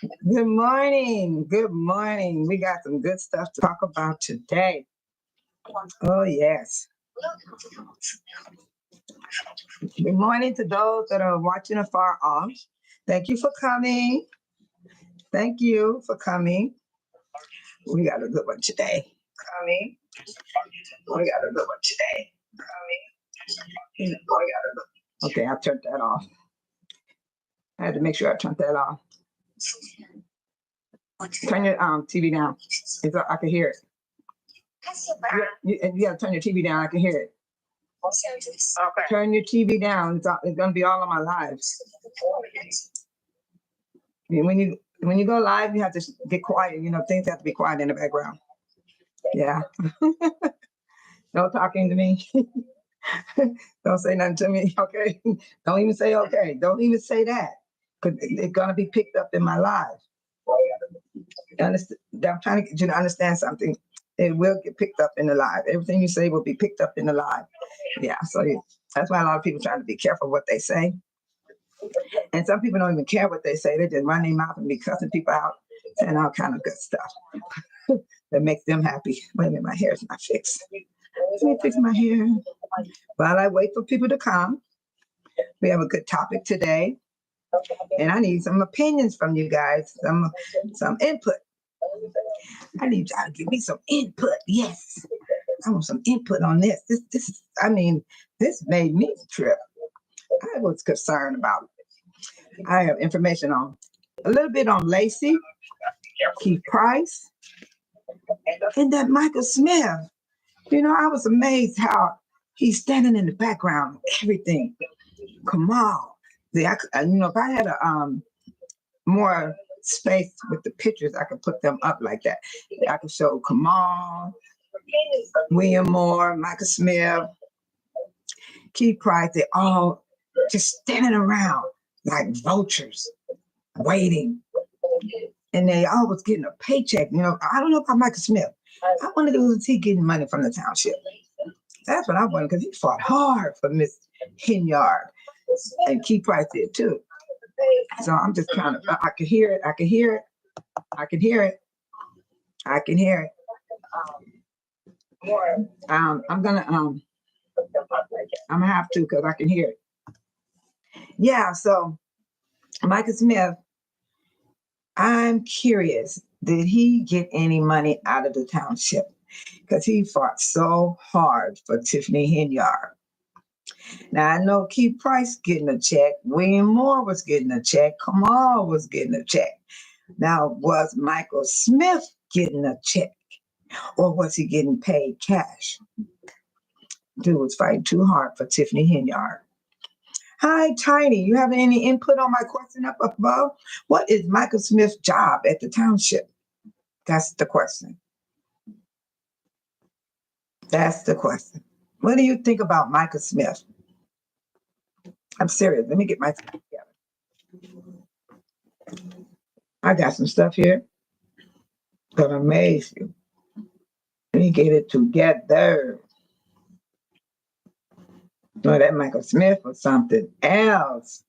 Good morning. Good morning. We got some good stuff to talk about today. Oh, yes. Good morning to those that are watching afar off. Thank you for coming. Thank you for coming. We got a good one today. Coming. We got a good one today. Coming. Okay, I turned that off. I had to make sure I turned that off. Turn your TV down. I can hear it. You got to turn your TV down. I can hear it. Okay. Turn your TV down. It's going to be all on my lives. When you go live, you have to get quiet. Things have to be quiet in the background. Yeah. No talking to me. Don't say nothing to me. Okay. Don't even say okay. Don't even say that, because it's going to be picked up in my live. I'm trying to get you to understand something. It will get picked up in the live. Everything you say will be picked up in the live. Yeah, so that's why a lot of people trying to be careful what they say. And some people don't even care what they say. They just run their mouth and be cussing people out and all kind of good stuff that makes them happy. Wait a minute, my hair is not fixed. Let me fix my hair. While I wait for people to come, we have a good topic today. And I need some opinions from you guys, some input. I need y'all to give me some input. Yes. I want some input on this. This made me trip. I was concerned about it. I have information on a little bit on Lacy, Keith Price, and that Michael Smith. I was amazed how he's standing in the background of everything. Come on. If I had a more space with the pictures, I could put them up like that. I could show Kamal, William Moore, Michael Smith, Keith Price. They all just standing around like vultures, waiting. And they all was getting a paycheck. I don't know about Michael Smith. I wonder was he getting money from the township? That's what I wonder, because he fought hard for Miss Henyard. And Keith Price did too. So I'm just kind of, I can hear it. I can hear it. I can hear it. I can hear it. I'm gonna have to, because I can hear it. Yeah, so Michael Smith, I'm curious, did he get any money out of the township? Because he fought so hard for Tiffany Henyard. Now, I know Keith Price getting a check. William Moore was getting a check. Kamal was getting a check. Now, was Michael Smith getting a check? Or was he getting paid cash? Dude was fighting too hard for Tiffany Henyard. Hi, Tiny. You have any input on my question up above? What is Michael Smith's job at the township? That's the question. That's the question. What do you think about Michael Smith? I'm serious. Let me get my stuff together. I got some stuff here gonna amaze you. Let me get it together. No, that Michael Smith was something else.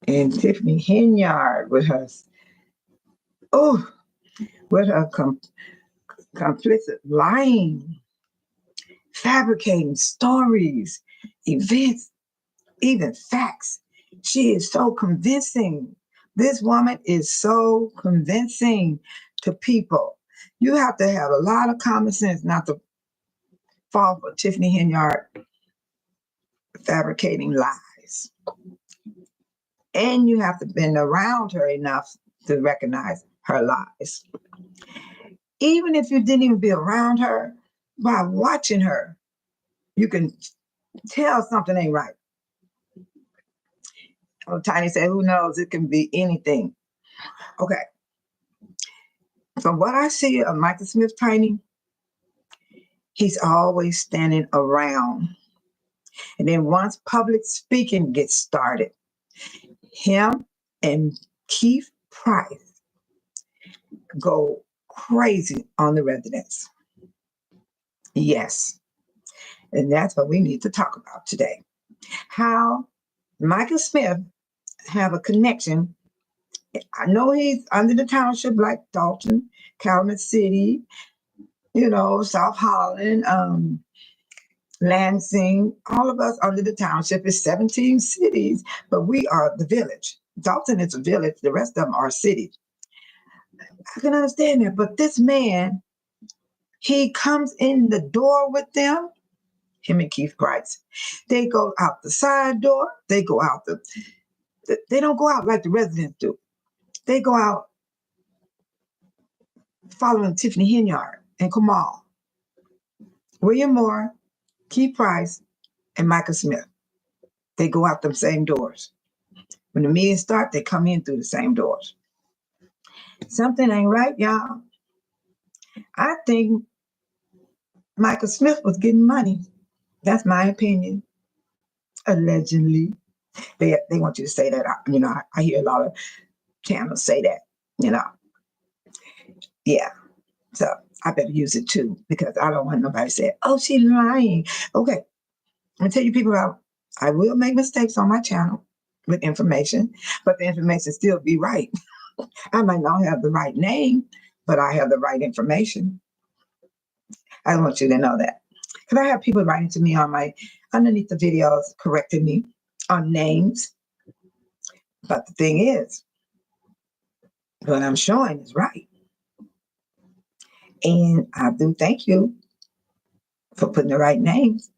And Tiffany Henyard with her, complicit lying, fabricating stories, events, even facts. She is so convincing. This woman is so convincing to people. You have to have a lot of common sense not to fall for Tiffany Henyard fabricating lies. And you have to been around her enough to recognize her lies. Even if you didn't even be around her, by watching her, you can tell something ain't right. Oh, Tiny said, who knows? It can be anything. Okay. From what I see of Michael Smith, Tiny, he's always standing around. And then once public speaking gets started, him and Keith Price go crazy on the residents. Yes. And that's what we need to talk about today. How Michael Smith have a connection. I know he's under the township like Dolton, Calumet City, South Holland, Lansing, all of us under the township is 17 cities, but we are the village. Dolton is a village, the rest of them are cities. I can understand that, but this man, he comes in the door with them, him and Keith Price. They go out the side door, they go out they don't go out like the residents do. They go out following Tiffany Henyard and Kamal, William Moore, Keith Price, and Michael Smith. They go out them same doors. When the meetings start, they come in through the same doors. Something ain't right, y'all. I think Michael Smith was getting money. That's my opinion. Allegedly. They want you to say that. I hear a lot of channels say that, Yeah. So I better use it too, because I don't want nobody to say, oh, she's lying. Okay. I'm going to tell you people I will make mistakes on my channel with information, but the information still be right. I might not have the right name, but I have the right information. I want you to know that. Because I have people writing to me underneath the videos, correcting me on names. But the thing is, what I'm showing is right. And I do thank you for putting the right names.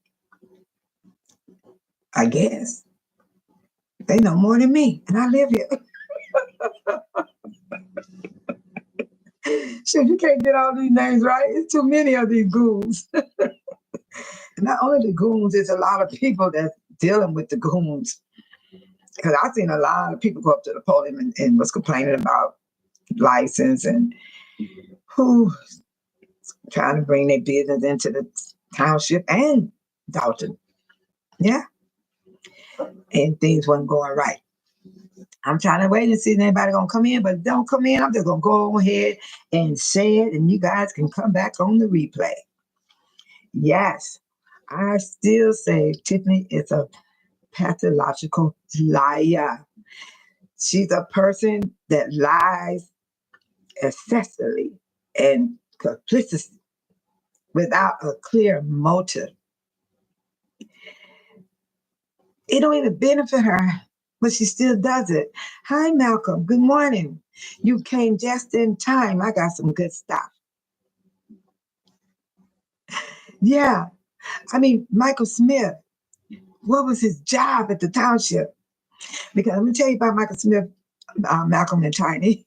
I guess. They know more than me, and I live here. Shit, you can't get all these names right. It's too many of these goons. Not only the goons, there's a lot of people that's dealing with the goons. Because I've seen a lot of people go up to the podium and was complaining about license and who trying to bring their business into the township and Dolton. Yeah. And things wasn't going right. I'm trying to wait and see if anybody gonna come in, but if they don't come in, I'm just gonna go ahead and say it, and you guys can come back on the replay. Yes, I still say Tiffany is a pathological liar. She's a person that lies excessively and complicity without a clear motive. It don't even benefit her, but she still does it. Hi, Malcolm. Good morning. You came just in time. I got some good stuff. Yeah. I mean, Michael Smith, what was his job at the township? Because I'm going to tell you about Michael Smith, Malcolm and Tiny.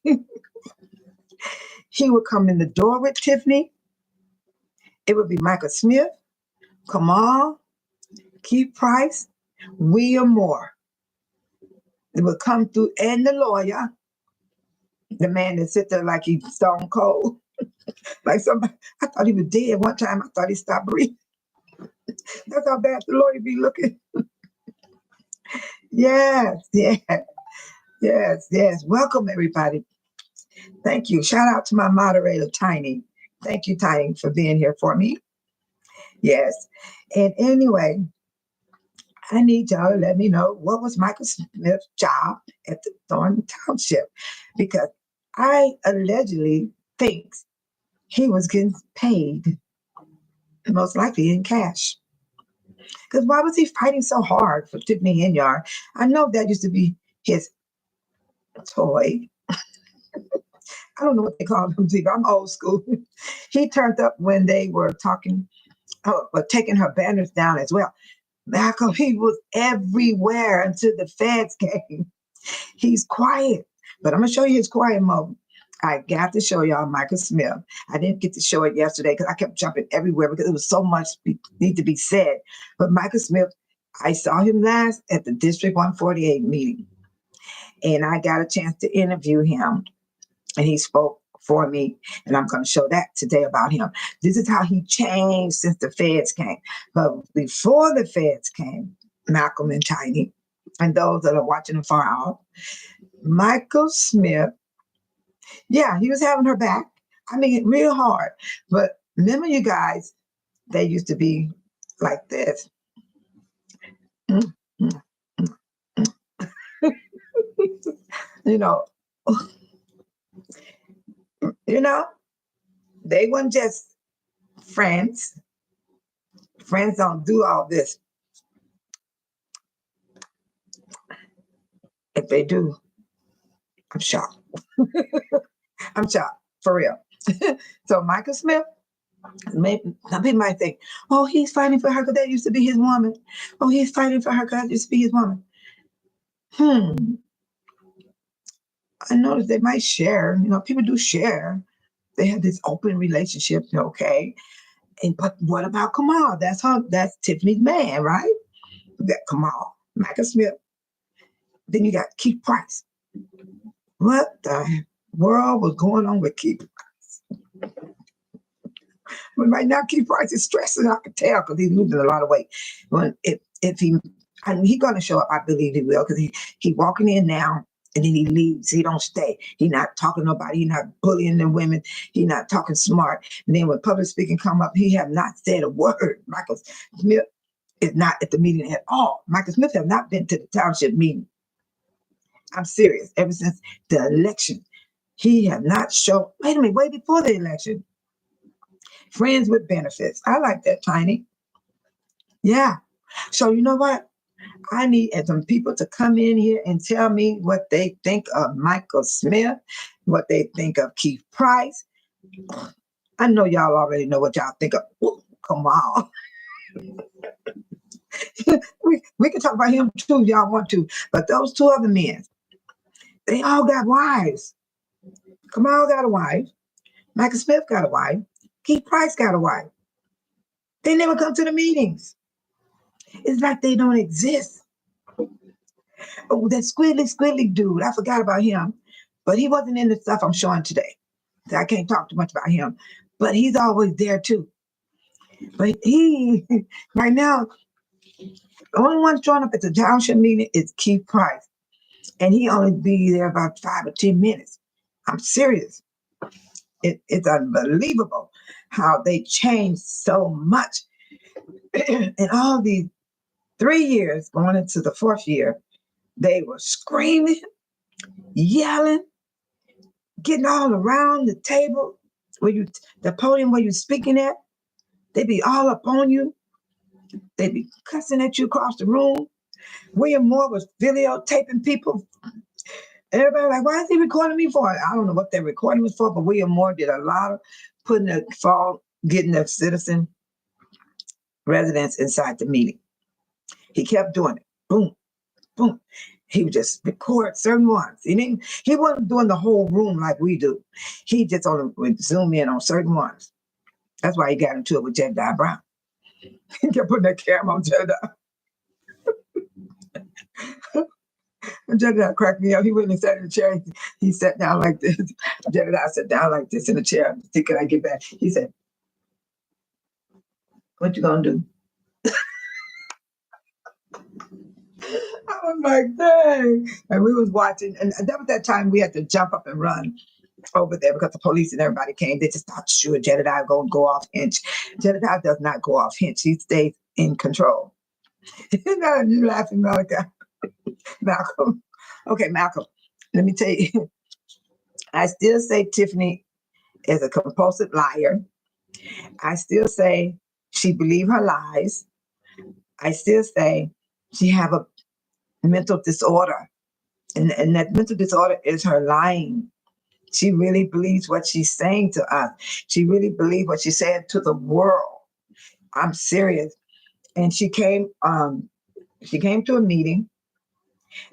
He would come in the door with Tiffany. It would be Michael Smith, Kamal, Keith Price, William Moore. It would come through, and the lawyer, the man that sit there like he's stone cold. Like somebody, I thought he was dead one time. I thought he stopped breathing. That's how bad the lawyer be looking. Yes. Welcome, everybody. Thank you. Shout out to my moderator, Tiny. Thank you, Tiny, for being here for me. Yes. And anyway, I need y'all to let me know what was Michael Smith's job at the Thornton Township, because I allegedly think he was getting paid, most likely in cash. Because why was he fighting so hard for Tiffany Henyard? I know that used to be his toy. I don't know what they call him, but I'm old school. He turned up when they were taking her banners down as well. Malcolm, he was everywhere until the feds came. He's quiet, but I'm going to show you his quiet mode. I got to show y'all Michael Smith. I didn't get to show it yesterday because I kept jumping everywhere because it was so much need to be said. But Michael Smith, I saw him last at the District 148 meeting, and I got a chance to interview him, and he spoke for me, and I'm going to show that today about him. This is how he changed since the feds came. But before the feds came, Malcolm and Tiny, and those that are watching him far out, Michael Smith, yeah, he was having her back. I mean, real hard. But remember, you guys, they used to be like this. you know, you know, they weren't just friends. Friends don't do all this. If they do, I'm shocked. I'm shocked, for real. So Michael Smith, some people might think, oh, he's fighting for her because that used to be his woman. Oh, he's fighting for her because that used to be his woman. I noticed they might share, people do share. They have this open relationship, okay. But what about Kamal? That's Tiffany's man, right? You got Kamal, Michael Smith. Then you got Keith Price. What the world was going on with Keith Price? But right now, Keith Price is stressing. I can tell because he's losing a lot of weight. But if he's going to show up, I believe he will, because he walking in now and then he leaves. He don't stay. He not talking to nobody. He not bullying the women. He not talking smart. And then when public speaking come up, he have not said a word. Michael Smith is not at the meeting at all. Michael Smith have not been to the township meeting. I'm serious. Ever since the election, he have not shown. Wait a minute, way before the election. Friends with benefits. I like that, Tiny. Yeah. So you know what? I need some people to come in here and tell me what they think of Michael Smith, what they think of Keith Price. I know y'all already know what y'all think of. Ooh, come on. we can talk about him too if y'all want to. But those two other men, they all got wives. Kamal got a wife. Michael Smith got a wife. Keith Price got a wife. They never come to the meetings. It's like they don't exist. Oh, that squiddly dude, I forgot about him. But he wasn't in the stuff I'm showing today. So I can't talk too much about him. But he's always there too. But right now, the only one showing up at the township meeting is Keith Price. And he only be there about 5 or 10 minutes. I'm serious. It's unbelievable how they changed so much. In all these 3 years, going into the 4th year, they were screaming, yelling, getting all around the table, the podium where you're speaking at. They be all up on you. They be cussing at you across the room. William Moore was videotaping people. Everybody like, why is he recording me for? I don't know what they're recording me for, but William Moore did a lot of getting the citizen residents inside the meeting. He kept doing it. Boom, boom. He would just record certain ones. He wasn't doing the whole room like we do. He just would zoom in on certain ones. That's why he got into it with Jedediah Brown. He kept putting that camera on Jedediah. And Jedediah cracked me up. He went and sat in the chair. He sat down like this. Jedediah sat down like this in the chair. See, can I get back? He said, what you gonna do? I was like, dang. And we was watching, and that was that time we had to jump up and run over there because the police and everybody came. They just thought, sure, Jedediah going to go off hinge. Jedediah does not go off hinge. He stays in control. You laughing, Malcolm. Okay, Malcolm, let me tell you. I still say Tiffany is a compulsive liar. I still say she believed her lies. I still say she have a mental disorder. And that mental disorder is her lying. She really believes what she's saying to us. She really believes what she said to the world. I'm serious. And she came to a meeting,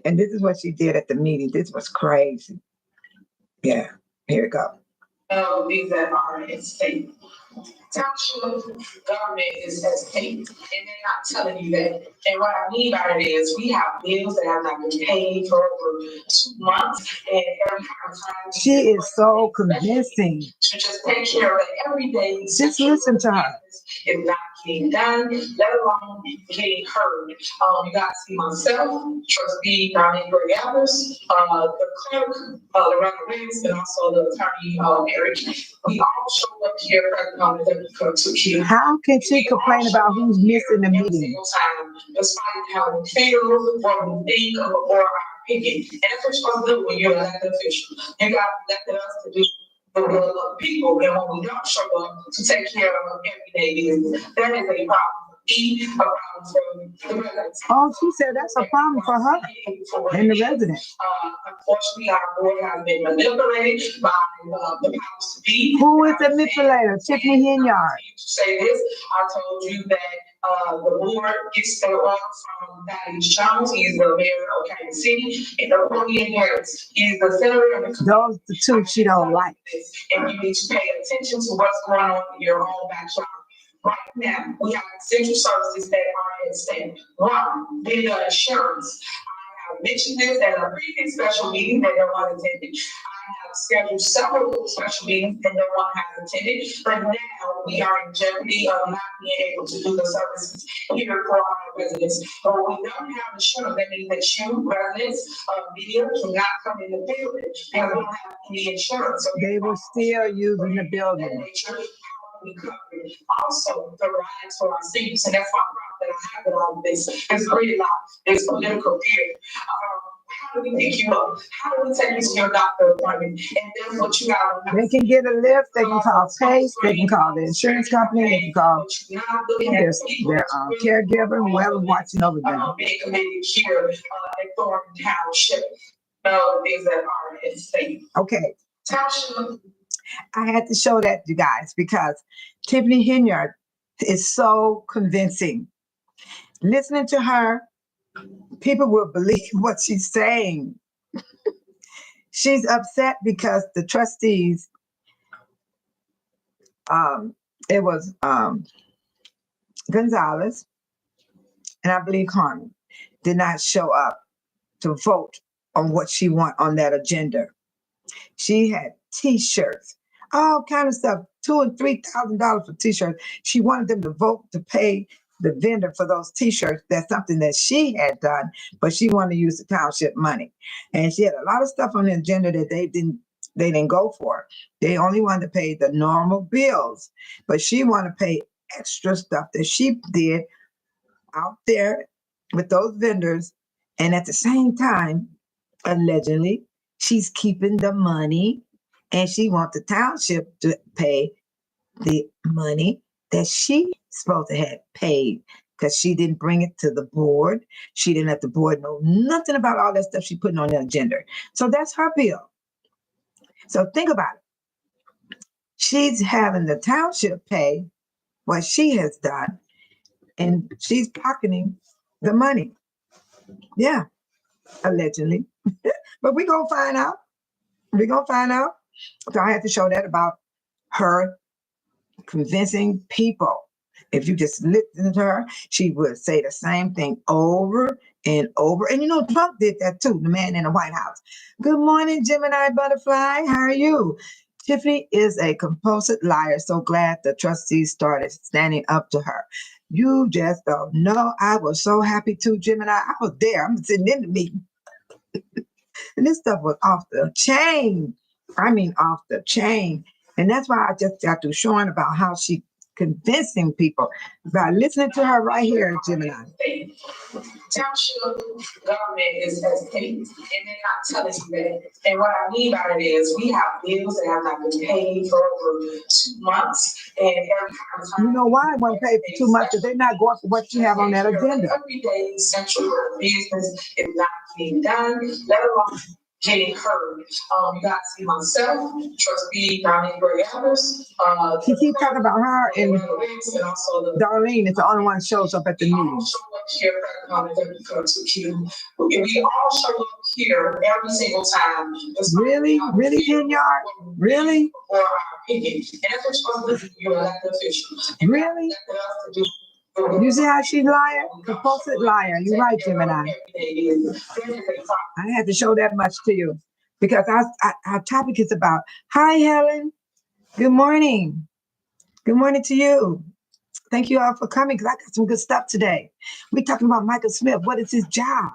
and this is what she did at the meeting. This was crazy. Yeah, here it goes. These that are at stake. Township government is at stake, and they're not telling you that. And what I mean by it is we have bills that have not been paid for over 2 months, and every time she is so convincing to just take care of it every day. Just listen to her. It's not getting done, let alone getting heard. You guys see myself, trustee Donnie Gray-Evers, the clerk, Loretta Rings, and also the attorney, Eric. We all show up here to how can she complain about who's missing the meeting? Despite how we feel, what we think, or our opinion. And that's what you're supposed to do when you're an elected official. You guys elected us to do the will of the people, and when we don't show up to take care of everyday business, that is a problem. A problem for the residents. Oh, she said that's a problem for her and the residents. Unfortunately, our board has been manipulated by the powers to be. Who is the manipulator? Tiffany Henyard. Say this, I told you that the board gets their order from Thaddeus Jones. He's the mayor of Kansas City, and Napoleon Harris. He's the senator of the. Those the two she don't like. And you need to pay attention to what's going on in your own backyard. Right now, we have essential services that are at stake. One, vendor insurance. I have mentioned this at a previous special meeting that no one attended. I have scheduled several special meetings that no one has attended, but now we are in jeopardy of not being able to do the services here for our residents. But when we don't have insurance, that means that you, residents of media, cannot come in the building because we don't have any insurance. So they will still using the building. Also, the rights for our seniors, and that's my problem that I have with all of this. It's really not, it's political period. How do we pick you up? How do we take you to your doctor appointment? And that's what you got. They can get a lift, they can call PACE, they can call the insurance company, they can call their caregiver, whoever watching over them. Being committed here at Thornton Township, things that are at stake. Okay. Township. I had to show that, you guys, because Tiffany Henyard is so convincing. Listening to her, people will believe what she's saying. She's upset because the trustees, it was Gonzalez, and I believe Harmon, did not show up to vote on what she want on that agenda. She had T-shirts, all kind of stuff, $2,000 and $3,000 for T-shirts. She wanted them to vote to pay the vendor for those T-shirts. That's something that she had done, but she wanted to use the township money. And she had a lot of stuff on the agenda that they didn't go for. They only wanted to pay the normal bills, but she wanted to pay extra stuff that she did out there with those vendors. And at the same time, allegedly, she's keeping the money, and she wants the township to pay the money that she's supposed to have paid because she didn't bring it to the board. She didn't let the board know nothing about all that stuff she's putting on the agenda. So that's her bill. So think about it. She's having the township pay what she has done, and she's pocketing the money. Yeah, allegedly. But we're going to find out. We're going to find out. So I had to show that about her convincing people. If you just listen to her, she would say the same thing over and over. And you know, Trump did that too, the man in the White House. Good morning, Gemini Butterfly. How are you? Tiffany is a compulsive liar. So glad the trustees started standing up to her. You just don't know. I was so happy too, Gemini. I was there. I'm sitting in the meeting. And this stuff was off the chain. I mean, off the chain. And that's why I just got through showing about how she convincing people by listening to her right here, Gemini. Township government is at stake, and they're not telling you that. And what I mean by it is we have bills that have not been paid for over 2 months. And every time you know why it won't pay for 2 months? Because they're not going for what you have on that agenda. Every day, central business is not being done, let alone getting heard. You got to see myself, trustee Darlene Gray-Evers. She keeps talking about her and Darlene is the only one that shows up at the meeting. We all show up here every single time. Really? Really, Henyard? Really? For our opinion. And that's what you're supposed to do. You're an elected official. Really? You see how she's lying? Compulsive liar. You're right, Gemini. I had to show that much to you because our topic is about, hi, Helen. Good morning. Good morning to you. Thank you all for coming because I got some good stuff today. We're talking about Michael Smith. What is his job?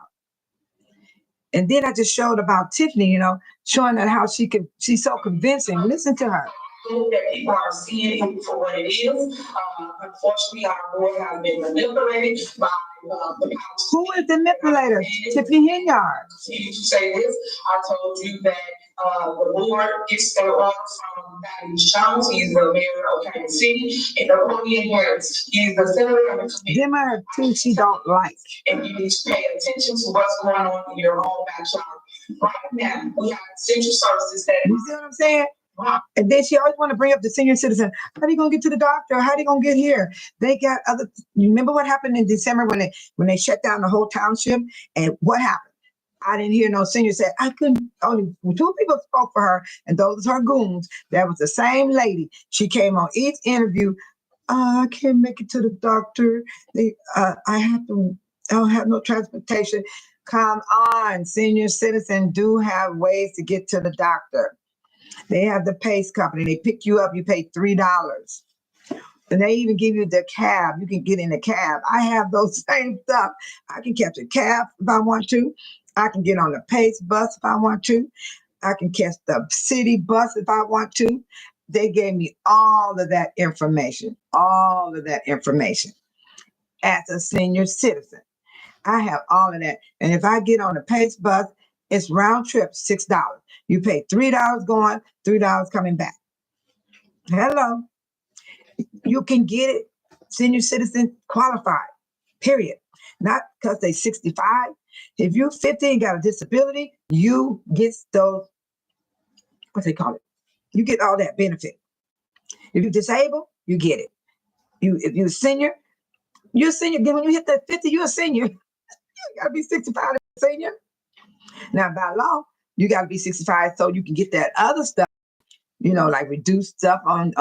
And then I just showed about Tiffany, you know, showing her how she's so convincing. Listen to her. That people are seeing it for what it is. Unfortunately, our board has been manipulated by Who is the manipulator? Tiffany Henyard. Continue to say this. I told you that the board gets their order from Thaddeus Jones. He's the mayor of Kansas City, and Napoleon Harris. He's the senator of the committee. Them are two she don't like. And you need to pay attention to what's going on in your own backyard. Right now, we have central services that. You see what I'm saying? And then she always want to bring up the senior citizen. How are you gonna get to the doctor? How are you gonna get here? They got other. You remember what happened in December when they shut down the whole township? And what happened? I didn't hear no senior say I couldn't. Only two people spoke for her, and those are her goons. That was the same lady. She came on each interview. I can't make it to the doctor. I don't have no transportation. Come on, senior citizens do have ways to get to the doctor. They have the PACE company. They pick you up. You pay $3. And they even give you the cab. You can get in the cab. I have those same stuff. I can catch a cab if I want to. I can get on the PACE bus if I want to. I can catch the city bus if I want to. They gave me all of that information. All of that information. As a senior citizen, I have all of that. And if I get on the PACE bus, it's round trip, $6. You pay $3 going, $3 coming back. Hello. You can get it. Senior citizen qualified, period. Not because they 65. If you're 50 and got a disability, you get those, what they call it? You get all that benefit. If you're disabled, you get it. If you're a senior, you're a senior. Then when you hit that 50, you're a senior. You gotta be 65 to be a senior. Now, by law, you got to be 65 so you can get that other stuff, like reduced stuff on,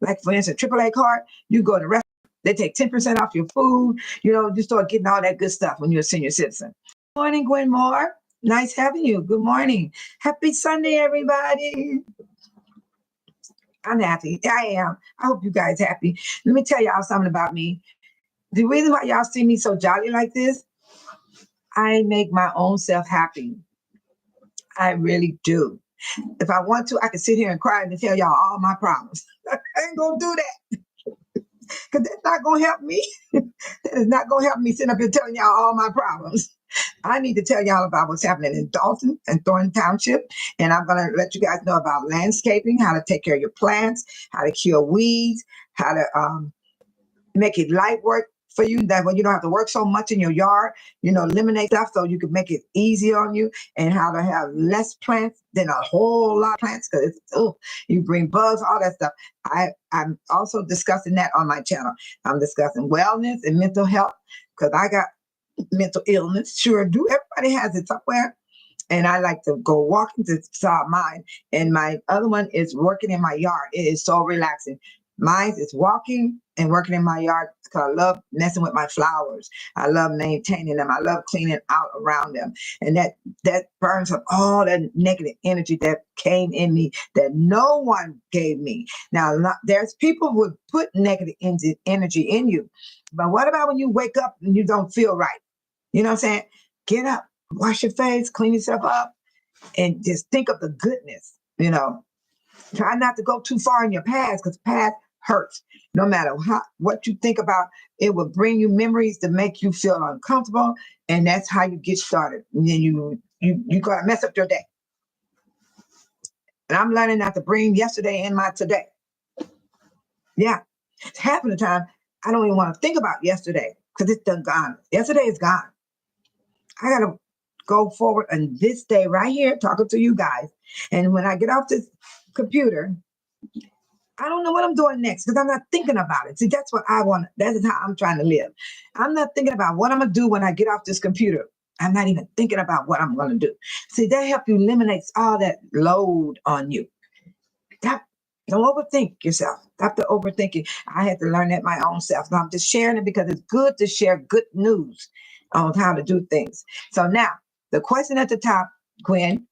like for instance, AAA card. You go to the restaurant, they take 10% off your food. You start getting all that good stuff when you're a senior citizen. Good morning, Gwen Moore. Nice having you. Good morning. Happy Sunday, everybody. I'm happy. I am. I hope you guys happy. Let me tell y'all something about me. The reason why y'all see me so jolly like this, I make my own self happy. I really do. If I want to, I can sit here and cry and tell y'all all my problems. I ain't gonna do that. Because that's not gonna help me. That is not gonna help me sitting up here telling y'all all my problems. I need to tell y'all about what's happening in Dolton and Thornton Township. And I'm gonna let you guys know about landscaping, how to take care of your plants, how to cure weeds, how to make it light work for you, that when you don't have to work so much in your yard, eliminate stuff so you can make it easy on you, and how to have less plants than a whole lot of plants, because you bring bugs, all that stuff. I'm also discussing that on my channel. I'm discussing wellness and mental health, because I got mental illness. Sure do. Everybody has it somewhere. And I like to go walking to solve mine. And my other one is working in my yard. It is so relaxing. Mine is walking and working in my yard because I love messing with my flowers. I love maintaining them. I love cleaning out around them. And that burns up all that negative energy that came in me that no one gave me. Now, there's people who would put negative energy in you. But what about when you wake up and you don't feel right? You know what I'm saying? Get up, wash your face, clean yourself up, and just think of the goodness, Try not to go too far in your past, because past hurts. No matter what you think about, it will bring you memories to make you feel uncomfortable, and that's how you get started. And then you gotta mess up your day. And I'm learning not to bring yesterday in my today. Yeah, half of the time I don't even want to think about yesterday because it's done gone. Yesterday is gone. I gotta go forward on this day right here, talking to you guys. And when I get off this computer, I don't know what I'm doing next because I'm not thinking about it. See, that's what I want. That is how I'm trying to live. I'm not thinking about what I'm going to do when I get off this computer. I'm not even thinking about what I'm going to do. See, that helps you eliminate all that load on you. Don't overthink yourself. Stop the overthinking. I had to learn that my own self. So I'm just sharing it because it's good to share good news on how to do things. So now, the question at the top, Gwen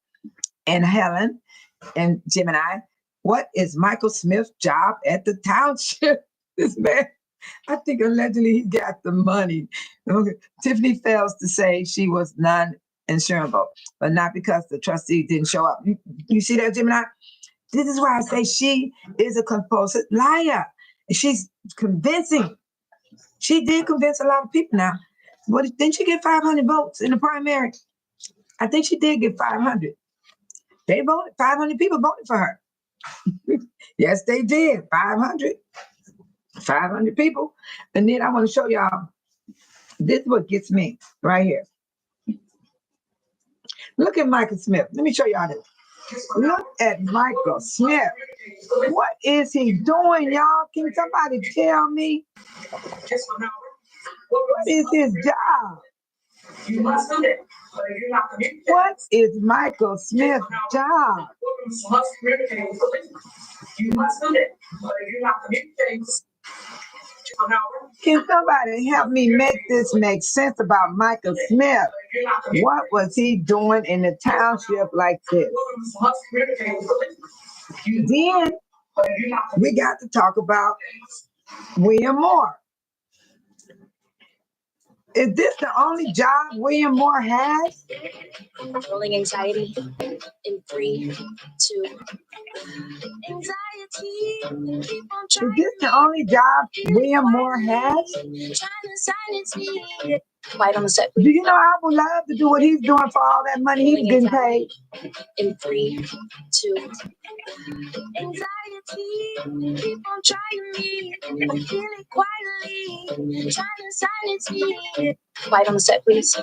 and Helen and Gemini, what is Michael Smith's job at the township? This man, I think allegedly he got the money. Okay. Tiffany fails to say she was non-insurable, but not because the trustee didn't show up. You see that, Gemini? This is why I say she is a compulsive liar. She's convincing. She did convince a lot of people now. Didn't she get 500 votes in the primary? I think she did get 500. They voted, 500 people voted for her. Yes, they did. 500 people. And then I want to show y'all, this is what gets me right here. Look at Michael Smith. Let me show y'all this. Look at Michael Smith. What is he doing, y'all? Can somebody tell me? What is his job? What is Michael Smith's job? Can somebody help me make this make sense about Michael Smith? What was he doing in the township like this? Then we got to talk about William Moore. Is this the only job William Moore has? Controlling anxiety in 3, 2. Anxiety, keep on Is trying. this the only job William Moore has? Trying to silence me. Quiet on the set. Do you know I would love to do what he's doing for all that money he's getting paid? In 3, 2. Anxiety, keep on trying me. I feel it quietly, trying to silence me. Quiet on the set, please.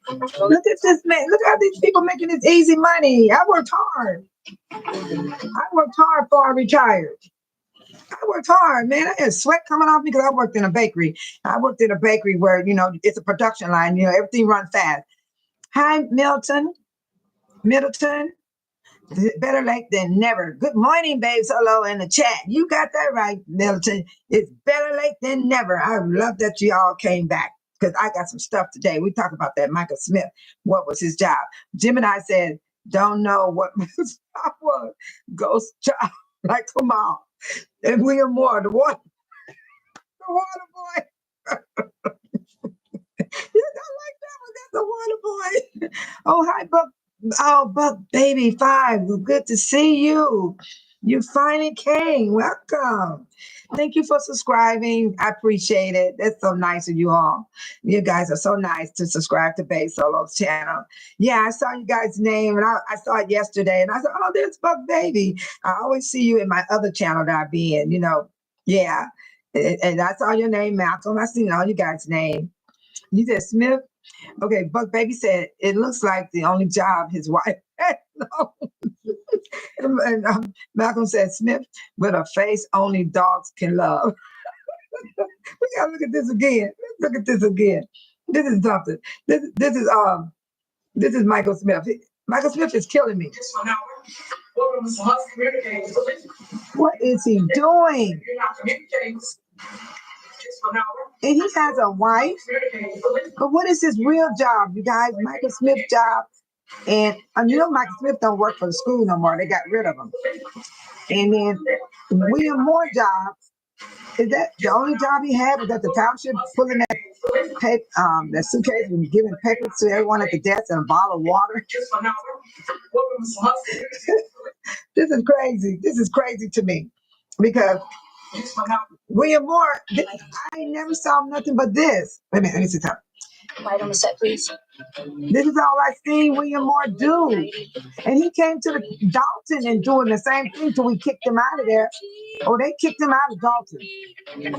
Look at this man. Look at these people making this easy money. I worked hard. I worked hard before I retired. I worked hard, man. I had sweat coming off me because I worked in a bakery. I worked in a bakery where, you know, it's a production line. You know, everything runs fast. Hi, Middleton. Better late than never. Good morning, babes. Hello in the chat. You got that right, Middleton. It's better late than never. I love that you all came back because I got some stuff today. We talk about that Michael Smith. What was his job? Jim and I said, don't know what his job was. Ghost job. Like, come on. And William Moore, the water boy. You don't like that one? That's the water boy. Oh, hi, Buck. Oh, Buck Baby 5. Good to see you. You finally came. Welcome. Thank you for subscribing. I appreciate it. That's so nice of you all. You guys are so nice to subscribe to Babe Solo's channel. Yeah, I saw you guys' name and I saw it yesterday and I said, oh, there's Buck Baby. I always see you in my other channel that I be in, you know. Yeah. And I saw your name, Malcolm. I seen all you guys' name. You said Smith? Okay, Buck Baby said, it looks like the only job his wife had. No. And Malcolm said, Smith with a face only dogs can love. We gotta look at this again. Let's look at this again. This is something. This is Michael Smith. Michael Smith is killing me. What is he doing? And he has a wife. But what is his real job, you guys? Michael Smith's job. And you know Michael Smith don't work for the school no more. They got rid of him. And then William Moore's job, is that the only job he had? Was at the Township pulling that paper, that suitcase and giving papers to everyone at the desk and a bottle of water? This is crazy. This is crazy to me. Because William Moore, I never saw nothing but this. Wait a minute, let me see something. Quiet on the set, please. This is all I seen William Moore do. And he came to the Dolton and doing the same thing till we kicked him out of there. Oh, they kicked him out of Dolton.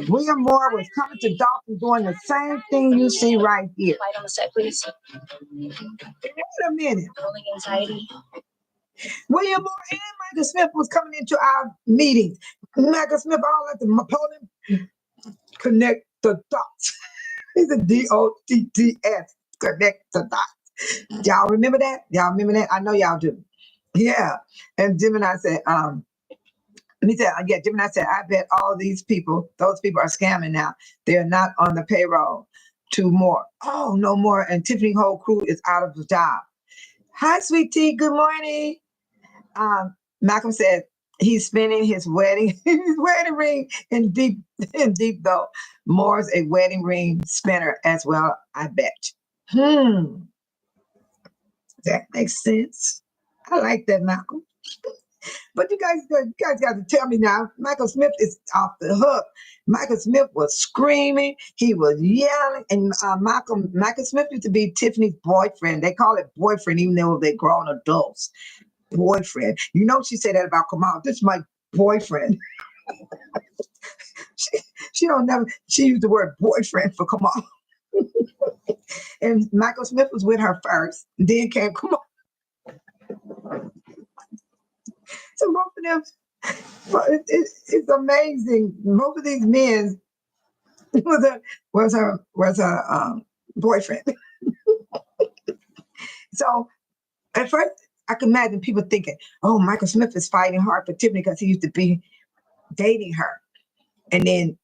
William Moore was coming to Dolton doing the same thing you see right here. Quiet on the set, please. Wait a minute. Controlling anxiety. William Moore and Michael Smith was coming into our meetings. Michael Smith all at the podium. Connect the dots. He's a DOTTS. Connect the dots. Y'all remember that? Y'all remember that? I know y'all do. Yeah. And Jim and I said, Jim and I said, I bet all these people, those people are scamming now. They're not on the payroll. 2 more. Oh, no more. And Tiffany whole crew is out of the job. Hi, sweet tea. Good morning. Malcolm said he's spinning his wedding ring in deep though. Moore's a wedding ring spinner as well, I bet. That makes sense. I like that, Malcolm. But you guys got to tell me now. Michael Smith is off the hook. Michael Smith was screaming. He was yelling. And Michael Smith used to be Tiffany's boyfriend. They call it boyfriend, even though they're grown adults. Boyfriend. You know, she said that about Kamal. This is my boyfriend. She used the word boyfriend for Kamal. And Michael Smith was with her first. Then came Kamal. So both of them, it's amazing. Both of these men was her boyfriend. So at first, I can imagine people thinking, "Oh, Michael Smith is fighting hard for Tiffany because he used to be dating her," and then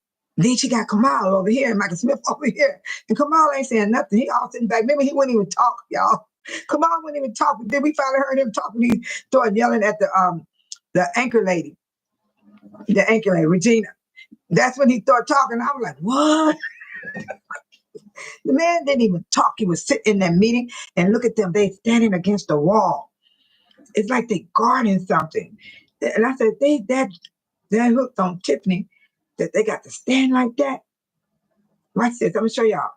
she got Kamal over here and Michael Smith over here, and Kamal ain't saying nothing. He all sitting back. Maybe he wouldn't even talk, y'all. Kamal wouldn't even talk. Then we finally heard him talking. He started yelling at the anchor lady, Regina. That's when he started talking. I was like, what? The man didn't even talk. He was sitting in that meeting and look at them. They standing against the wall. It's like they guarding something. And I said, they're hooked on Tiffany that they got to stand like that. Watch this. I'm going to show y'all.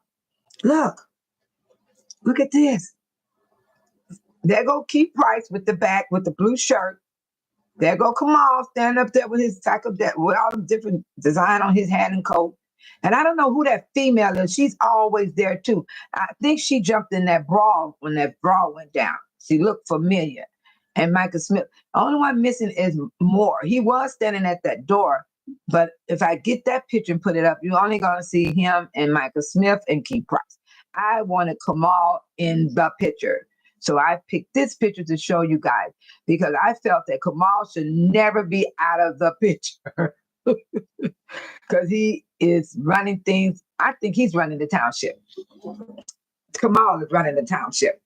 Look at this. There go Keith Price with the back, with the blue shirt. There go Kamal standing up there with his with all the different design on his hat and coat. And I don't know who that female is. She's always there too. I think she jumped in that brawl when that brawl went down. She looked familiar. And Michael Smith. The only one missing is Moore. He was standing at that door. But if I get that picture and put it up, you're only going to see him and Michael Smith and Keith Price. I wanted Kamal in the picture. So I picked this picture to show you guys because I felt that Kamal should never be out of the picture because he is running things. I think he's running the township. Kamal is running the township.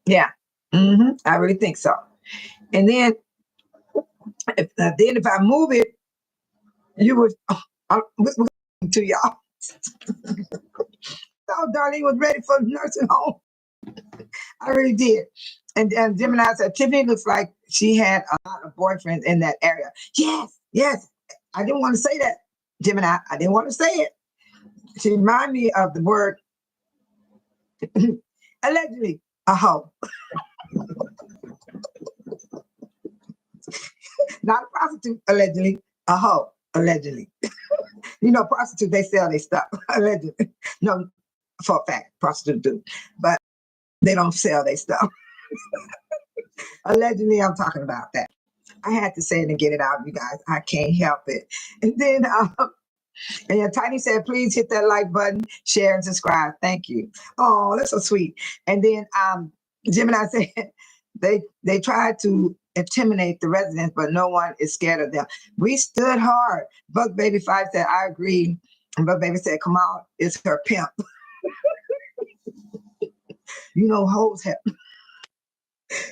Yeah, I really think so. And then, if I move it, you would. We're going to y'all. So Darlene was ready for the nursing home. I really did. And Gemini said, Tiffany looks like she had a lot of boyfriends in that area. Yes. I didn't want to say that, Gemini. I didn't want to say it. She reminded me of the word, allegedly, a hoe. Not a prostitute, allegedly, a hoe, allegedly. You know, prostitutes, they sell their stuff, allegedly. No, for a fact, prostitutes do. But they don't sell their stuff. Allegedly, I'm talking about that. I had to say it and get it out, you guys. I can't help it. And then, and Tiny said, please hit that like button, share, and subscribe. Thank you. Oh, that's so sweet. And then Gemini said, they tried to intimidate the residents, but no one is scared of them. We stood hard. Buck Baby 5 said, I agree. And Buck Baby said, come on, it's her pimp. You know, hoes have.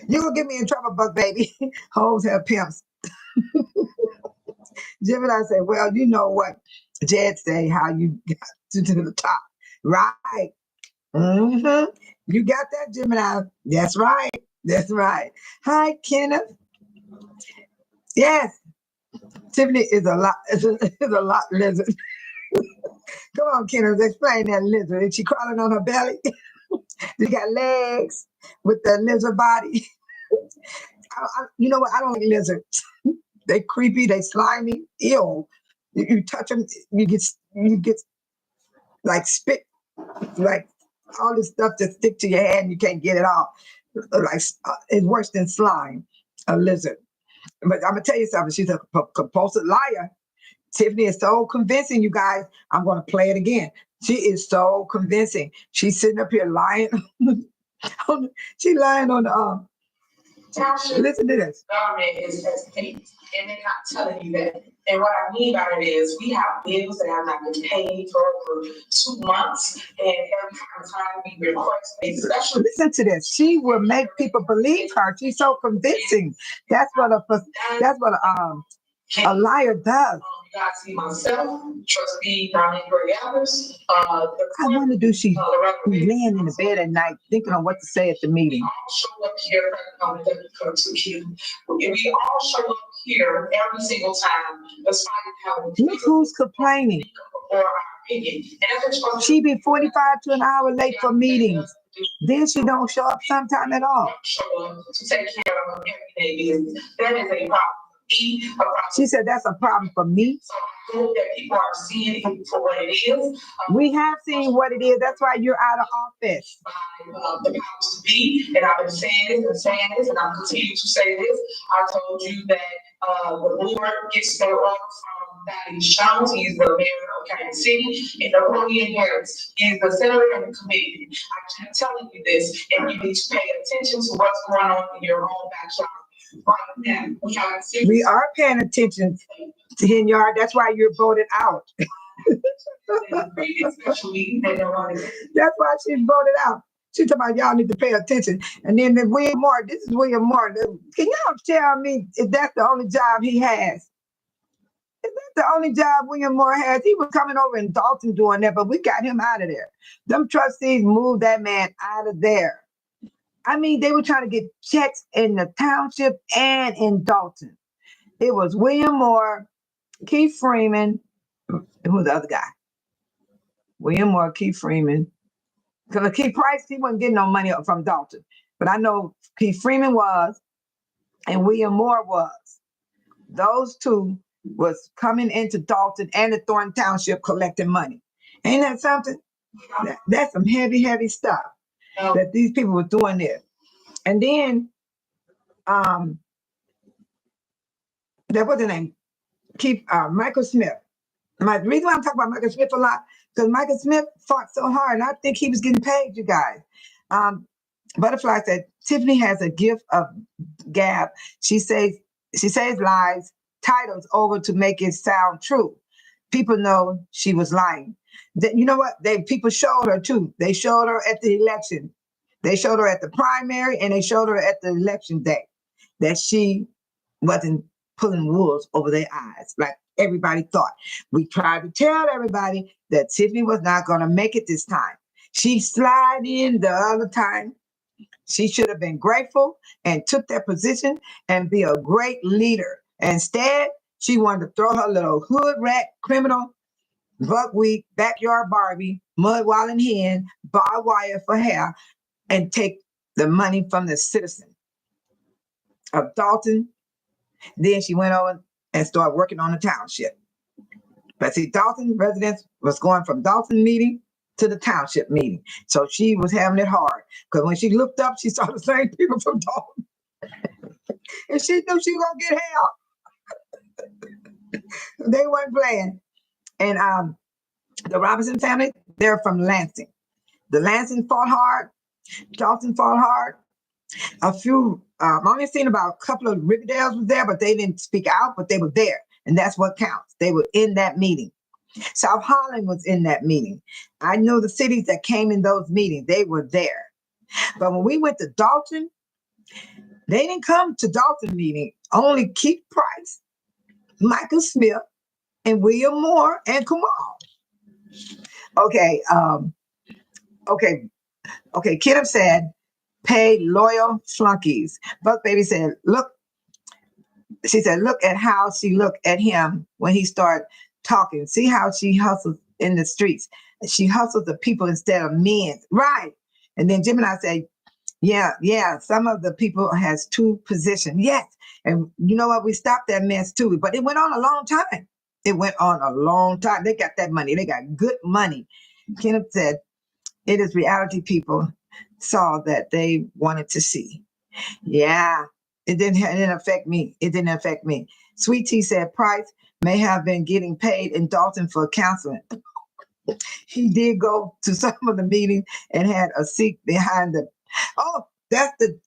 You're going to get me in trouble, Buck Baby. Hoes have pimps. Gemini said, well, you know what Jed say, how you got to the top. Right. You got that, Gemini. That's right. Hi, Kenneth. Yes. Tiffany is a lot lizard. Come on, Kenneth, explain that lizard. Is she crawling on her belly? She got legs with the lizard body. You know what? I don't like lizards. They creepy. They slimy. Ew. You touch them, you get like spit, like all this stuff that stick to your head and you can't get it off. Like it's worse than slime. A lizard. But I'm gonna tell you something. She's a compulsive liar. Tiffany is so convincing, you guys. I'm gonna play it again. She is so convincing. She's sitting up here lying. She's lying on the Township listen to this. government is as paid, and they're not telling you that. And what I mean by it is we have bills that have not been paid for over 2 months, and every time we request a special. Listen to this. She will make people believe her. She's so convincing. That's what A liar does. You guys see myself, trustee Darlene Gray Evers, I wonder, do she laying in the bed at night thinking of what to say at the meeting? We all show up here, we all show up here every single time, despite having. Look who's complaining. Or our opinion. And that's what She be 45 to an hour late for meetings. Then she don't show up sometime at all. Show up to take care of everyday business. That is a problem. She said that's a problem for me. So I hope that people are seeing it for what it is. We have seen what it is. That's why you're out of office. The powers to be, and I've been saying this, and I'll continue to say this. I told you that the board gets their order from Thaddeus Jones. He's the mayor of Kansas City, and Napoleon Harris is the senator and the committee. I keep telling you this, and you need to pay attention to what's going on in your own backyard. Right now, we are paying attention to Henyard. That's why you're voted out. That's why she's voted out. She talking about y'all need to pay attention. And then the William Moore, this is William Moore. Can y'all tell me if that's the only job he has? Is that the only job William Moore has? He was coming over in Dolton doing that, but we got him out of there. Them trustees moved that man out of there. I mean, they were trying to get checks in the Township and in Dolton. It was William Moore, Keith Freeman, who's the other guy? William Moore, Keith Freeman. Because Keith Price, he wasn't getting no money from Dolton. But I know Keith Freeman was, and William Moore was. Those two was coming into Dolton and the Thornton Township collecting money. Ain't that something? That's some heavy, heavy stuff that these people were doing there. And then, that was the name, Michael Smith. The reason why I'm talking about Michael Smith a lot, because Michael Smith fought so hard, and I think he was getting paid, you guys. Butterfly said, Tiffany has a gift of gab. She says lies, titles over to make it sound true. People know she was lying. You know what? People showed her too. They showed her at the election. They showed her at the primary, and they showed her at the election day that she wasn't pulling wolves over their eyes like everybody thought. We tried to tell everybody that Tiffany was not going to make it this time. She slid in the other time. She should have been grateful and took that position and be a great leader. Instead, she wanted to throw her little hood rat criminal buckwheat, backyard Barbie, mud walling hen, barbed wire for hair, and take the money from the citizen of Dolton. Then she went over and started working on the township. But see, Dolton residents was going from Dolton meeting to the township meeting. So she was having it hard. Because when she looked up, she saw the same people from Dolton. And she knew she was going to get hell. They weren't playing. And the Robinson family, they're from Lansing. The Lansing fought hard. Dolton fought hard. A few, I only seen about a couple of Riverdales was there, but they didn't speak out, but they were there. And that's what counts. They were in that meeting. South Holland was in that meeting. I know the cities that came in those meetings, they were there. But when we went to Dolton, they didn't come to Dolton meeting. Only Keith Price, Michael Smith, and William Moore, and Kamal. Okay, Kidham said, pay loyal flunkies. Buck Baby said, look at how she looked at him when he started talking. See how she hustles in the streets. She hustles the people instead of men. Right. And then Gemini said, yeah, some of the people has two positions. Yes. And you know what? We stopped that mess too. But it went on a long time. They got that money. They got good money. Kenneth said, it is reality people saw that they wanted to see. Yeah, it didn't affect me. It didn't affect me. Sweet Tea said Price may have been getting paid in Dolton for counseling. He did go to some of the meetings and had a seat behind the. Oh, that's the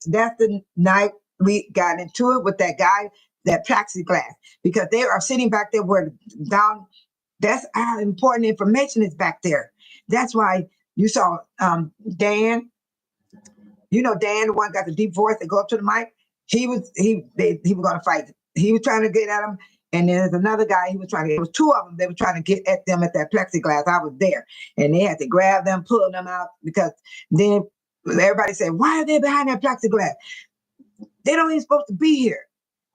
night we got into it with that guy, that plexiglass, because they are sitting back there where down. That's how important information is back there. That's why you saw Dan. You know Dan, the one got the deep voice that go up to the mic. He was going to fight. He was trying to get at him. And there's another guy, he was trying to, it was two of them, they were trying to get at them at that plexiglass. I was there. And they had to grab them, pull them out, because then everybody said, why are they behind that plexiglass? They don't even supposed to be here.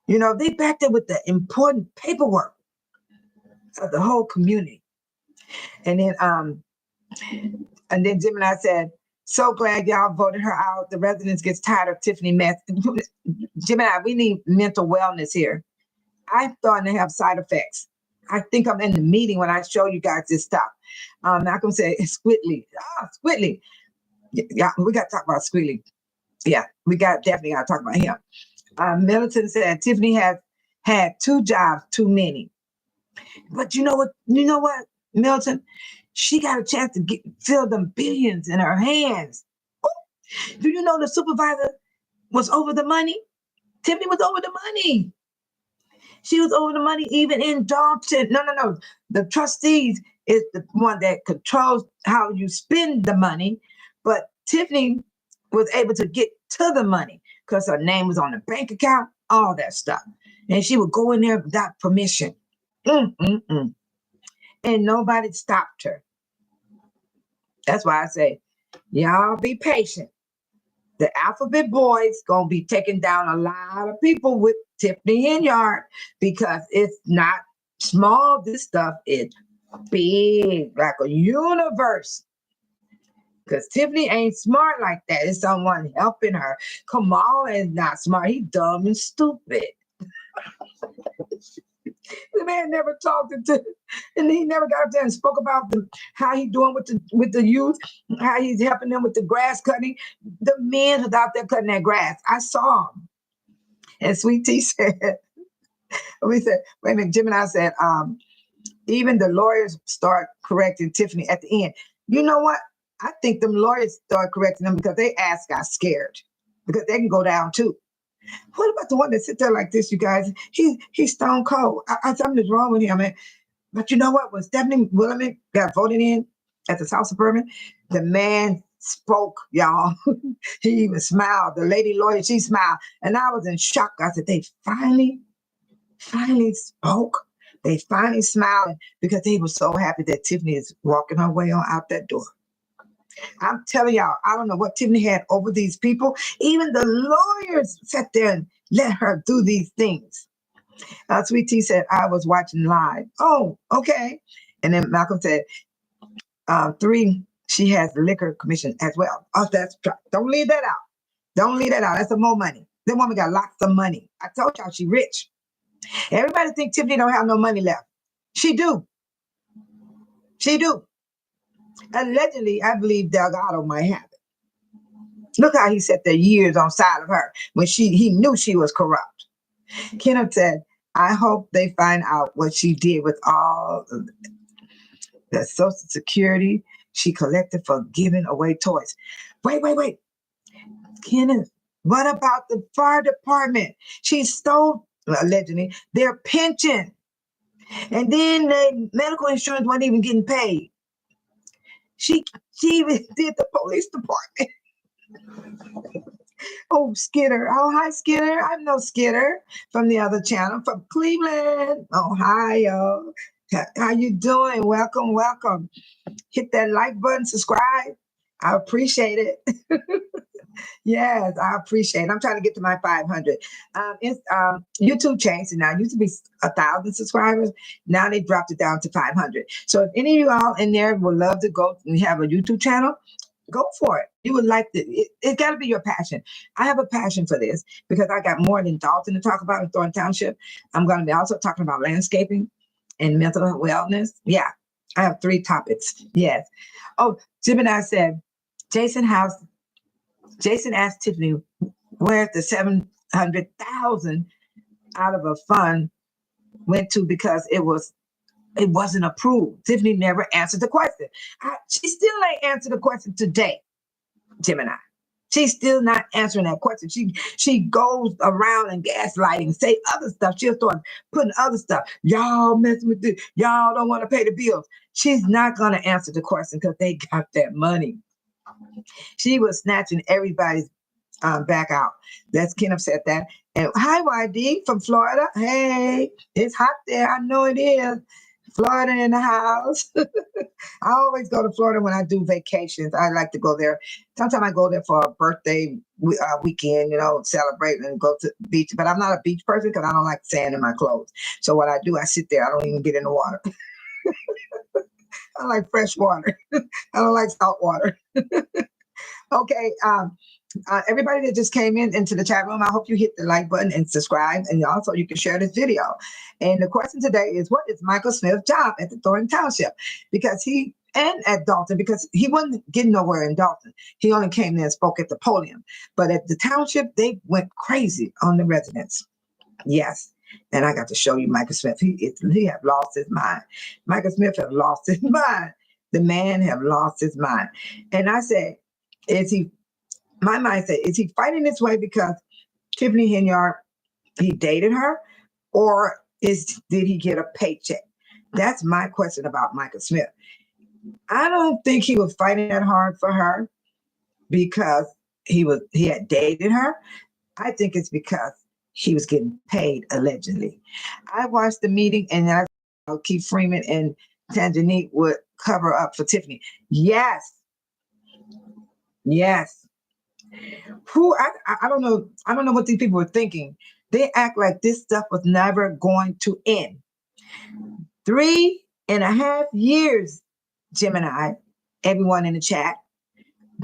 You know, they back there with the important paperwork of the whole community. And then Gemini said, so glad y'all voted her out. The residents gets tired of Tiffany mess. Gemini, we need mental wellness here. I'm starting to have side effects. I think I'm in the meeting when I show you guys this stuff. Malcolm said, Squidly. Squidly. Yeah, we got to talk about Squidly. Yeah, we definitely got to talk about him. Militant said, Tiffany has had 2 jobs too many. But you know what, Milton? She got a chance to fill them billions in her hands. Ooh. Do you know the supervisor was over the money? Tiffany was over the money. She was over the money even in Dolton. No. The trustees is the one that controls how you spend the money. But Tiffany was able to get to the money because her name was on the bank account, all that stuff. And she would go in there without permission. And nobody stopped her. That's why I say, y'all be patient. The alphabet boys gonna be taking down a lot of people with Tiffany Henyard, because it's not small. This stuff is big, like a universe. Because Tiffany ain't smart like that. It's someone helping her. Kamal is not smart. He's dumb and stupid. The man never talked to, and he never got up there and spoke about how he doing with the youth, how he's helping them with the grass cutting. The men was out there cutting that grass. I saw him. And Sweet Tea said, we said, wait a minute, Gemini said, even the lawyers start correcting Tiffany at the end. You know what? I think them lawyers start correcting them because they ass got scared, because they can go down too. What about the one that sit there like this, you guys? He's stone cold. Something's wrong with him, man. But you know what? When Stephanie Willerman got voted in at the South Suburban, the man spoke, y'all. He even smiled. The lady lawyer, she smiled. And I was in shock. I said, they finally spoke. They finally smiled because they were so happy that Tiffany is walking her way on out that door. I'm telling y'all, I don't know what Tiffany had over these people. Even the lawyers sat there and let her do these things. Sweet Tea said, I was watching live. Oh, okay. And then Malcolm said, 3, she has the liquor commission as well. Oh, don't leave that out. Don't leave that out. That's some more money. That woman got lots of money. I told y'all she rich. Everybody think Tiffany don't have no money left. She do. She do. Allegedly, I believe Delgado might have it. Look how he set the years on side of her when he knew she was corrupt. Kenneth said, I hope they find out what she did with all the Social Security she collected for giving away toys. Wait. Kenneth, what about the fire department? She stole, allegedly, their pension. And then the medical insurance wasn't even getting paid. She even did the police department. Oh, Skitter. Oh, hi, Skitter. I know Skitter from the other channel, from Cleveland, Ohio. How you doing? Welcome. Hit that like button, subscribe. I appreciate it. Yes, I appreciate it. I'm trying to get to my 500. YouTube changed it now. It used to be 1,000 subscribers. Now they dropped it down to 500. So if any of you all in there would love to go and have a YouTube channel, go for it. You would like to. It got to be your passion. I have a passion for this because I got more than Dolton to talk about in Thornton Township. I'm going to be also talking about landscaping and mental wellness. Yeah, I have 3 topics. Yes. Oh, Gemini said, Jason asked Tiffany where the $700,000 out of a fund went to because it wasn't approved. Tiffany never answered the question. She still ain't answered the question today, Gemini. She's still not answering that question. She goes around and gaslighting, say other stuff. She'll start putting other stuff. Y'all messing with this. Y'all don't want to pay the bills. She's not going to answer the question because they got that money. She was snatching everybody's back out. That's Kenneth said that. And hi, YD from Florida. Hey, it's hot there. I know it is. Florida in the house. I always go to Florida when I do vacations. I like to go there. Sometimes I go there for a birthday weekend, celebrate and go to the beach. But I'm not a beach person because I don't like sand in my clothes. So what I do, I sit there. I don't even get in the water. I like fresh water. I don't like salt water. Okay. Everybody that just came into the chat room, I hope you hit the like button and subscribe, and also you can share this video. And the question today is, what is Michael Smith's job at the Thornton Township? And at Dolton, because he wasn't getting nowhere in Dolton. He only came there and spoke at the podium. But at the township, they went crazy on the residents. Yes. And I got to show you Michael Smith. He have lost his mind. Michael Smith have lost his mind. The man have lost his mind. And I said, my mindset, is he fighting this way because Tiffany Henyard, he dated her, or did he get a paycheck? That's my question about Michael Smith. I don't think he was fighting that hard for her because he had dated her. I think it's because he was getting paid, allegedly. I watched the meeting, and I Keith Freeman and Tangenique would cover up for Tiffany. Yes. I don't know. I don't know what these people were thinking. They act like this stuff was never going to end. 3.5 years, Gemini, everyone in the chat.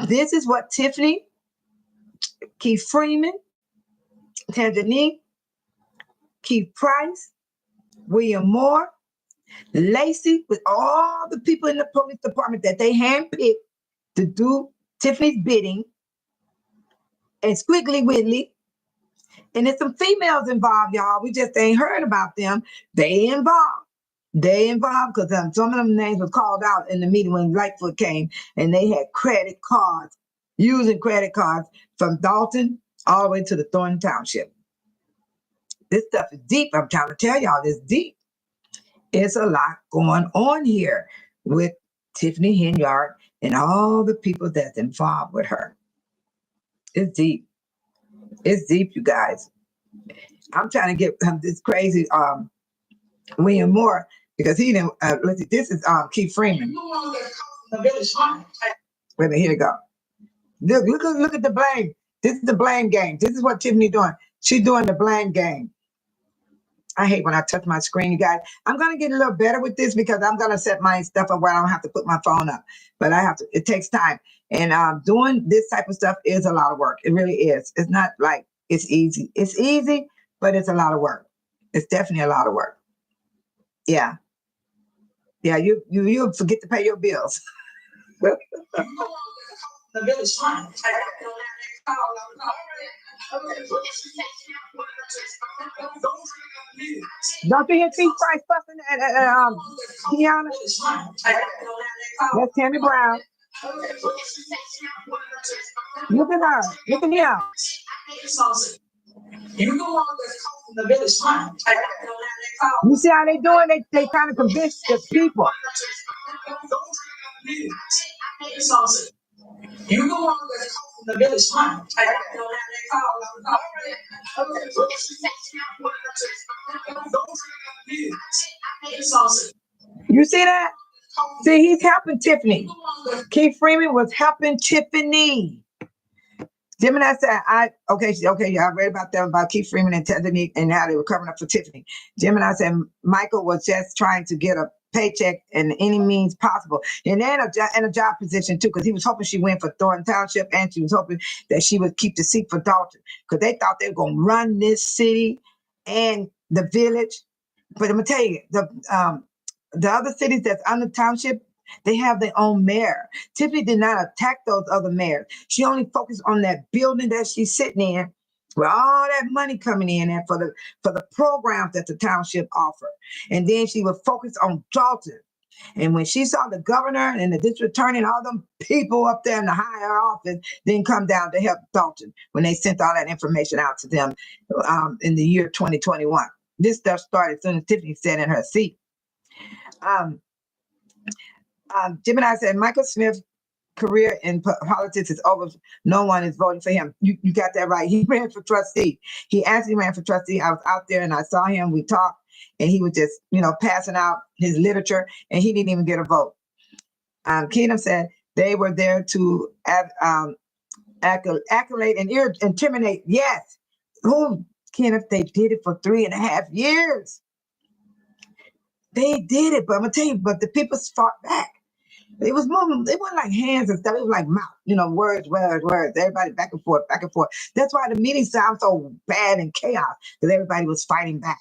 This is what Tiffany, Keith Freeman, Tangenique, Keith Price, William Moore, Lacy, with all the people in the police department that they handpicked to do Tiffany's bidding, and Squiggly Wiggly. And there's some females involved, y'all. We just ain't heard about them. They involved because some of them names were called out in the meeting when Lightfoot came, and they had credit cards, using credit cards from Dolton all the way to the Thornton Township. This stuff is deep. I'm trying to tell y'all, this deep. It's a lot going on here with Tiffany Henyard and all the people that's involved with her. It's deep. It's deep, you guys. I'm trying to get this crazy William Moore, because he didn't. Let's see. This is Keith Freeman. Wait a minute. Here we go. Look at the blame. This is the blame game. This is what Tiffany doing. She's doing the blame game. I hate when I touch my screen, you guys. I'm going to get a little better with this because I'm going to set my stuff up where I don't have to put my phone up. But I have to. It takes time. And doing this type of stuff is a lot of work. It really is. It's not like it's easy. It's easy, but it's a lot of work. It's definitely a lot of work. Yeah. Yeah, you'll forget to pay your bills. The village fund. Don't you hear Keith Price fussing at Kiana? That's Tammy Brown. Look at her. Look at him. You go on the village fund. You see how they doing? They trying to convince the people. You go on the village fund. You see that? See, he's helping Tiffany. Keith Freeman was helping Tiffany. Gemini said, okay, yeah, I read about them, about Keith Freeman and Tiffany and how they were covering up for Tiffany. Gemini said Michael was just trying to get a paycheck in any means possible. And then in a job position too, because he was hoping she went for Thornton Township, and she was hoping that she would keep the seat for Dolton, because they thought they were going to run this city and the village. But I'm going to tell you, the other cities that's under township, they have their own mayor. Tiffany did not attack those other mayors. She only focused on that building that she's sitting in, with all that money coming in there for the programs that the township offer. And then she would focus on Dolton. And when she saw the governor and the district attorney and all them people up there in the higher office didn't come down to help Dolton when they sent all that information out to them in the year 2021. This stuff started as soon as Tiffany sat in her seat. Gemini said Michael Smith career in politics is over. No one is voting for him. You got that right. He ran for trustee. He actually ran for trustee. I was out there and I saw him. We talked, and he was just, passing out his literature, and he didn't even get a vote. Keenum said they were there to accolade and intimidate. Yes. Who, Kenneth? They did it for 3.5 years. They did it, but I'm gonna tell you, but the people fought back. It was moving. It wasn't like hands and stuff. It was like mouth, words. Everybody back and forth, back and forth. That's why the meeting sounds so bad and chaos, because everybody was fighting back.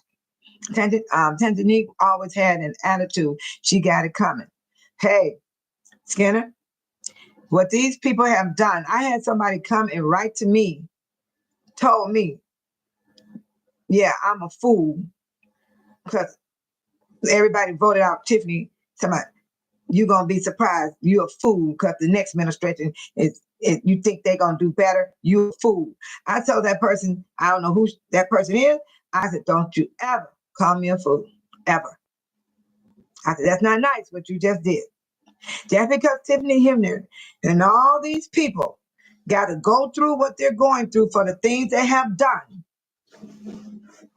Tanzania always had an attitude. She got it coming. Hey, Skinner, what these people have done, I had somebody come and write to me, told me, yeah, I'm a fool, because everybody voted out Tiffany. Somebody, you're going to be surprised. You're a fool, because the next administration you think they're going to do better. You're a fool. I told that person, I don't know who that person is. I said, don't you ever call me a fool, ever. I said, that's not nice what you just did. Just because Tiffany Henyard and all these people got to go through what they're going through for the things they have done,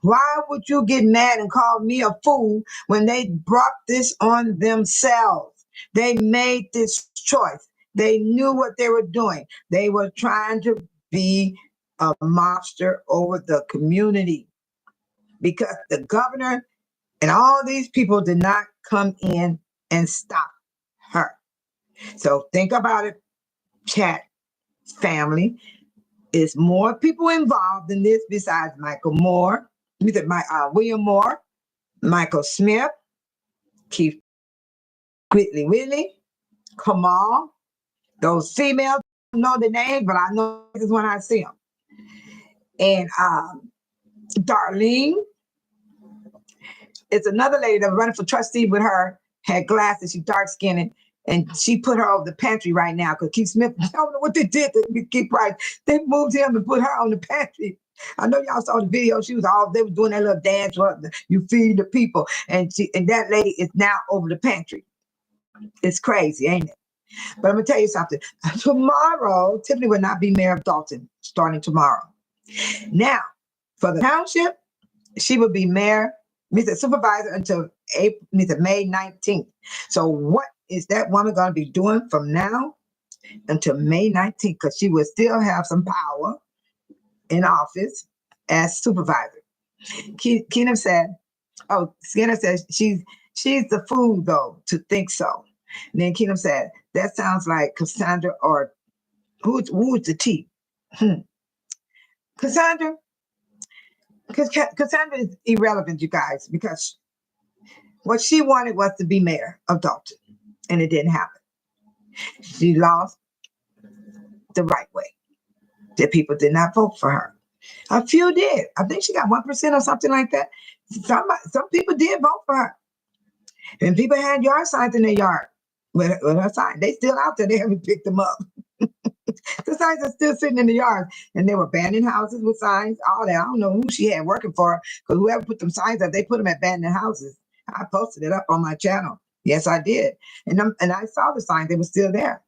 why would you get mad and call me a fool when they brought this on themselves? They made this choice. They knew what they were doing. They were trying to be a monster over the community, because the governor and all these people did not come in and stop her. So think about it, chat family. Is more people involved in this besides William Moore, Michael Smith, Keith Whitley, Kamal. Those females, I don't know the names, but I know this is when I see them. And Darlene. It's another lady that was running for trustee with her, had glasses, she's dark-skinned, and she put her over the pantry right now, because Keith Smith, I don't know what they did to Keith Price. They moved him and put her on the pantry. I know y'all saw the video. They were doing that little dance, you feed the people. And that lady is now over the pantry. It's crazy, ain't it? But I'm gonna tell you something. Tomorrow, Tiffany will not be mayor of Dolton, starting tomorrow. Now, for the township, she will be mayor, Mr. Supervisor, until May 19th. So what is that woman going to be doing from now until May 19th? Because she will still have some power in office as supervisor. Skinner said she's the fool, though, to think so. And then Keenum said, that sounds like Cassandra, or who's the T? Cassandra? Because Cassandra is irrelevant, you guys, because what she wanted was to be mayor of Dolton, and it didn't happen. She lost the right way. The people did not vote for her. A few did. I think she got 1% or something like that. Some people did vote for her. And people had yard signs in their yard with her sign. They still out there. They haven't picked them up. The signs are still sitting in the yard, and they were abandoned houses with signs, all that. I don't know who she had working for her, because whoever put them signs up, they put them at abandoned houses. I posted it up on my channel. Yes, I did. And I saw the signs. They were still there.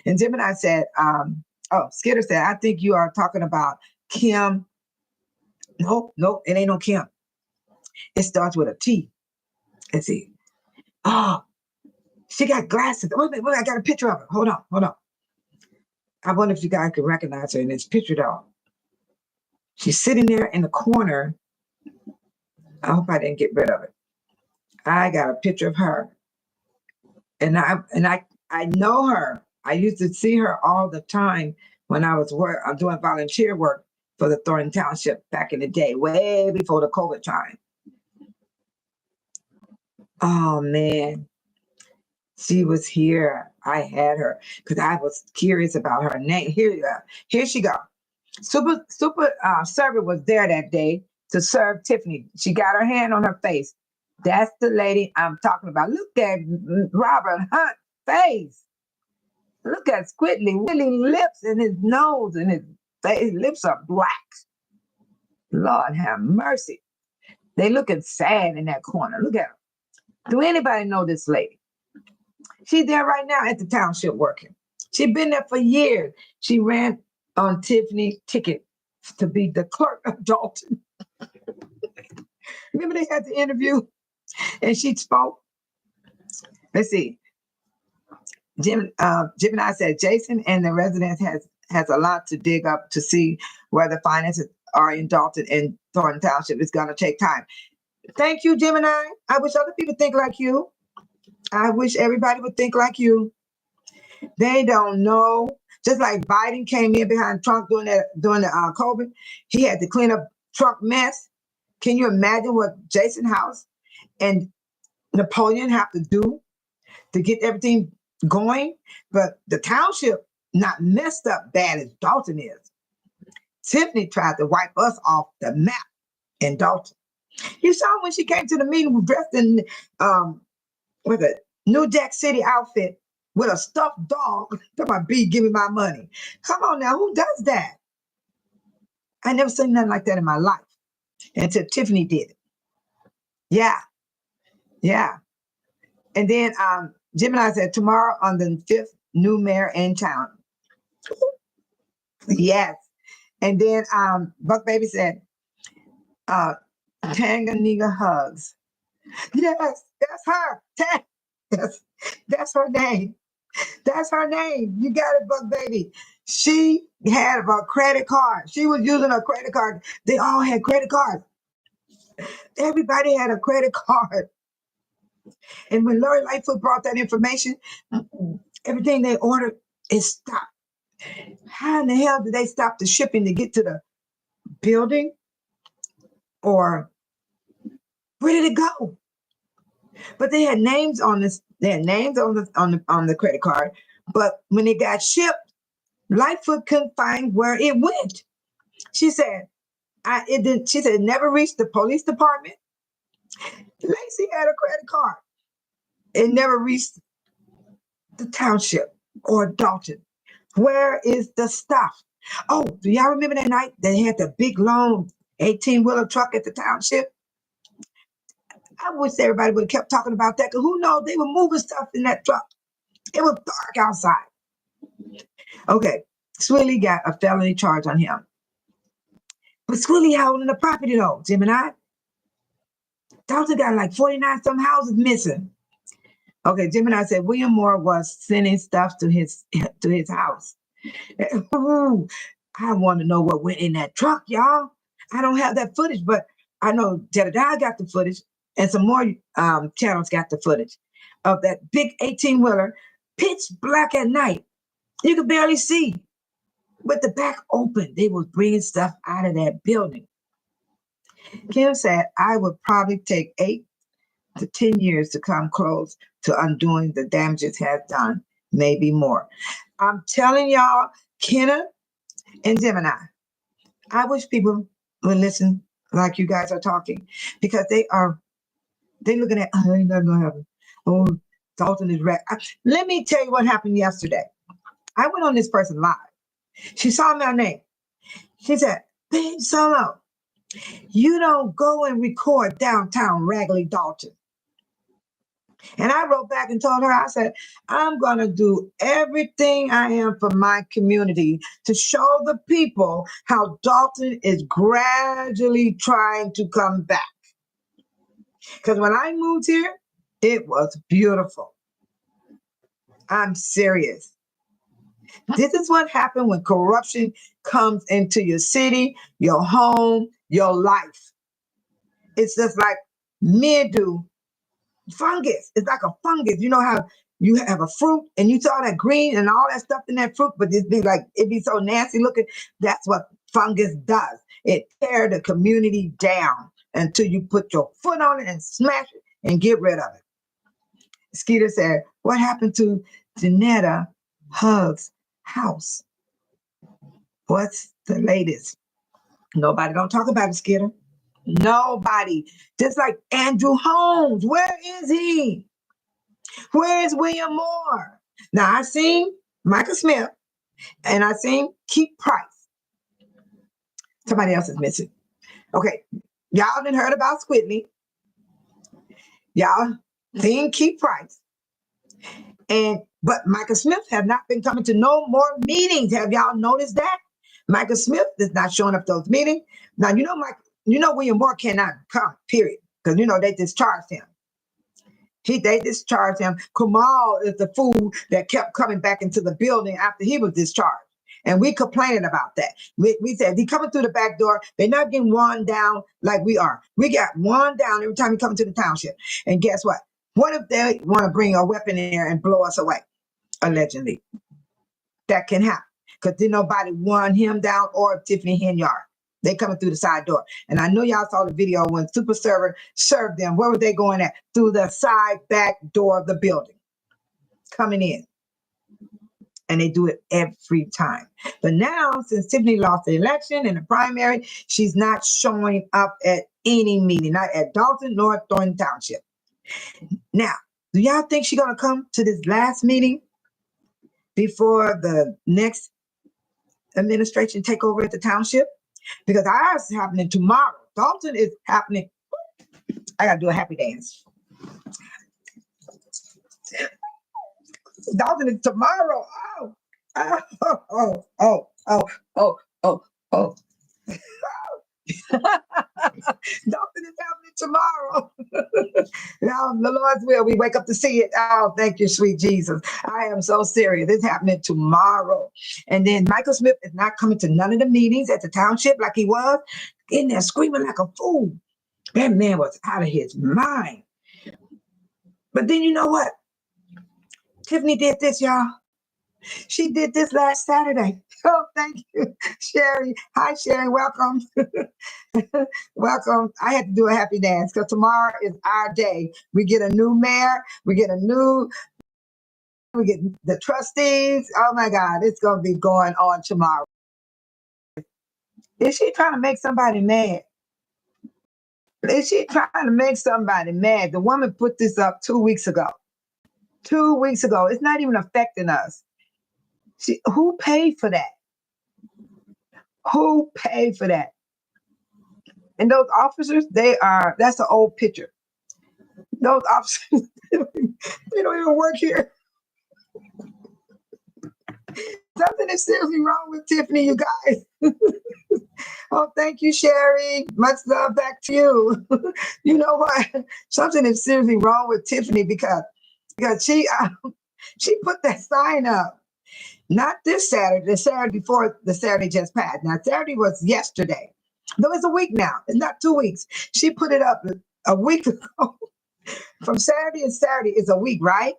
And Jim and I said, Skitter said, I think you are talking about Kim. No, it ain't no Kim. It starts with a T. Let's see. Oh, she got glasses. Wait a minute, I got a picture of her. Hold on. I wonder if you guys can recognize her in this picture, though. She's sitting there in the corner. I hope I didn't get rid of it. I got a picture of her. And I know her. I used to see her all the time when I'm doing volunteer work for the Thornton Township back in the day, way before the COVID time. Oh, man. She was here. I had her because I was curious about her name. Here she go. Super server was there that day to serve Tiffany. She got her hand on her face. That's the lady I'm talking about. Look at Robert Hunt's face. Look at squiggly lips and his nose and his lips are black. Lord have mercy. They looking sad in that corner. Look at her. Do anybody know this lady? She's there right now at the township working. She's been there for years. She ran on Tiffany's ticket to be the clerk of Dolton. Remember they had the interview and she spoke? Let's see. Jim and I said, Jason and the residents has a lot to dig up to see where the finances are in Dolton and Thornton Township. It's going to take time. Thank you, Gemini. I wish other people think like you. I wish everybody would think like you. They don't know. Just like Biden came in behind Trump during the COVID, he had to clean up Trump mess. Can you imagine what Jason House and Napoleon have to do to get everything going? But the township not messed up bad as Dolton is. Tiffany tried to wipe us off the map in Dolton. You saw when she came to the meeting dressed in with a New Jack City outfit with a stuffed dog. Talking about B, give me my money. Come on now, who does that? I never seen nothing like that in my life until Tiffany did it. Yeah. And then Gemini said tomorrow on the 5th, new mayor in town. Yes. And then Buck Baby said, Tanganyika hugs. Yes, that's her. That's her name. That's her name. You got it, Buck Baby. She had a credit card. She was using a credit card. They all had credit cards. Everybody had a credit card. And when Lori Lightfoot brought that information, everything they ordered, it stopped. How in the hell did they stop the shipping to get to the building? Or where did it go? But they had names on this. They had names on the credit card. But when it got shipped, Lightfoot couldn't find where it went. She said, it didn't. She said it never reached the police department. Lacy had a credit card. It never reached the township or Dolton. Where is the stuff? Oh, do y'all remember that night they had the big long 18-wheeler truck at the township? I wish everybody would have kept talking about that, because who knows, they were moving stuff in that truck. It was dark outside. Okay, Swilly got a felony charge on him. But Swilly holding the property though, Gemini. Dolton got like 49 some houses missing. Okay, Gemini said William Moore was sending stuff to his house. Ooh, I want to know what went in that truck, y'all. I don't have that footage, but I know Jedediah got the footage, and some more channels got the footage of that big 18-wheeler, pitch black at night. You could barely see. With the back open, they was bringing stuff out of that building. Kim said, I would probably take 8 to 10 years to come close to undoing the damages has done, maybe more. I'm telling y'all, Kenna and Gemini, I wish people would listen like you guys are talking, because they looking at, oh, ain't nothing gonna happen. Oh, Dolton is wrecked. Let me tell you what happened yesterday. I went on this person live. She saw my name. She said, Babe Solo, you don't go and record downtown Raggedy Dolton. And I wrote back and told her, I said, I'm going to do everything I am for my community to show the people how Dolton is gradually trying to come back. Because when I moved here, it was beautiful. I'm serious. This is what happened when corruption comes into your city, your home, your life. It's just like mildew. Fungus. It's like a fungus. You know how you have a fruit and you saw that green and all that stuff in that fruit, but it'd be so nasty looking. That's what fungus does. It tears the community down until you put your foot on it and smash it and get rid of it. Skeeter said, what happened to Janetta Huggs' house? What's the latest? Nobody don't talk about it, Skeeter. Nobody. Just like Andrew Holmes. Where is he? Where is William Moore? Now, I seen Michael Smith and I seen Keith Price. Somebody else is missing. Okay. Y'all done heard about Squidley. Y'all seen Keith Price. But Michael Smith have not been coming to no more meetings. Have y'all noticed that? Michael Smith is not showing up to those meetings. Now William Moore cannot come, period. Because they discharged him. They discharged him. Kamal is the fool that kept coming back into the building after he was discharged. And we complaining about that. We said, he coming through the back door. They're not getting one down like we are. We got one down every time he comes to the township. And guess what? What if they want to bring a weapon in there and blow us away? Allegedly. That can happen. Because did nobody want him down or Tiffany Henyard. They coming through the side door. And I know y'all saw the video when Super Server served them. Where were they going at? Through the side back door of the building. Coming in. And they do it every time. But now, since Tiffany lost the election in the primary, she's not showing up at any meeting, not at Dolton nor Thornton Township. Now, do y'all think she's going to come to this last meeting before the next administration take over at the township? Because ours is happening tomorrow. Dolton is happening. I got to do a happy dance. Dolton is tomorrow. Oh. Dolton is happening tomorrow. Now, the Lord's will, we wake up to see it. Oh, thank you, sweet Jesus. I am so serious. It's happening tomorrow. And then Michael Smith is not coming to none of the meetings at the township like he was, in there screaming like a fool. That man was out of his mind. But then you know what? Tiffany did this, y'all. She did this last Saturday. Oh, thank you, Sherry. Hi, Sherry. Welcome. Welcome. I had to do a happy dance because tomorrow is our day. We get a new mayor. We get the trustees. Oh, my God. It's going to be going on tomorrow. Is she trying to make somebody mad? Is she trying to make somebody mad? The woman put this up 2 weeks ago. 2 weeks ago. It's not even affecting us. Who paid for that? Who paid for that? And those officers, that's an old picture. Those officers, they don't even work here. Something is seriously wrong with Tiffany, you guys. Oh, thank you, Sherry. Much love back to you. You know what? Something is seriously wrong with Tiffany because she put that sign up. Not this Saturday, the Saturday before the Saturday just passed. Now, Saturday was yesterday. No, it's a week now. It's not 2 weeks. She put it up a week ago. From Saturday and Saturday is a week, right?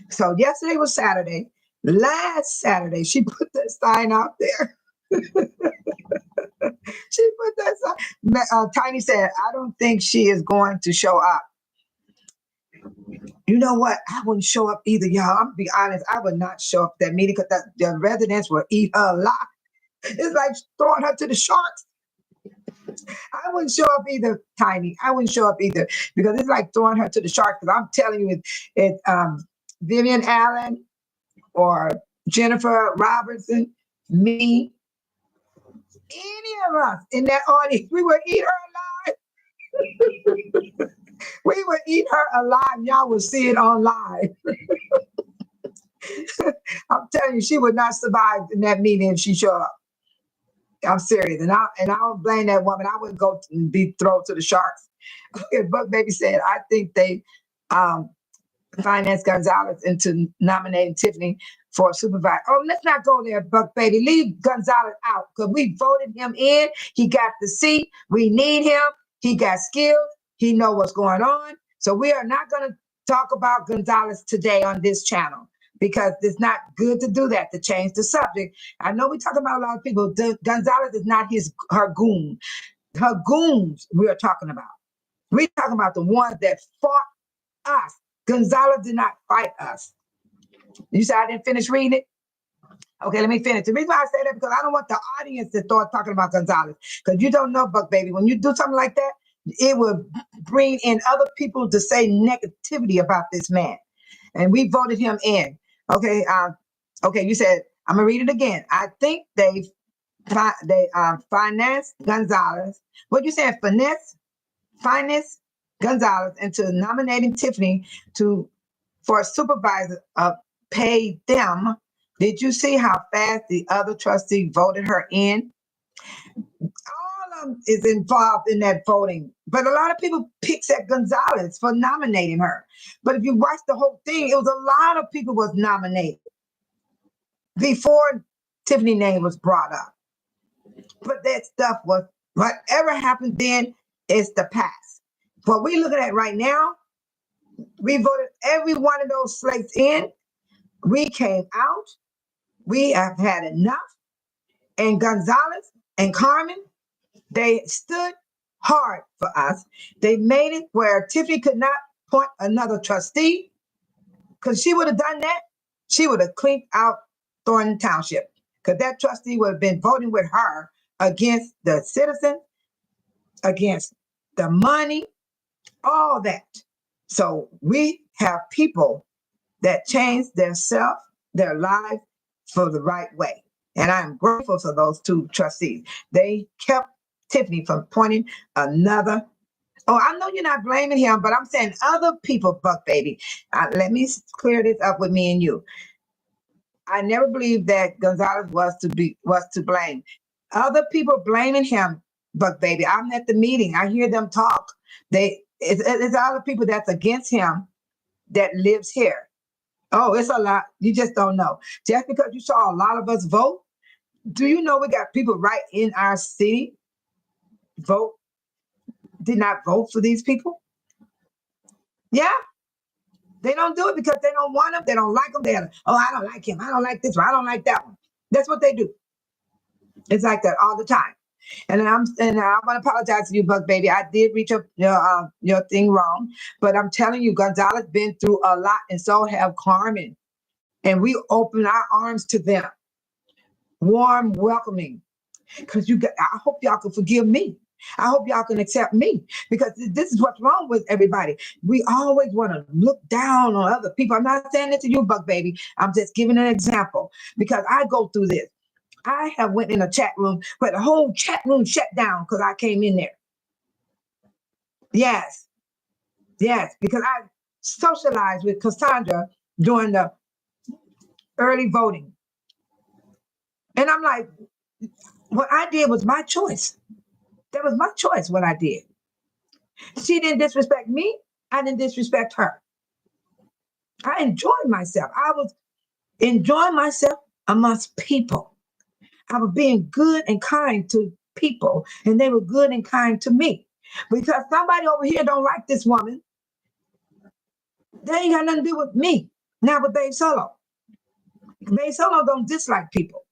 So yesterday was Saturday. Last Saturday, she put that sign out there. She put that sign. Tiny said, I don't think she is going to show up. You know what? I wouldn't show up either, y'all. I'm gonna be honest. I would not show up at that meeting because the residents will eat her alive. It's like throwing her to the sharks. I wouldn't show up either, Tiny. I wouldn't show up either because it's like throwing her to the sharks. Because I'm telling you, it's Vivian Allen or Jennifer Robertson, me, any of us in that audience, we would eat her alive. We would eat her alive. Y'all will see it on live. I'm telling you, she would not survive in that meeting if she showed up. I'm serious. And I don't blame that woman. I wouldn't go and be thrown to the sharks. Buck Baby said, I think they financed Gonzalez into nominating Tiffany for supervisor. Oh, let's not go there, Buck Baby. Leave Gonzalez out because we voted him in. He got the seat. We need him. He got skills. He know what's going on. So we are not going to talk about Gonzalez today on this channel because it's not good to do that, to change the subject. I know we talk about a lot of people. Gonzalez is not her goon. Her goons we are talking about. We're talking about the ones that fought us. Gonzalez did not fight us. You said I didn't finish reading it? Okay, let me finish. The reason why I say that because I don't want the audience to start talking about Gonzalez. Because you don't know, Buck Baby, when you do something like that, it will bring in other people to say negativity about this man. And we voted him in. Okay, you said, I'm going to read it again. I think they financed Gonzalez. What you said, finance Gonzalez into nominating Tiffany to for a supervisor paid them. Did you see how fast the other trustee voted her in? All of them is involved in that voting. But a lot of people picks at Gonzalez for nominating her. But if you watch the whole thing, it was a lot of people was nominated before Tiffany's name was brought up. But that stuff was, whatever happened then is the past. What we're looking at right now, we voted every one of those slates in. We came out. We have had enough. And Gonzalez and Carmen, they stood hard for us. They made it where Tiffany could not appoint another trustee, because she would have done that. She would have cleaned out Thornton Township, because that trustee would have been voting with her against the citizen, against the money, all that. So we have people that change their self, their life for the right way. And I'm grateful for those two trustees. They kept Tiffany from appointing another. Oh, I know you're not blaming him, but I'm saying other people, Buck Baby. Let me clear this up with me and you. I never believed that Gonzalez was to blame. Other people blaming him, Buck Baby. I'm at the meeting. I hear them talk. It's other people that's against him that lives here. Oh, it's a lot. You just don't know. Just because you saw a lot of us vote, do you know we got people right in our city did not vote for these people? Yeah. They don't do it because they don't want them. They don't like them. They're, oh, I don't like him. I don't like this one. I don't like that one. That's what they do. It's like that all the time. And I want to apologize to you, Buck Baby. I did reach your thing wrong, but I'm telling you, Gonzalez been through a lot, and so have Carmen. And we open our arms to them, warm, welcoming. Because I hope y'all can forgive me. I hope y'all can accept me, because this is what's wrong with everybody. We always want to look down on other people. I'm not saying it to you, Buck Baby. I'm just giving an example, because I go through this. I have went in a chat room where the whole chat room shut down because I came in there. Yes, because I socialized with Cassandra during the early voting. And I'm like, what I did was my choice. That was my choice, what I did. She didn't disrespect me. I didn't disrespect her. I enjoyed myself. I was enjoying myself amongst people. I was being good and kind to people, and they were good and kind to me. Because somebody over here don't like this woman, they ain't got nothing to do with me. Now with Babe Solo. Babe Solo don't dislike people.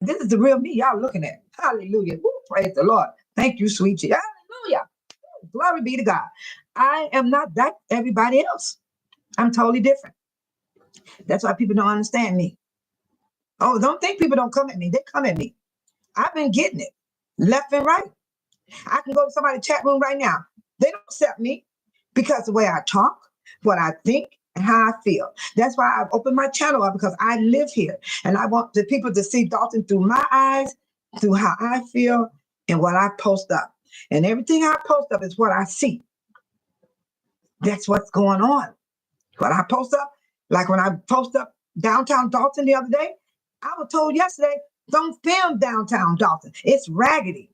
This is the real me y'all looking at. Hallelujah. Woo, praise the Lord. Thank you, sweet Jesus. Hallelujah. Glory be to God. I am not like everybody else. I'm totally different. That's why people don't understand me. Oh, don't think people don't come at me. They come at me. I've been getting it left and right. I can go to somebody's chat room right now. They don't accept me because the way I talk, what I think, and how I feel. That's why I've opened my channel up, because I live here. And I want the people to see Dolton through my eyes, through how I feel, and what I post up. And everything I post up is what I see. That's what's going on. What I post up, like when I post up downtown Dolton the other day, I was told yesterday, don't film downtown Dolton. It's raggedy.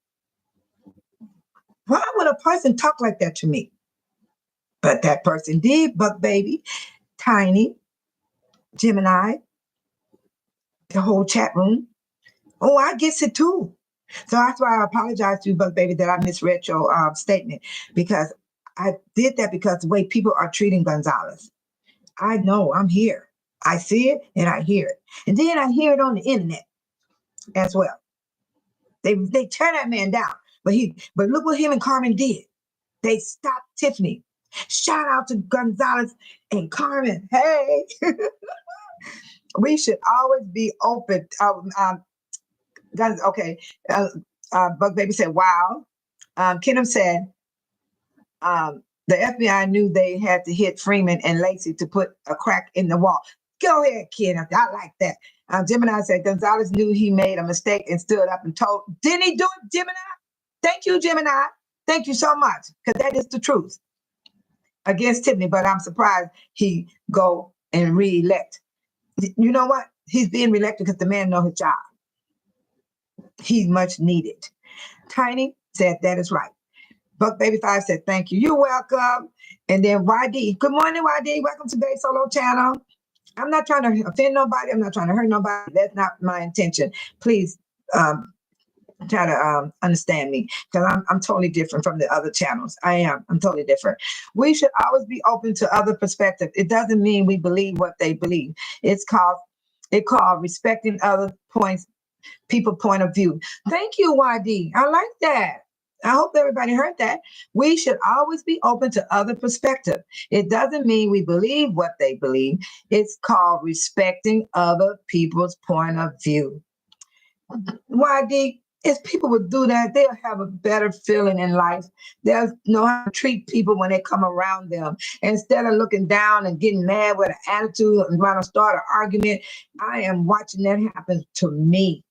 Why would a person talk like that to me? But that person did, Buck Baby, Tiny, Gemini, the whole chat room. Oh, I get it too. So that's why I apologize to you, Buck Baby, that I misread your statement, because I did that because the way people are treating Gonzalez. I know, I'm here. I see it and I hear it. And then I hear it on the internet as well. They tear that man down. But look what him and Carmen did. They stopped Tiffany. Shout out to Gonzalez and Carmen. Hey, we should always be open. Okay. Buck Baby said, wow. Kenneth said, the FBI knew they had to hit Freeman and Lacy to put a crack in the wall. Go ahead, Kenneth. I like that. Gemini said, Gonzalez knew he made a mistake and stood up and told. Didn't he do it, Gemini? Thank you, Gemini. Thank you so much, because that is the truth against Tiffany. But I'm surprised he go and re-elect. You know what? He's being reelected because the man knows his job. He's much needed. Tiny said, that is right. Buck Baby 5 said, thank you. You're welcome. And then YD, good morning, YD. Welcome to Baby Solo Channel. I'm not trying to offend nobody. I'm not trying to hurt nobody. That's not my intention. Please try to understand me, because I'm totally different from the other channels. I'm totally different. We should always be open to other perspectives. It doesn't mean we believe what they believe. It's called respecting other people point of view. Thank you, YD. I like that. I hope everybody heard that. We should always be open to other perspectives. It doesn't mean we believe what they believe. It's called respecting other people's point of view. YD, if people would do that, they'll have a better feeling in life. They'll know how to treat people when they come around them. Instead of looking down and getting mad with an attitude and trying to start an argument, I am watching that happen to me.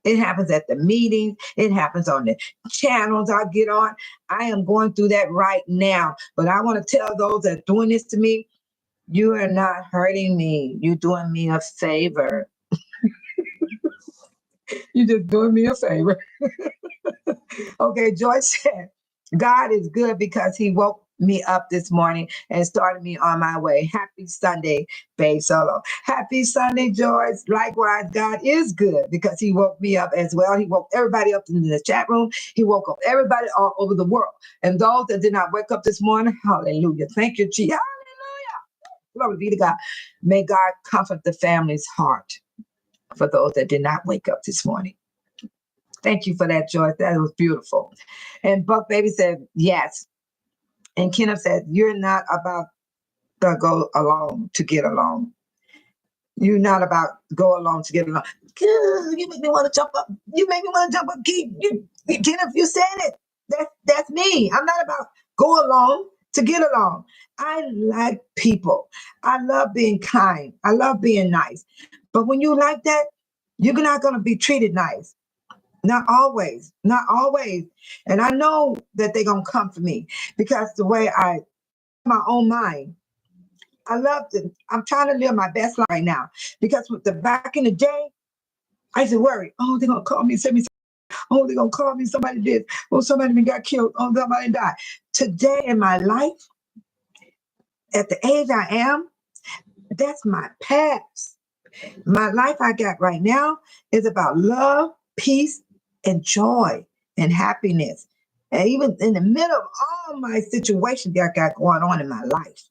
It happens at the meetings. It happens on the channels I get on. I am going through that right now. But I want to tell those that are doing this to me, you are not hurting me. You're doing me a favor. You're just doing me a favor. Okay, Joyce said, God is good because he woke me up this morning and started me on my way. Happy Sunday, Babe Solo. Happy Sunday, Joyce. Likewise, God is good because he woke me up as well. He woke everybody up in the chat room. He woke up everybody all over the world. And those that did not wake up this morning, hallelujah. Thank you, Jesus. Hallelujah. Glory be to God. May God comfort the family's heart for those that did not wake up this morning. Thank you for that, Joyce. That was beautiful. And Buck Baby said, yes. And Kenneth said, you're not about to go along to get along. You're not about go along to get along. You make me want to jump up. You make me want to jump up. Kenneth, you said it. That's me. I'm not about go along to get along. I like people. I love being kind. I love being nice. But when you like that, you're not going to be treated nice. Not always, not always. And I know that they're going to come for me because the way I, my own mind, I love to, I'm trying to live my best life right now because with the back in the day, I used to worry, oh, they're going to call me, send me, oh, they're going to call me, somebody did, oh, somebody got killed, oh, somebody died. Today in my life, at the age I am, that's my past. My life I got right now is about love, peace, and joy and happiness. And even in the middle of all my situations that I got going on in my life.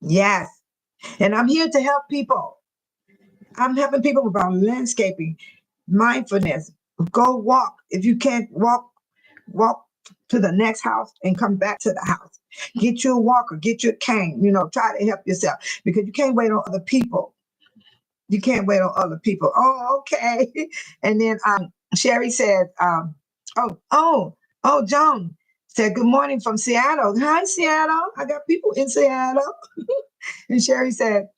Yes. And I'm here to help people. I'm helping people about landscaping, mindfulness. Go walk. If you can't walk to the next house and come back to the house. Get you a walker, get your cane, try to help yourself because you can't wait on other people. You can't wait on other people. Oh, okay. And then Sherry said, Joan said, good morning from Seattle. Hi, Seattle. I got people in Seattle. And Sherry said,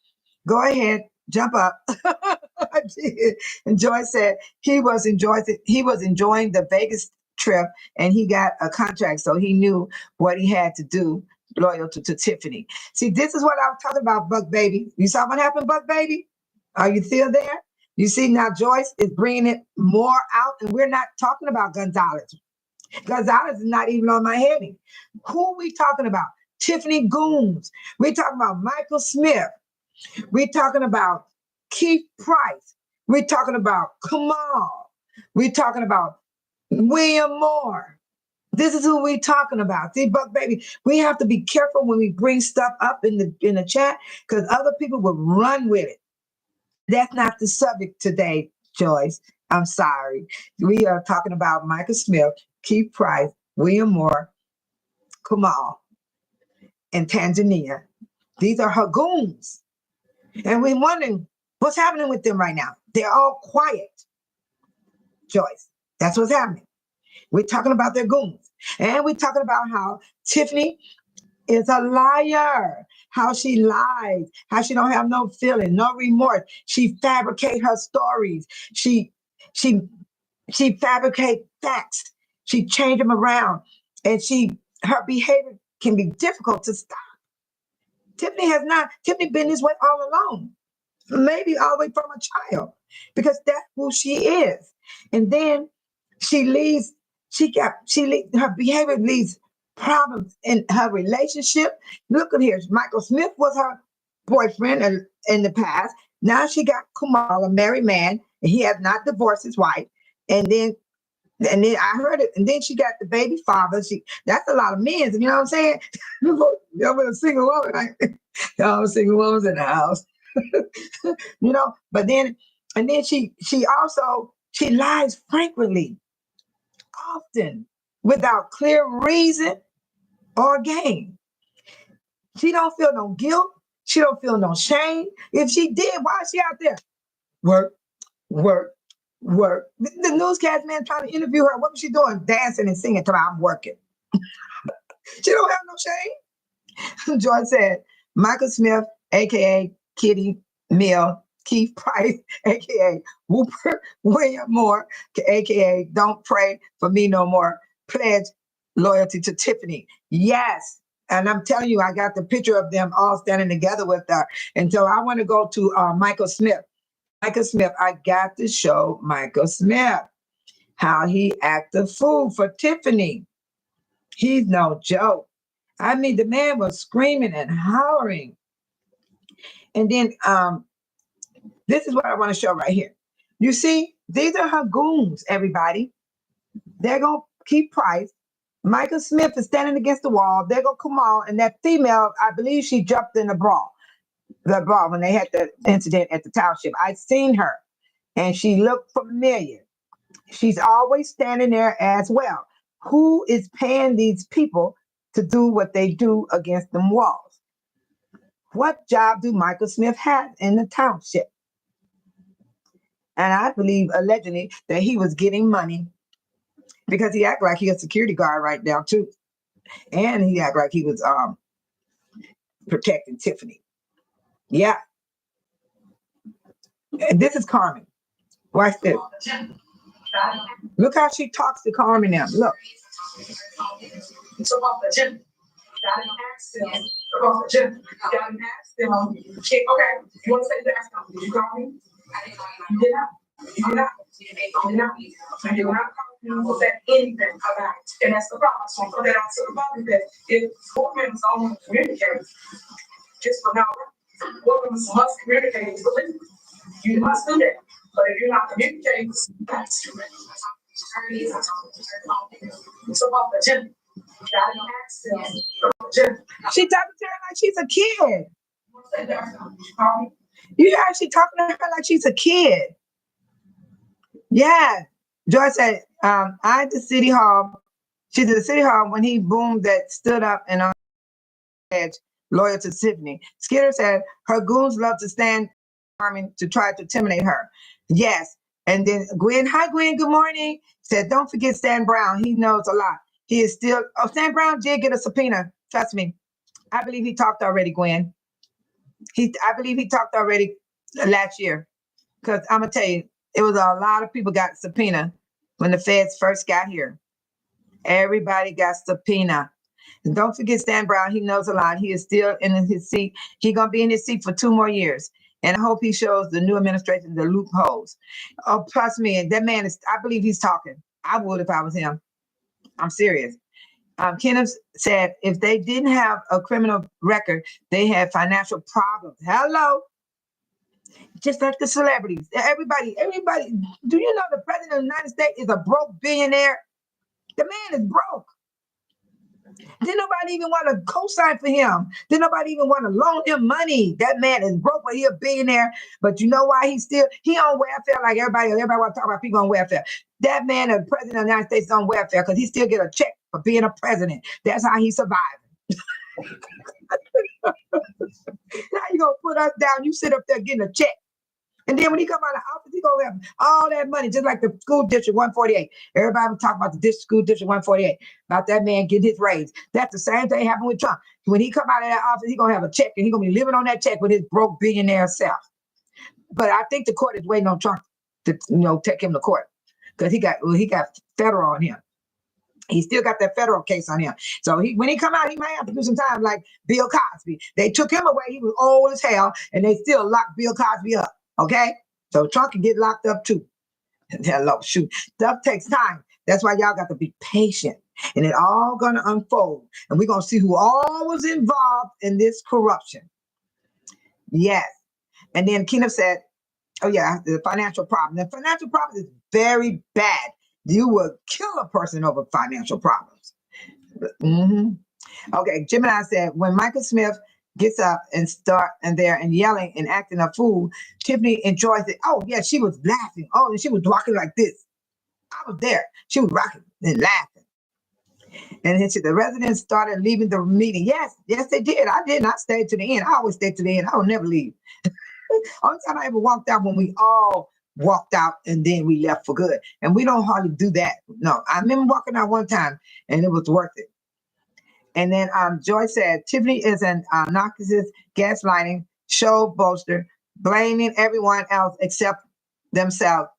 go ahead, jump up. I did. And Joyce said he was enjoying the Vegas trip and he got a contract. So he knew what he had to do, loyal to Tiffany. See, this is what I was talking about, Buck Baby. You saw what happened, Buck Baby? Are you still there? You see now Joyce is bringing it more out, and we're not talking about Gonzalez. Gonzalez is not even on my heading. Who are we talking about? Tiffany Gooms. We're talking about Michael Smith. We're talking about Keith Price. We're talking about Kamal. We're talking about William Moore. This is who we're talking about. See, Buck Baby, we have to be careful when we bring stuff up in the chat because other people will run with it. That's not the subject today, Joyce. I'm sorry. We are talking about Michael Smith, Keith Price, William Moore, Kamal, and Tanzania. These are her goons. And we're wondering what's happening with them right now. They're all quiet, Joyce. That's what's happening. We're talking about their goons. And we're talking about how Tiffany is a liar, how she lies, how she don't have no feeling, no remorse. She fabricate her stories. She fabricate facts. She change them around. And her behavior can be difficult to stop. Tiffany been this way all along, maybe all the way from a child, because that's who she is. And then she leaves, her behavior leaves problems in her relationship. Look at here, Michael Smith was her boyfriend in the past. Now she got Kamal, a married man, and he has not divorced his wife. And then I heard it, and then she got the baby father. That's a lot of men, you know what I'm saying? I'm a single woman. I'm a single woman's in the house. But then she lies frequently, often, without clear reason or gain. She don't feel no guilt. She don't feel no shame. If she did, why is she out there? Work, work, work. The newscast man trying to interview her. What was she doing? Dancing and singing to her, I'm working. She don't have no shame. George said, Michael Smith, a.k.a. Kitty Mill, Keith Price, a.k.a. Whooper William Moore, a.k.a. Don't Pray for Me No More, pledge loyalty to Tiffany. Yes. And I'm telling you, I got the picture of them all standing together with her. And so I want to go to Michael Smith. Michael Smith, I got to show Michael Smith how he acted fool for Tiffany. He's no joke. I mean, the man was screaming and hollering. And then this is what I want to show right here. You see, these are her goons, everybody. They're going to keep Price. Michael Smith is standing against the wall. They're going to come on. And that female, I believe she jumped in the brawl when they had the incident at the Township. I've seen her, and she looked familiar. She's always standing there as well. Who is paying these people to do what they do against them walls? What job do Michael Smith have in the Township? And I believe allegedly that he was getting money, because he acted like he a security guard right now too. And he acted like he was protecting Tiffany. Yeah. And this is Carmen. Watch this. Look how she talks to Carmen now. Look. Gotta ask them. Gotta ask them. Okay, you want to say that? Did you call me? You did not. You did not. You did not. You did not call me or say anything about it. And that's the problem. So I'm put that out to the public that if board members don't want to communicate, just for now, board members must communicate to the leader. You must do that. But if you're not communicating, that's true. It's about the agenda. She talking to her like she's a kid. You actually talking to her like she's a kid. Yeah. Joy said, I at the city hall. She's at the city hall when he boomed that stood up and on edge, loyal to Tiffany. Skinner said her goons love to stand arming to try to intimidate her. Yes. And then Gwen, hi Gwen, good morning. Said, don't forget Stan Brown. He knows a lot. He is still, Stan Brown did get a subpoena. Trust me. I believe he talked already, Gwen. I believe he talked already last year. Because I'm going to tell you, it was a lot of people got subpoena when the feds first got here. Everybody got subpoena. And don't forget Stan Brown. He knows a lot. He is still in his seat. He's going to be in his seat for 2 more years. And I hope he shows the new administration the loopholes. Oh, trust me, that man is, I believe he's talking. I would if I was him. I'm serious. Kenneth said if they didn't have a criminal record, they had financial problems. Hello. Just like the celebrities. Everybody. Do you know the president of the United States is a broke billionaire? The man is broke. Didn't nobody even want to co-sign for him. Didn't nobody even want to loan him money. That man is broke, but he a billionaire. But you know why he on welfare like everybody. Everybody want to talk about people on welfare. That man, the president of the United States, is on welfare because he still get a check for being a president. That's how he survived. Now you gonna put us down. You sit up there getting a check. And then when he come out of office, he gonna have all that money, just like the school district 148. Everybody was talking about the school district 148, about that man getting his raise. That's the same thing happened with Trump. When he come out of that office, he gonna have a check, and he gonna be living on that check with his broke billionaire self. But I think the court is waiting on Trump to take him to court because he got federal on him. He still got that federal case on him. So when he come out, he might have to do some time like Bill Cosby. They took him away. He was old as hell, and they still locked Bill Cosby up. Okay? So Trump can get locked up too. Hello, shoot. Stuff takes time. That's why y'all got to be patient. And it all going to unfold. And we're going to see who all was involved in this corruption. Yes. And then Kenneth said, oh, yeah, the financial problem. The financial problem is very bad. You will kill a person over financial problems. Okay, Gemini said, when Michael Smith gets up and and yelling and acting a fool, Tiffany enjoys it. Oh, yeah, she was laughing. Oh, and she was walking like this. I was there. She was rocking and laughing. And then the residents started leaving the meeting. Yes, they did. I did not stay to the end. I always stay to the end. I will never leave. Only time I ever walked out when we all walked out and then we left for good. And we don't hardly do that. No, I remember walking out one time and it was worth it. And then Joy said, Tiffany is an narcissist, gaslighting, show boaster, blaming everyone else except themselves.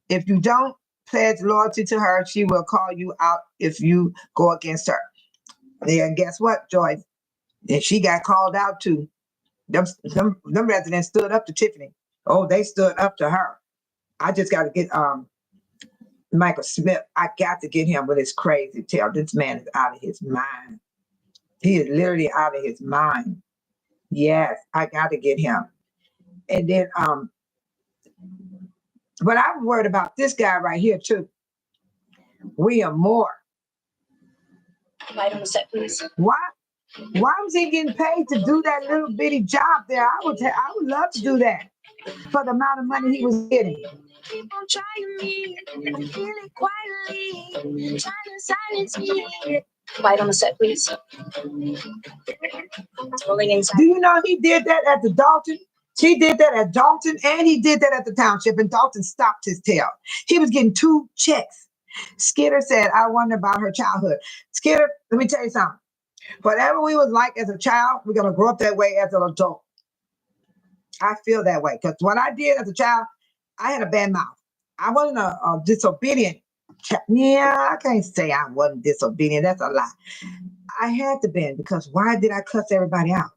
If you don't pledge loyalty to her, she will call you out if you go against her. Yeah, and guess what, Joy? And she got called out too. Them residents stood up to Tiffany. Oh, they stood up to her. I just got to get Michael Smith. I got to get him with his crazy tail. This man is out of his mind. He is literally out of his mind. Yes, I got to get him. And then, but I'm worried about this guy right here too. William Moore. Light on the set, please. Why was he getting paid to do that little bitty job there? I would love to do that for the amount of money he was getting. Keep on trying me. I feel it quietly. Trying to silence me. Light on the set, please. Rolling inside. Do you know he did that at the Dolton? He did that at Dolton and he did that at the Township, and Dolton stopped his tail. He was getting 2 checks. Skidder said, I wonder about her childhood. Skidder, let me tell you something. Whatever we was like as a child, we're going to grow up that way as an adult. I feel that way because what I did as a child, I had a bad mouth. I wasn't a disobedient child. Yeah, I can't say I wasn't disobedient. That's a lie. I had to be, because why did I cuss everybody out?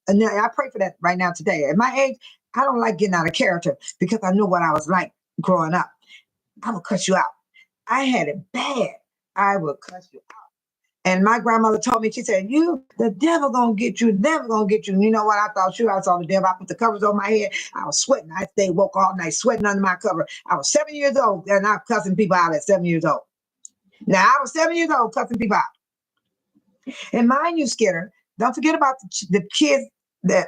And I pray for that right now today. At my age, I don't like getting out of character because I know what I was like growing up. I would cuss you out. I had it bad. I would cuss you out. And my grandmother told me, she said, the devil gonna get you, the devil gonna get you. And you know what? I thought, I saw the devil. I put the covers on my head. I was sweating. I stayed woke all night, sweating under my cover. I was 7 years old and I'm cussing people out at 7 years old. Now, I was 7 years old cussing people out. And mind you, Skidder, don't forget about the kids, I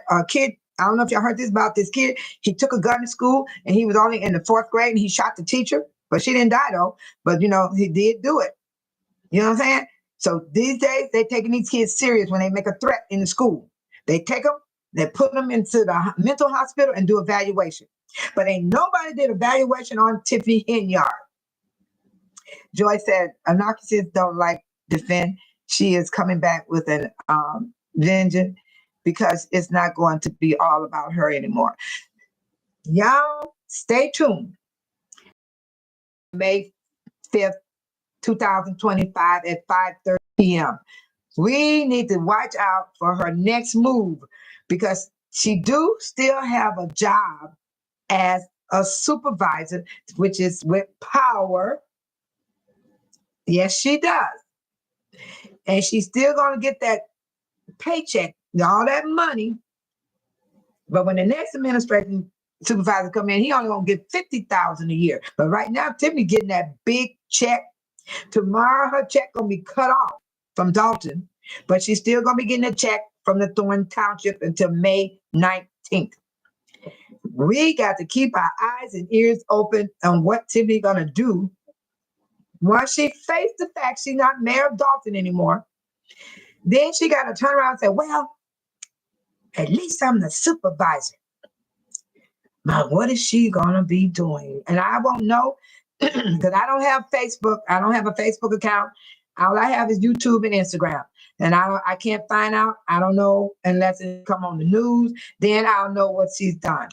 don't know if y'all heard this about this kid. He took a gun to school and he was only in the 4th grade and he shot the teacher, but she didn't die though. But, he did do it. You know what I'm saying? So these days, they're taking these kids serious when they make a threat in the school. They take them, they put them into the mental hospital and do evaluation. But ain't nobody did evaluation on Tiffany Henyard. Joy said, a narcissist don't like defend. She is coming back with an vengeance because it's not going to be all about her anymore. Y'all stay tuned. May 5th, 2025 at 5:30 p.m. We need to watch out for her next move because she do still have a job as a supervisor, which is with power. Yes, she does. And she's still going to get that paycheck, all that money. But when the next administration supervisor come in, he only going to get $50,000 a year. But right now, Tiffany getting that big check. Tomorrow, her check going to be cut off from Dolton, but she's still going to be getting a check from the Thornton Township until May 19th. We got to keep our eyes and ears open on what Tiffany going to do once she faced the fact she's not mayor of Dolton anymore. Then she got to turn around and say, well, at least I'm the supervisor. Now, what is she going to be doing? And I won't know because I don't have Facebook. I don't have a Facebook account. All I have is YouTube and Instagram. And I can't find out. I don't know unless it come on the news. Then I'll know what she's done.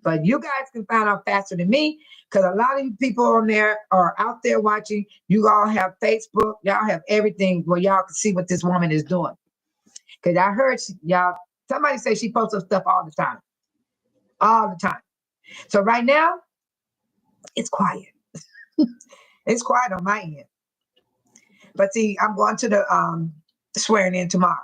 But you guys can find out faster than me because a lot of you people on there are out there watching. You all have Facebook. Y'all have everything where y'all can see what this woman is doing. Because I heard y'all, somebody say she posts her stuff all the time. All the time. So right now, it's quiet. It's quiet on my end. But see, I'm going to the swearing in tomorrow.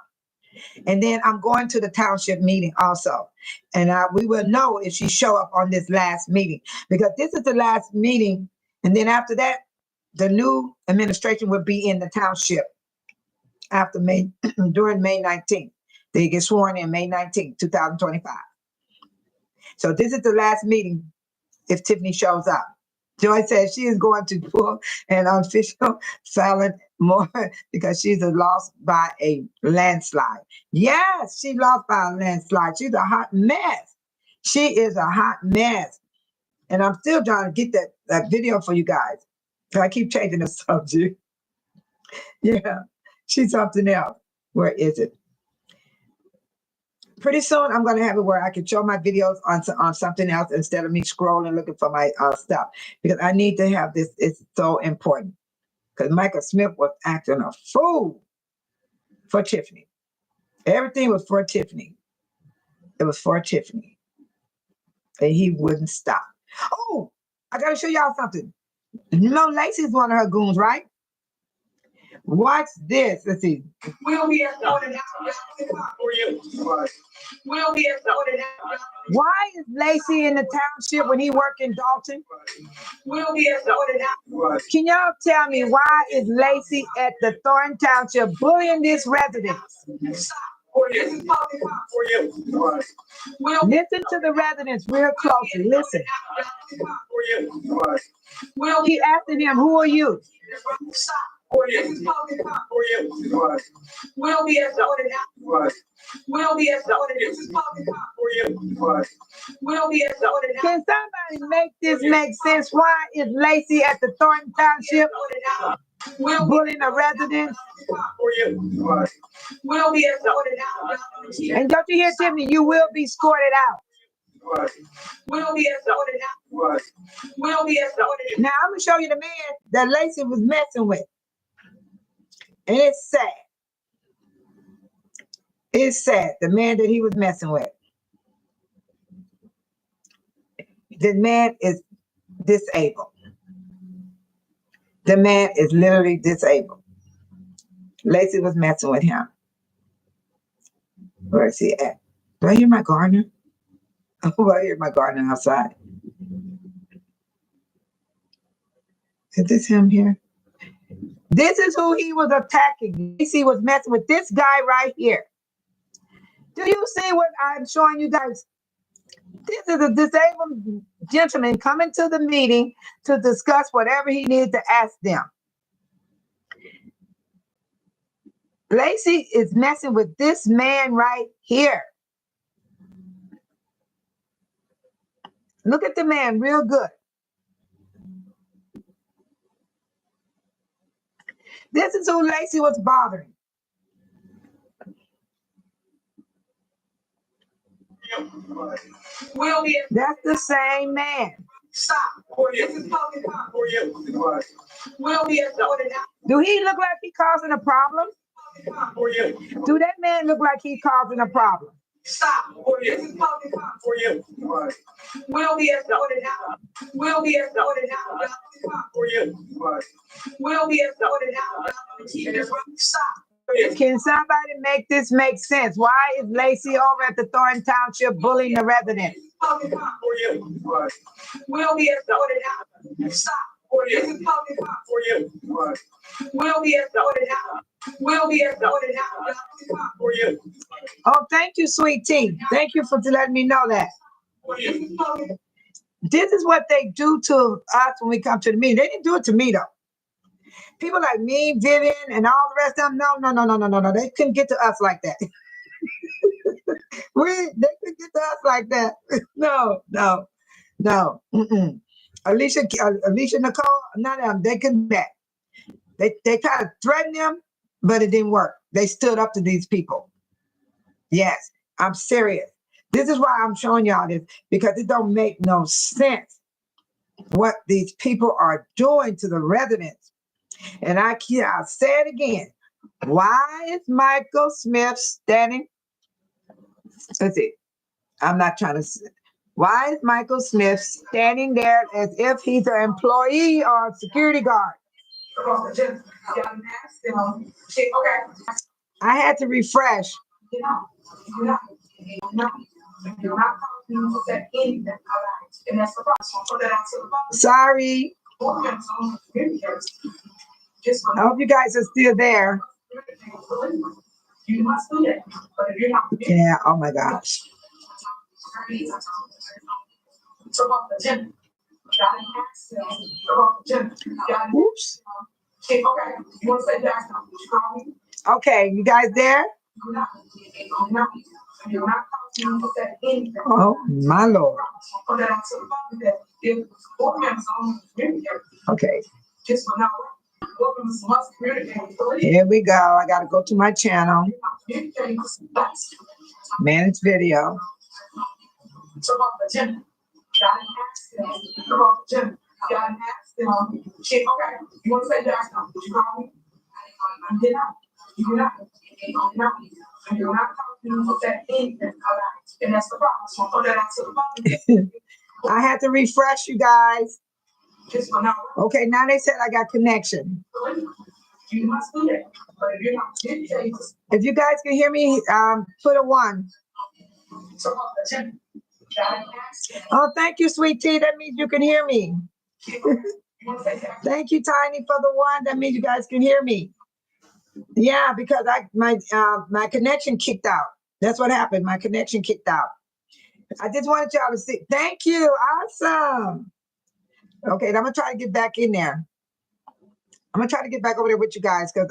And then I'm going to the township meeting also. And we will know if she show up on this last meeting. Because this is the last meeting. And then after that, the new administration will be in the township after May, during May 19th. They get sworn in May 19th, 2025. So this is the last meeting if Tiffany shows up. Joy says she is going to pull an official silent more because she's lost by a landslide. Yes, she lost by a landslide. She's a hot mess. She is a hot mess. And I'm still trying to get that video for you guys. I keep changing the subject. Yeah, she's something else. Where is it? Pretty soon, I'm going to have it where I can show my videos on something else instead of me scrolling looking for my stuff. Because I need to have this. It's so important. Because Michael Smith was acting a fool for Tiffany. Everything was for Tiffany. It was for Tiffany. And he wouldn't stop. Oh, I got to show y'all something. You know Lacy's one of her goons, right? Watch this. Let's see. We'll be escorted out for you. We'll be escorted out. Why is Lacy in the township when he worked in Dolton? We'll be escorted out. Can y'all tell me why is Lacy at the Thornton Township bullying this resident? Stop. This is public for you. Listen to the residents real closely. Listen. He asking him, who are you? Stop. This is public for you. We'll be escorted out. We'll be escorted. This is public for you. We'll be escorted out. Can somebody make this make sense? Why is Lacy at the Thornton Township bullying a resident? For you. We'll be escorted out. And don't you hear, Tiffany? You will be escorted out. We'll be escorted out. We'll be escorted. Now I'm gonna show you the man that Lacy was messing with. And it's sad. It's sad, the man that he was messing with. The man is disabled. The man is literally disabled. Lacy was messing with him. Where is he at? Do I hear my gardener? Oh, I hear my gardener outside. Is this him here? This is who he was attacking. Lacy was messing with this guy right here. Do you see what I'm showing you guys? This is a disabled gentleman coming to the meeting to discuss whatever he needed to ask them. Lacy is messing with this man right here. Look at the man real good. This is who Lacy was bothering. We'll be. That's the same man. Stop. This is public for you. We'll be escorted out. Do he look like he causing a problem? For you. Do that man look like he's causing a problem? Stop. This is public for you. We'll be escorted out. We'll be escorted out. For you. We'll be escorted out. Stop. Can somebody make this make sense? Why is Lacy over at the Thornton Township bullying the residents? For you. We'll be escorted out. Stop. This is public for you. We'll be escorted out. We'll be escorted out. For you. Oh, thank you, sweet tea. Thank you for letting me know that. This is what they do to us when we come to the meeting. They didn't do it to me, though. People like me, Vivian, and all the rest of them, no. They couldn't get to us like that. They couldn't get to us like that. No. Mm-mm. Alicia, Nicole, none of them, they couldn't do that. They tried to threaten them, but it didn't work. They stood up to these people. Yes, I'm serious. This is why I'm showing y'all this, because it don't make no sense what these people are doing to the residents. And I'll say it again. Why is Michael Smith standing? Let's see. I'm not trying to. Why is Michael Smith standing there as if he's an employee or a security guard? I had to refresh. Sorry. I hope you guys are still there. Yeah, oh my gosh. Oops. Okay, you guys there? Oh my Lord. Okay. Here we go. I gotta go to my channel. Manage video. I had to refresh you guys. Okay, now they said I got connection. If you guys can hear me, put a 1. Oh, thank you, sweet tea. That means you can hear me. Thank you, Tiny, for the 1. That means you guys can hear me. Yeah, because my connection kicked out. That's what happened. My connection kicked out. I just wanted y'all to see. Thank you. Awesome. Okay, I'm gonna try to get back in there. I'm gonna try to get back over there with you guys because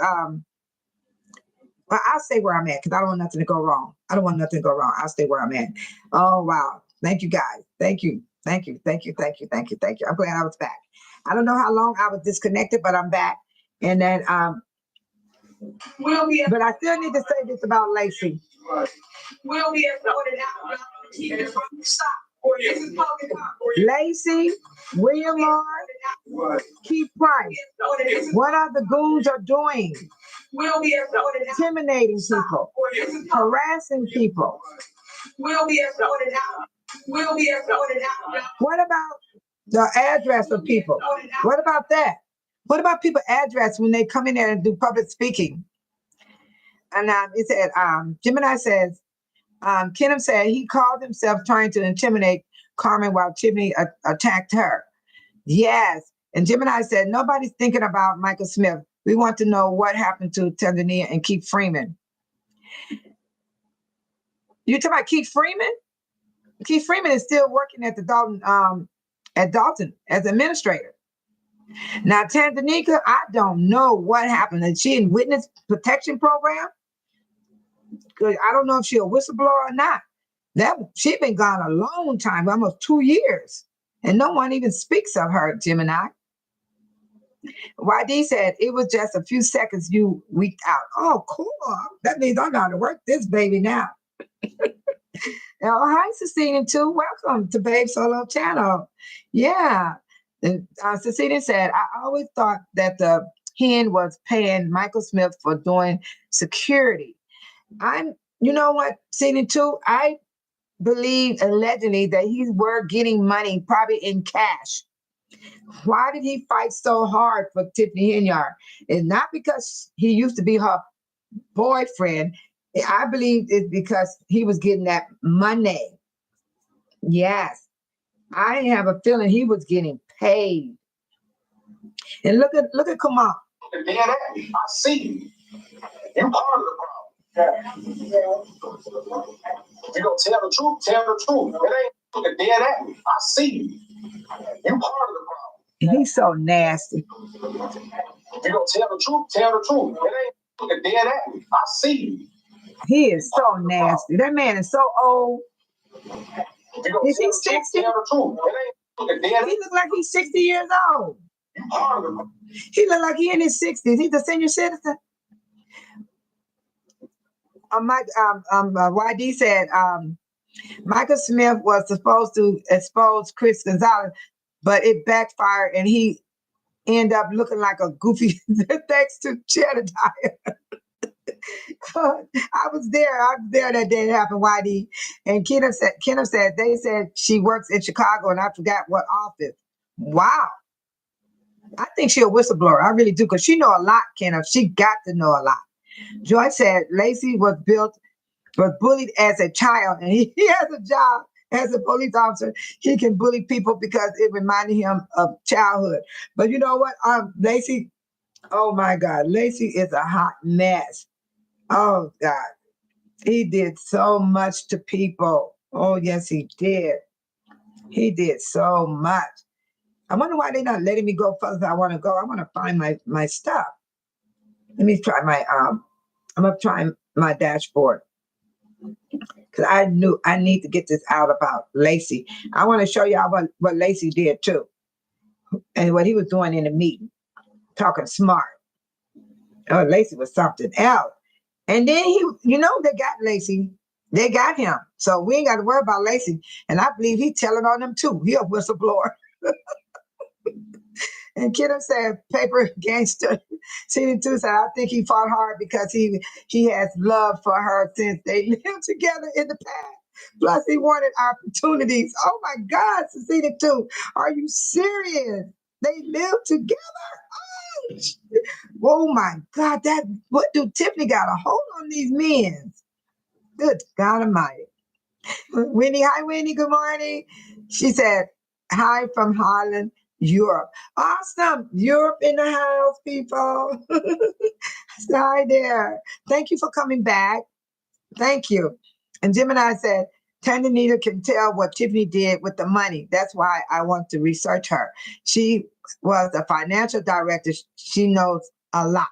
well, I'll stay where I'm at because I don't want nothing to go wrong. I don't want nothing to go wrong. I'll stay where I'm at. Oh wow. Thank you guys. Thank you. Thank you. Thank you. Thank you. Thank you. Thank you. I'm glad I was back. I don't know how long I was disconnected, but I'm back. And then but I still need to say this about Lacy. We'll be escorted out. Lacy, William Lord, Keith Price. What are the goons are doing? Intimidating people, harassing people. What about the address of people? What about that? What about people address when they come in there and do public speaking? And it said, Gemini says, Kenneth said he called himself trying to intimidate Carmen while Tiffany attacked her. Yes. And Gemini said, nobody's thinking about Michael Smith. We want to know what happened to Tanzania and Keith Freeman. You talking about Keith Freeman? Keith Freeman is still working at the Dolton, as administrator. Now, Tanzania, I don't know what happened. Is she in witness protection program? I don't know if she's a whistleblower or not. She's been gone a long time, almost 2 years, and no one even speaks of her, Gemini. YD said it was just a few seconds you weeked out. Oh, cool. That means I know how to work this baby now. Oh, hi, Cecilia, too. Welcome to Babe Solo Channel. Yeah. And Cecilia said, I always thought that the hen was paying Michael Smith for doing security. You know what, Cecilia, too? I believe allegedly that were getting money probably in cash. Why did he fight so hard for Tiffany Henyard? It's not because he used to be her boyfriend. I believe it's because he was getting that money. Yes. I have a feeling he was getting paid. And look at Kamal. I see you. You're part of the problem. You gonna tell the truth, tell the truth. It ain't looking dead at me. I see you. You're part of the problem. He's so nasty. You gonna tell the truth, tell the truth. It ain't looking dead at me. I see you. He is so nasty. That man is so old. Is he 60? He look like he's 60 years old. He look like he in his 60s. He's a senior citizen. YD said, Michael Smith was supposed to expose Chris Gonzalez, but it backfired and he ended up looking like a goofy thanks to Cheddar Tire. I was there. I was there that day it happened, YD. And Kenneth said, they said she works in Chicago and I forgot what office. Wow. I think she's a whistleblower. I really do, because she know a lot, Kenneth. She got to know a lot. Joy said Lacy was bullied as a child, and he has a job as a police officer. He can bully people because it reminded him of childhood. But you know what? Lacy, oh my God, Lacy is a hot mess. Oh God, he did so much to people. Oh yes, he did. He did so much. I wonder why they're not letting me go further. I want to go. I want to find my stuff. Let me try I'm gonna try my dashboard, because I knew I need to get this out about Lacy. I want to show y'all what Lacy did too, and what he was doing in the meeting, talking smart. Oh, Lacy was something else. And then they got Lacy. They got him. So we ain't got to worry about Lacy. And I believe he's telling on them too. He a whistleblower. And Kiddo said, paper gangster. Season 2 said, I think he fought hard because he has love for her since they lived together in the past. Plus, he wanted opportunities. Oh my God, Season 2. Are you serious? They lived together? Oh my God, what do Tiffany got a hold on these men? Good God Almighty. Winnie, hi Winnie, good morning. She said, hi from Holland, Europe. Awesome. Europe in the house, people. Hi there. Thank you for coming back. Thank you. And Gemini said, Tandanita can tell what Tiffany did with the money. That's why I want to research her. She was a financial director. She knows a lot.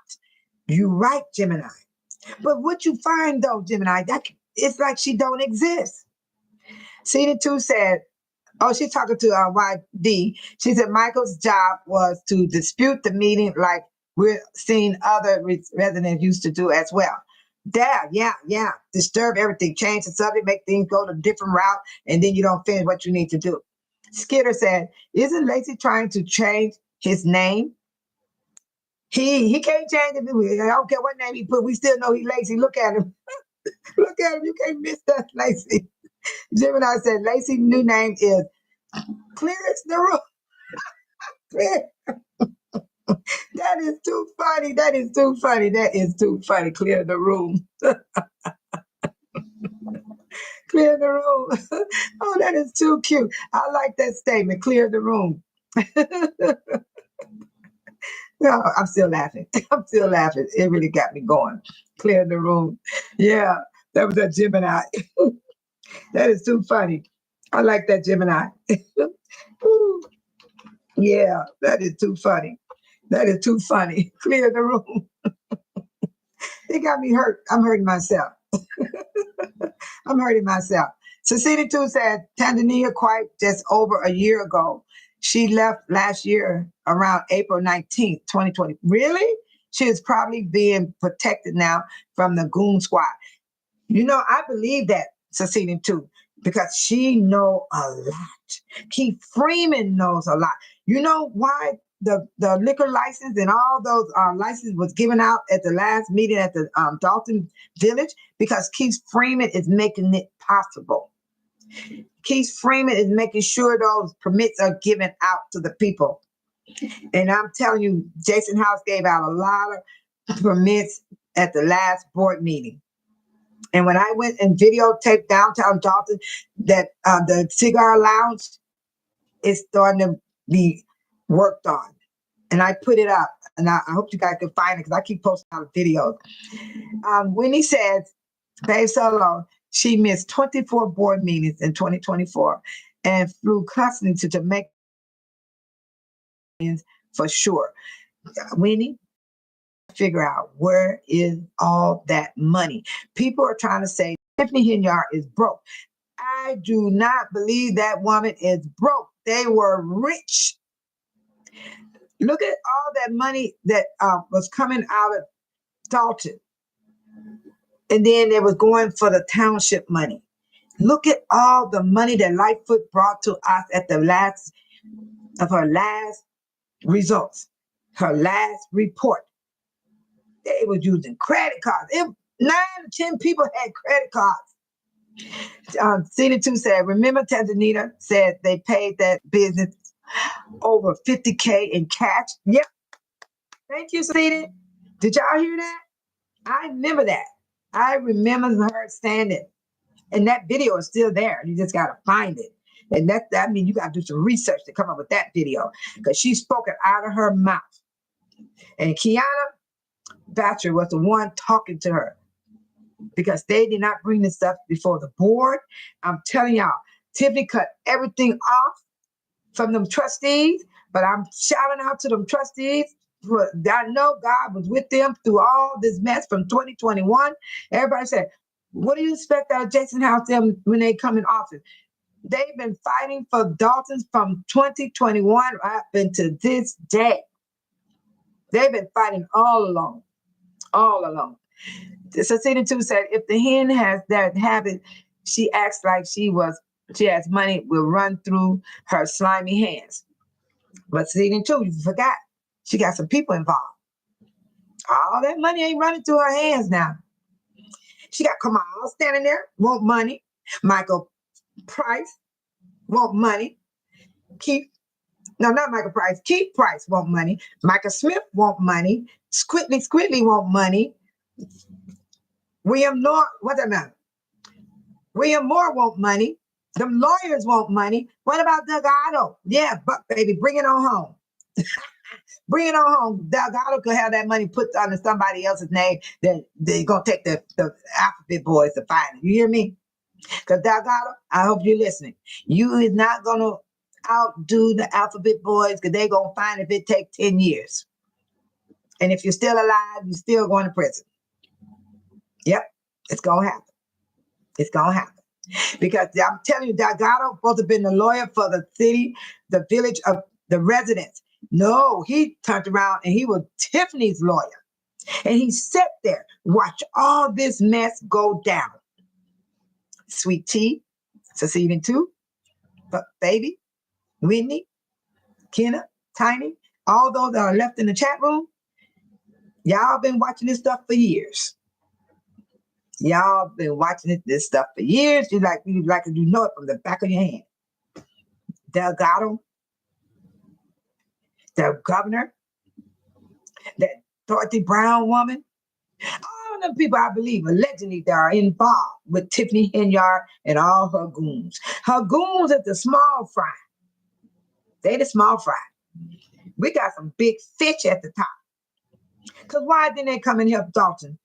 You're right, Gemini. But what you find though, Gemini, it's like she don't exist. Season 2 said, oh, she's talking to YD. She said Michael's job was to dispute the meeting like we're seeing other residents used to do as well. Yeah. Disturb everything, change the subject, make things go to a different route, and then you don't finish what you need to do. Skitter said, isn't Lacy trying to change his name? He can't change it. I don't care what name he put. We still know he's Lacy. Look at him. Look at him. You can't miss that, Lacy. Gemini said Lacy's new name is Clearance the Room. Clear. That is too funny. That is too funny. That is too funny. Clear the room. Clear the room. Oh, that is too cute. I like that statement. Clear the room. No, I'm still laughing. I'm still laughing. It really got me going. Clear the room. Yeah, that was a Gemini. That is too funny. I like that Gemini. Yeah, that is too funny. That is too funny. Clear the room. It got me hurt. I'm hurting myself. I'm hurting myself. Cecilia 2 said, Tanzania quite just over a year ago. She left last year around April 19th, 2020. Really? She is probably being protected now from the goon squad. I believe that, Cecilia 2, because she know a lot. Keith Freeman knows a lot. You know why the liquor license and all those licenses was given out at the last meeting at the Dolton Village? Because Keith Freeman is making it possible. Keith Freeman is making sure those permits are given out to the people. And I'm telling you, Jason House gave out a lot of permits at the last board meeting. And when I went and videotaped downtown Dolton, that the cigar lounge is starting to be worked on. And I put it up. And I hope you guys can find it because I keep posting out videos. Winnie says, Babe Solo, she missed 24 board meetings in 2024 and flew constantly to Jamaica for sure. Winnie, figure out where is all that money. People are trying to say Tiffany Henyard is broke. I do not believe that woman is broke. They were rich. Look at all that money that was coming out of Dolton. And then it was going for the township money. Look at all the money that Lightfoot brought to us at the last of her last results, her last report. They was using credit cards. 9 to 10 people had credit cards. CD2 said, remember Tanzanita said they paid that business over $50K in cash? Yep. Thank you, CD. Did y'all hear that? I remember that. I remember her saying it. And that video is still there. You just got to find it. And that means you got to do some research to come up with that video because she spoke it out of her mouth. And Kiana Batcher was the one talking to her because they did not bring this stuff before the board. I'm telling y'all, Tiffany cut everything off from them trustees, but I'm shouting out to them trustees. I know God was with them through all this mess from 2021. Everybody said, what do you expect out of Jason House them when they come in office? They've been fighting for Dolton from 2021 up into this day. They've been fighting all along. Cecily too said, if the hen has that habit, she acts like she has money will run through her slimy hands. But Cecily too, you forgot, she got some people involved. All that money ain't running through her hands now. She got Kamal standing there, want money. Michael Price want money. Keith Price want money. Michael Smith want money. Squitley want money. William Moore want money. Them lawyers want money. What about Delgado? Yeah, but baby, bring it on home. Bring it on home. Delgado could have that money put under somebody else's name. Then they're going to take the alphabet boys to find it. You hear me? Because Delgado, I hope you're listening. You is not going to outdo the alphabet boys because they're going to find if it takes 10 years. And if you're still alive, you're still going to prison. Yep, it's going to happen. It's going to happen. Because I'm telling you, Delgado supposed to have been the lawyer for the city, the village of the residents. No, he turned around and he was Tiffany's lawyer. And he sat there, watch all this mess go down. Sweet Tea, Cecilian too, but Baby, Whitney, Kenna, Tiny, all those that are left in the chat room, y'all been watching this stuff for years. Y'all been watching this stuff for years. You know it from the back of your hand. Delgado, the governor, that Dorothy Brown woman, all the people I believe allegedly that are involved with Tiffany Henyard and all her goons. Her goons are the small fry. They the small fry. We got some big fish at the top. Because why didn't they come and help Dolton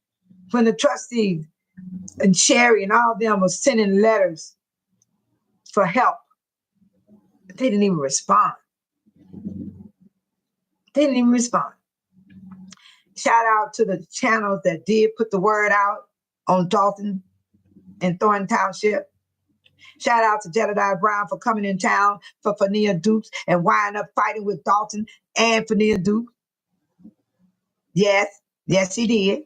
when the trustees and Sherry and all of them was sending letters for help? They didn't even respond. Shout out to the channels that did put the word out on Dolton and Thornton Township. Shout out to Jedediah Brown for coming in town for Fania Dukes and winding up fighting with Dolton and Fania Dukes. Yes, he did.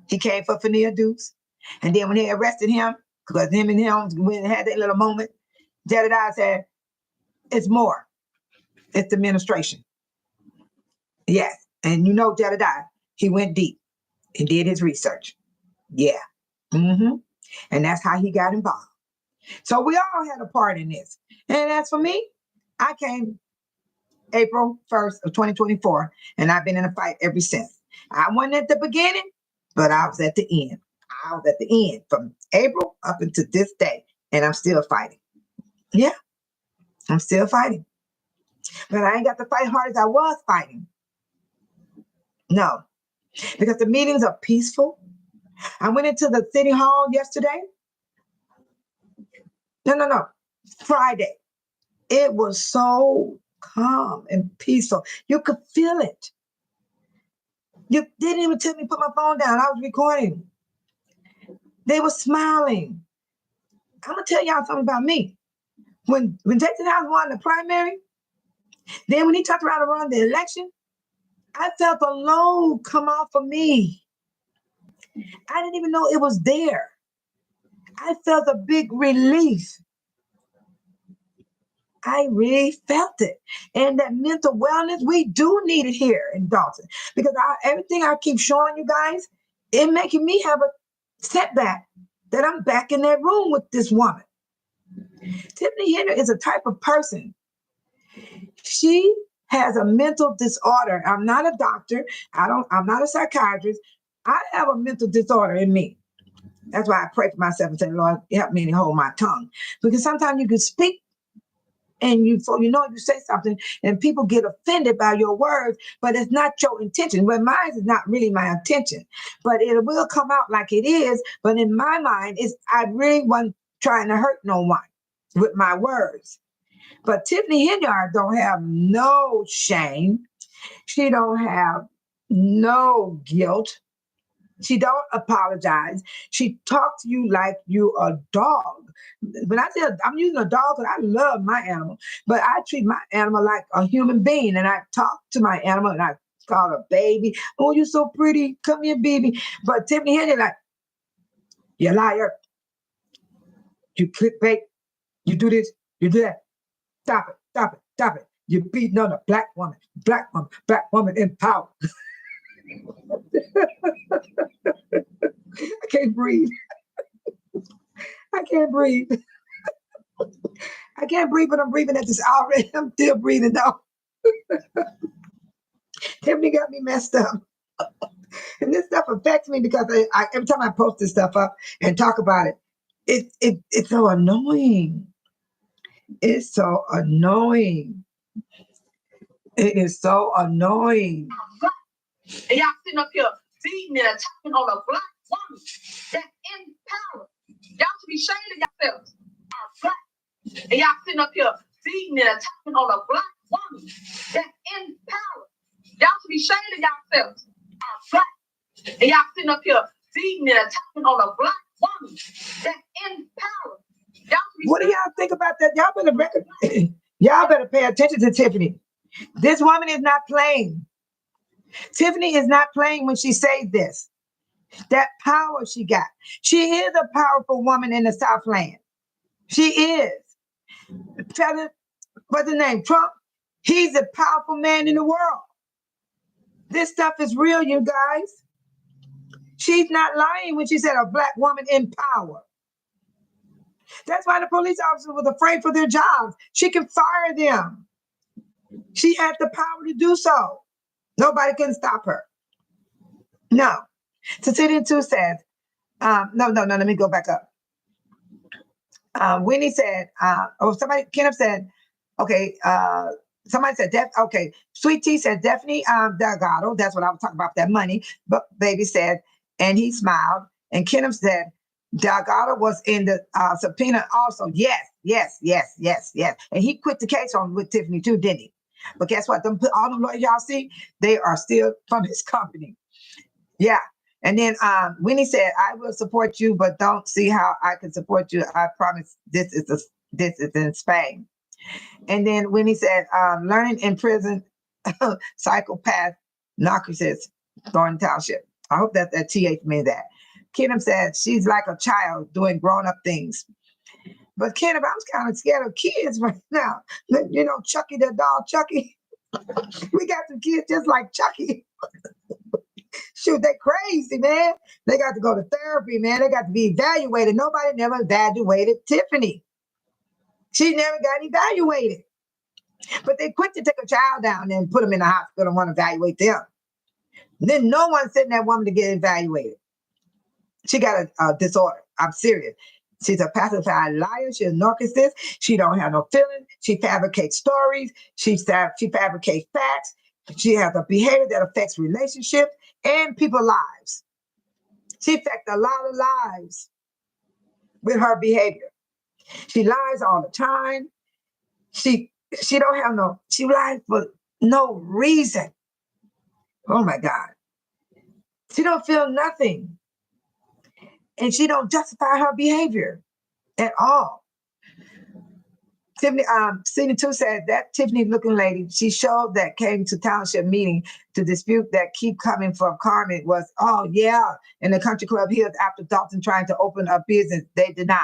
He came for Fania Dukes. And then when they arrested him, because him and him when they had that little moment, Jedediah said, it's more. It's the administration. Yes. And you know Jedediah, he went deep and did his research. Yeah. And that's how he got involved. So we all had a part in this. And as for me, I came April 1st of 2024, and I've been in a fight ever since. I wasn't at the beginning, but I was at the end. I was at the end from April up until this day, and I'm still fighting. Yeah, I'm still fighting. But I ain't got to fight hard as I was fighting. No, because the meetings are peaceful. I went into the city hall yesterday. No. Friday. It was so calm and peaceful. You could feel it. You didn't even tell me to put my phone down. I was recording. They were smiling. I'm going to tell y'all something about me. When Jason House won the primary, then when he turned around and won the election, I felt a load come off of me. I didn't even know it was there. I felt a big relief. I really felt it. And that mental wellness, we do need it here in Dolton. Because everything I keep showing you guys, it making me have a setback that I'm back in that room with this woman. Tiffany Henyard is a type of person. She has a mental disorder. I'm not a doctor. I'm not a psychiatrist. I have a mental disorder in me. That's why I pray for myself and say, Lord, help me to hold my tongue. Because sometimes you can speak and you say something and people get offended by your words, but it's not your intention. Well, mine is not really my intention, but it will come out like it is. But in my mind, I really wasn't trying to hurt no one with my words. But Tiffany Henyard don't have no shame. She don't have no guilt. She don't apologize. She talks to you like you a dog. When I say I'm using a dog, because I love my animal, but I treat my animal like a human being, and I talk to my animal, and I call her baby. Oh, you're so pretty. Come here, baby. But Tiffany Henry, like, you liar. You clickbait. You do this. You do that. Stop it. Stop it. Stop it. You're beating on a black woman. Black woman in power. I can't breathe. I can't breathe. I can't breathe, but I'm breathing at this already. I'm still breathing though. Tiffany got me messed up. And this stuff affects me because every time I post this stuff up and talk about it, it's so annoying. It's so annoying. It is so annoying. And y'all sitting up here beating and attacking on a black woman that's in power. Y'all should be ashamed of yourselves. Are black. And y'all sitting up here beating and attacking on a black woman that's in power. Y'all should be ashamed of yourselves. Are black. And y'all sitting up here beating and attacking on a black woman that's in power. What do y'all think about that? Y'all better pay attention to Tiffany. This woman is not playing. Tiffany is not playing when she says this. That power she got. She is a powerful woman in the Southland. She is. What's his name? Trump. He's a powerful man in the world. This stuff is real, you guys. She's not lying when she said a black woman in power. That's why the police officer was afraid for their jobs. She can fire them. She had the power to do so. Nobody can stop her. No. Cecilia 2 says, no, let me go back up. Winnie said, Kenneth said, okay, somebody said, okay, Sweet Tea said, definitely Delgado. That's what I was talking about, that money. But baby said, and he smiled. And Kenneth said, Delgado was in the subpoena also. Yes. And he quit the case on with Tiffany too, didn't he? But guess what? All the lawyers y'all see, they are still from his company. Yeah. And then Winnie said, I will support you, but don't see how I can support you. I promise this is in Spain. And then Winnie said, learning in prison, psychopath, narcissist, Thornton Township. I hope that TH means that. Kenneth said, she's like a child doing grown-up things. But Kenneth, I'm kind of scared of kids right now. You know, Chucky, the dog, Chucky. We got some kids just like Chucky. Shoot, they crazy, man. They got to go to therapy, man. They got to be evaluated. Nobody never evaluated Tiffany. She never got evaluated. But they quick to take a child down and put them in the hospital and want to evaluate them. And then no one sent that woman to get evaluated. She got a disorder. I'm serious. She's a pacified liar. She's a narcissist. She don't have no feelings. She fabricates stories. She fabricates facts. She has a behavior that affects relationships and people's lives. She affects a lot of lives with her behavior. She lies all the time. She lies for no reason. Oh my God. She don't feel nothing. And she don't justify her behavior at all. Tiffany, Season 2 said that Tiffany looking lady, she showed that came to Township meeting to dispute that keep coming from Carmen was, oh yeah, in the country club here after Dolton trying to open a business, they denied.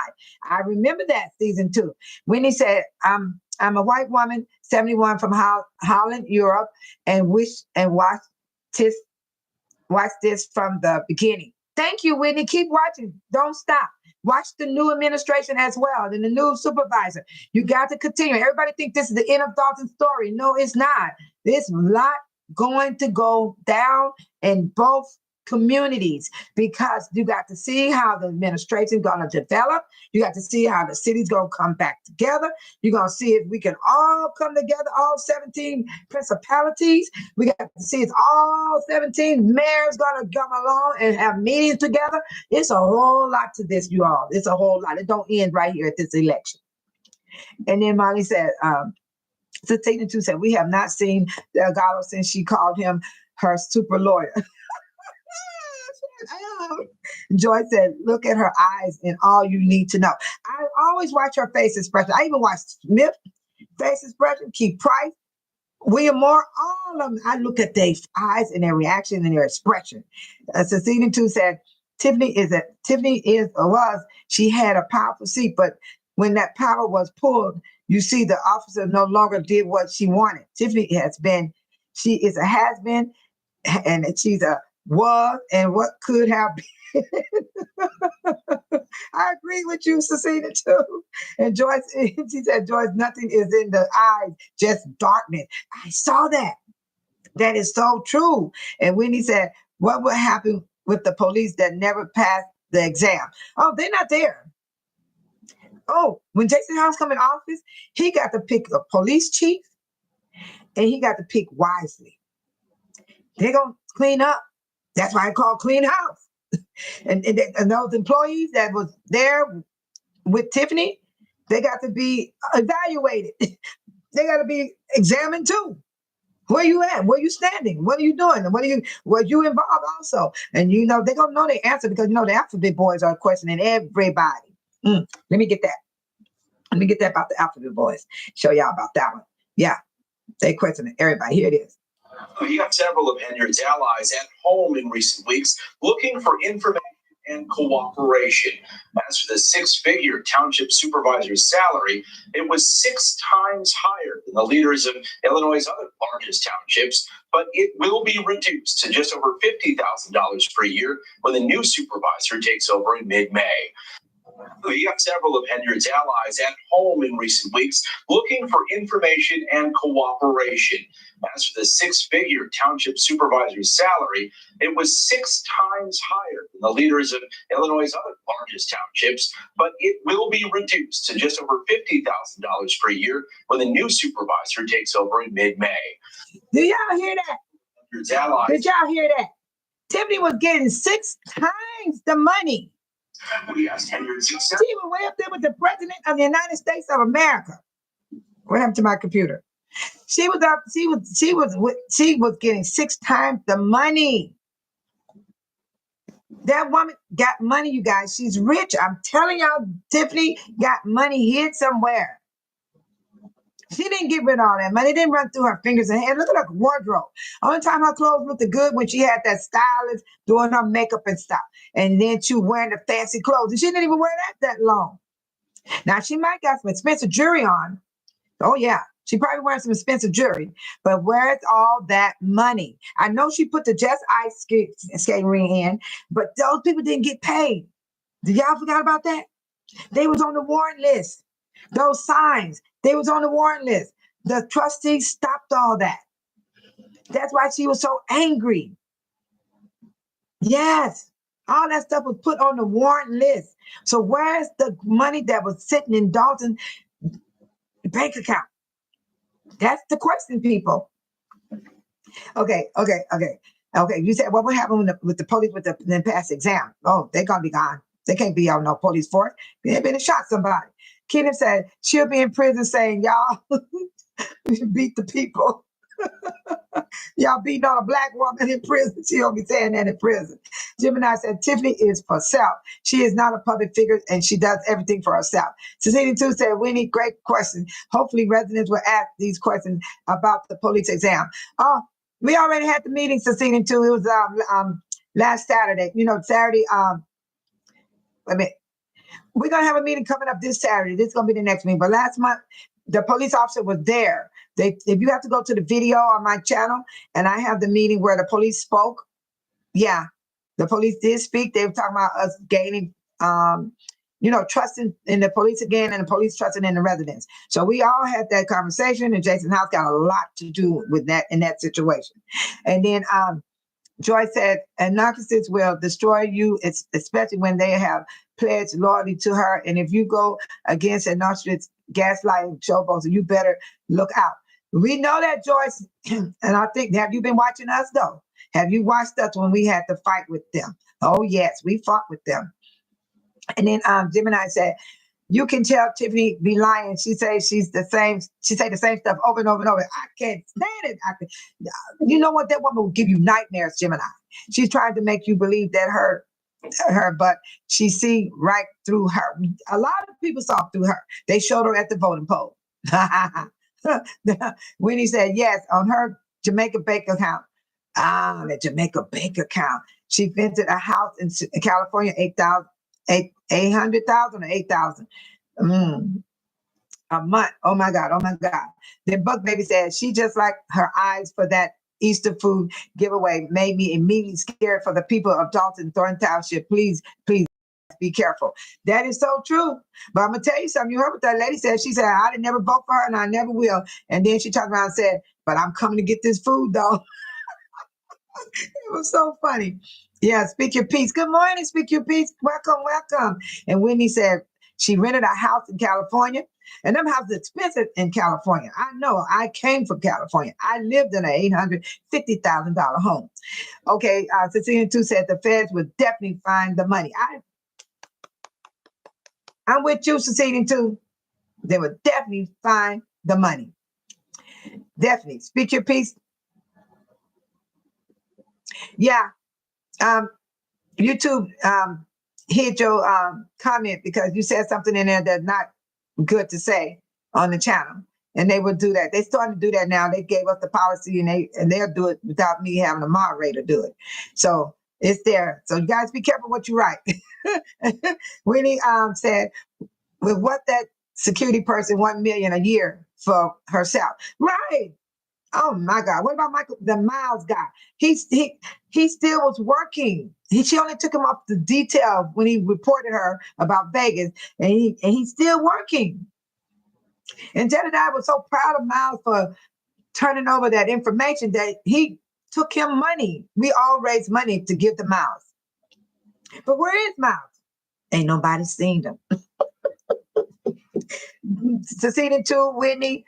I remember that Season 2. When he said, I'm a white woman, 71 from Holland, Europe, and watch this from the beginning. Thank you, Whitney. Keep watching. Don't stop. Watch the new administration as well, and the new supervisor. You got to continue. Everybody think this is the end of Dalton's story. No, it's not. There's a lot going to go down in both communities because you got to see how the administration is going to develop. You got to see how the city's going to come back together. You're going to see if we can all come together, all 17 principalities. We got to see if all 17 mayors going to come along and have meetings together. It's a whole lot to this, you all. It's a whole lot. It don't end right here at this election. And then Molly said, Tina 2 said, we have not seen Delgado since she called him her super lawyer. Joy said, look at her eyes and all you need to know. I always watch her face expression. I even watch Smith face expression, Keith Price, William Moore, all of them. I look at their eyes and their reaction and their expression. Cecilia 2 said, Tiffany was, she had a powerful seat, but when that power was pulled, you see the officer no longer did what she wanted. Tiffany she is a has been, and she's a was and what could have been. I agree with you, Cecilia, too. And Joyce, she said, Joyce, nothing is in the eyes, just darkness. I saw that. That is so true. And when he said, what would happen with the police that never passed the exam? Oh, they're not there. Oh, when Jason House come in office, he got to pick a police chief and he got to pick wisely. They're going to clean up. That's why I call clean house. And those employees that was there with Tiffany, they got to be evaluated. They got to be examined too. Where you at? Where you standing? What are you doing? Were you involved also? And they're gonna know the answer because the alphabet boys are questioning everybody. Let me get that. Let me get that about the alphabet boys. Show y'all about that one. Yeah, they questioning everybody. Here it is. We have several of Henyard's allies at home in recent weeks looking for information and cooperation. As for the six-figure township supervisor's salary, it was 6 times higher than the leaders of Illinois' other largest townships, but it will be reduced to just over $50,000 per year when the new supervisor takes over in mid-May. We have several of Henyard's allies at home in recent weeks looking for information and cooperation. As for the six-figure township supervisor's salary, it was 6 times higher than the leaders of Illinois' other largest townships, but it will be reduced to just over $50,000 per year when the new supervisor takes over in mid-May. Do y'all hear that? Henyard's allies. Did y'all hear that? Tiffany was getting 6 times the money. We asked Henyard's She was way up there with the president of the United States of America. What happened to my computer? She was getting 6 times the money. That woman got money, you guys. She's rich. I'm telling y'all, Tiffany got money hid somewhere. She didn't get rid of all that money. It didn't run through her fingers and hands. Look at her wardrobe. Only time her clothes looked good when she had that stylist doing her makeup and stuff. And then she was wearing the fancy clothes. And she didn't even wear that long. Now, she might got some expensive jewelry on. Oh, yeah. She probably wearing some expensive jewelry. But where's all that money? I know she put the Just Ice skate ring in, but those people didn't get paid. Did y'all forgot about that? They was on the warrant list. Those signs, they was on the warrant list. The trustees stopped all that. That's why she was so angry. Yes, all that stuff was put on the warrant list. So where's the money that was sitting in Dolton's bank account? That's the question, people. Okay. You said what would happen with the police with the past exam? Oh, they're gonna be gone. They can't be on no police force. They've been and shot somebody. Keenan said she'll be in prison saying, y'all beat the people. Y'all beating on a black woman in prison. She don't be saying that in prison. Gemini said, Tiffany is for self. She is not a public figure and she does everything for herself. Cecilia too said, Winnie, great question. Hopefully residents will ask these questions about the police exam. Oh, we already had the meeting, Cecilia too. It was last Saturday. You know, Saturday, wait a minute. We're going to have a meeting coming up this Saturday. This is going to be the next meeting. But last month, the police officer was there. If you have to go to the video on my channel, and I have the meeting where the police spoke. Yeah, the police did speak. They were talking about us gaining, trusting in the police again, and the police trusting in the residents. So we all had that conversation, and Jason House got a lot to do with that in that situation. And then Joy said, and narcissists will destroy you, especially when they have pledged loyalty to her. And if you go against a narcissist gaslighting showboats, you better look out. We know that, Joyce. And I think, have you been watching us though? Have you watched us when we had to fight with them? Oh yes, we fought with them. And then Gemini said, you can tell Tiffany be lying. She says she's the same. She say the same stuff over and over and over. I can't stand it. You know what? That woman will give you nightmares, Gemini. She's trying to make you believe that her, but she see right through her. A lot of people saw through her. They showed her at the voting poll. When he said yes on her Jamaica bank account. The Jamaica bank account. She rented a house in California, 800,000 or 8,000 a month. Oh my God. Then Buck Baby said she just like her eyes for that Easter food giveaway made me immediately scared for the people of Dolton, Thornton Township. Please be careful. That is so true. But I'm gonna tell you something. You heard what that lady said. She said, I didn't never vote for her and I never will. And then she turned around and said, but I'm coming to get this food though. It was so funny. Yeah, speak your piece. Good morning, speak your piece. Welcome. And Whitney said she rented a house in California. And them houses expensive in California. I know. I came from California. I lived in an $850,000 home. Okay, Cecilia too said the feds would definitely find the money. I'm with you, Cecilia too. They would definitely find the money. Definitely. Speak your piece. Yeah. YouTube hit your comment because you said something in there that's not good to say on the channel. And they would do that. They starting to do that now. They gave us the policy and they'll do it without me having a moderator do it. So it's there. So you guys be careful what you write. Winnie said, with what that security person, 1 million a year for herself. Right. Oh my God. What about Michael, the Miles guy? He still was working. She only took him off the detail when he reported her about Vegas, and he's still working. And Jedediah was so proud of Miles for turning over that information that he took him money. We all raised money to give to Miles. But where is Miles? Ain't nobody seen him. Cecilia too, Whitney,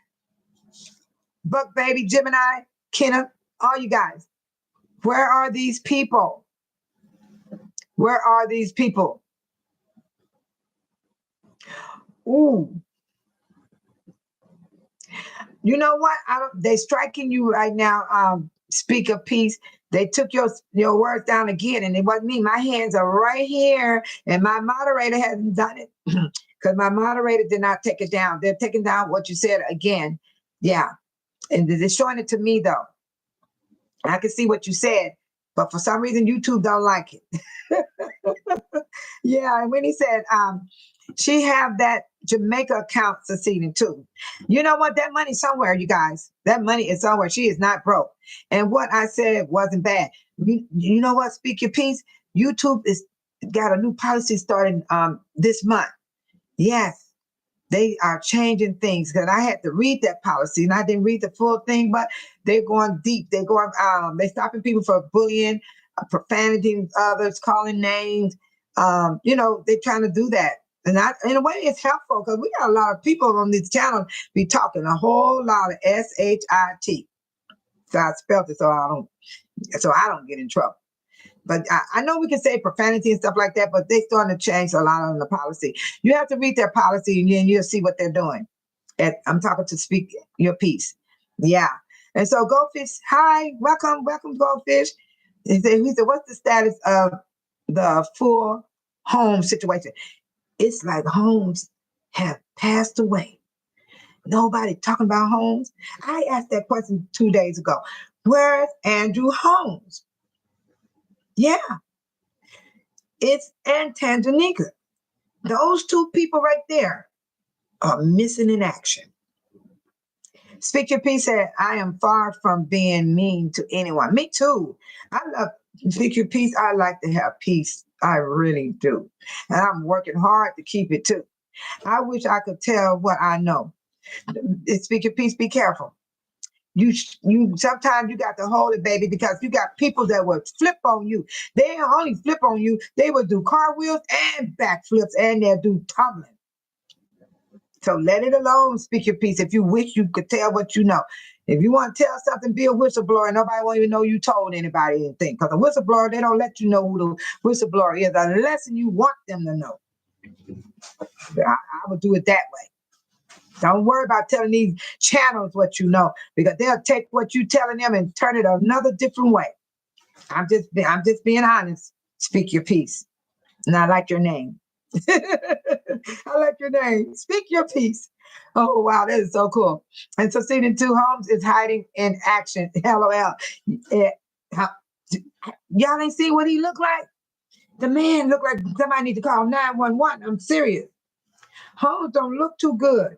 Buck Baby, Gemini, Kenna, all you guys. Where are these people? Where are these people? Ooh. You know what? They striking you right now. Speak of peace. They took your words down again, and it wasn't me. My hands are right here, and my moderator hasn't done it because my moderator did not take it down. They're taking down what you said again. Yeah, and they're showing it to me though. I can see what you said, but for some reason YouTube don't like it. Yeah, and when he said she have that Jamaica account succeeding too. You know what? That money's somewhere, you guys. That money is somewhere. She is not broke. And what I said wasn't bad. You know what? Speak your piece. YouTube is got a new policy starting this month. Yes, they are changing things because I had to read that policy and I didn't read the full thing, but they're going deep. They're going, they're stopping people for bullying, profanity, others, calling names. They're trying to do that. And in a way, it's helpful because we got a lot of people on this channel be talking a whole lot of S-H-I-T. So I spelled it so I don't get in trouble. But I know we can say profanity and stuff like that, but they're starting to change a lot on the policy. You have to read their policy and then you'll see what they're doing. I'm talking to speak your piece. Yeah. And so Goldfish, hi, welcome, Goldfish. He said, what's the status of the full Holmes situation? It's like Holmes have passed away. Nobody talking about Holmes. I asked that question 2 days ago. Where's Andrew Holmes? Yeah, it's and Tanjanika. Those two people right there are missing in action. Speak Your Peace said, I am far from being mean to anyone. Me too. I love Speak Your Peace. I like to have peace. I really do. And I'm working hard to keep it too. I wish I could tell what I know. Speak Your Peace, be careful. You sometimes you got to hold it, baby, because you got people that will flip on you. They don't only flip on you, they will do cartwheels and backflips, and they'll do tumbling. So let it alone, Speak Your Peace. If you wish you could tell what you know. If you want to tell something, be a whistleblower. Nobody won't even know you told anybody anything. Because a whistleblower, they don't let you know who the whistleblower is unless you want them to know. I would do it that way. Don't worry about telling these channels what you know, because they'll take what you're telling them and turn it another different way. I'm just being honest. Speak Your Peace. And I like your name. I like your name. Speak Your Peace. Oh, wow, that is so cool. And so Season 2, Holmes is hiding in action. LOL. Y'all ain't see what he looked like? The man looked like somebody need to call 911. I'm serious. Holmes don't look too good.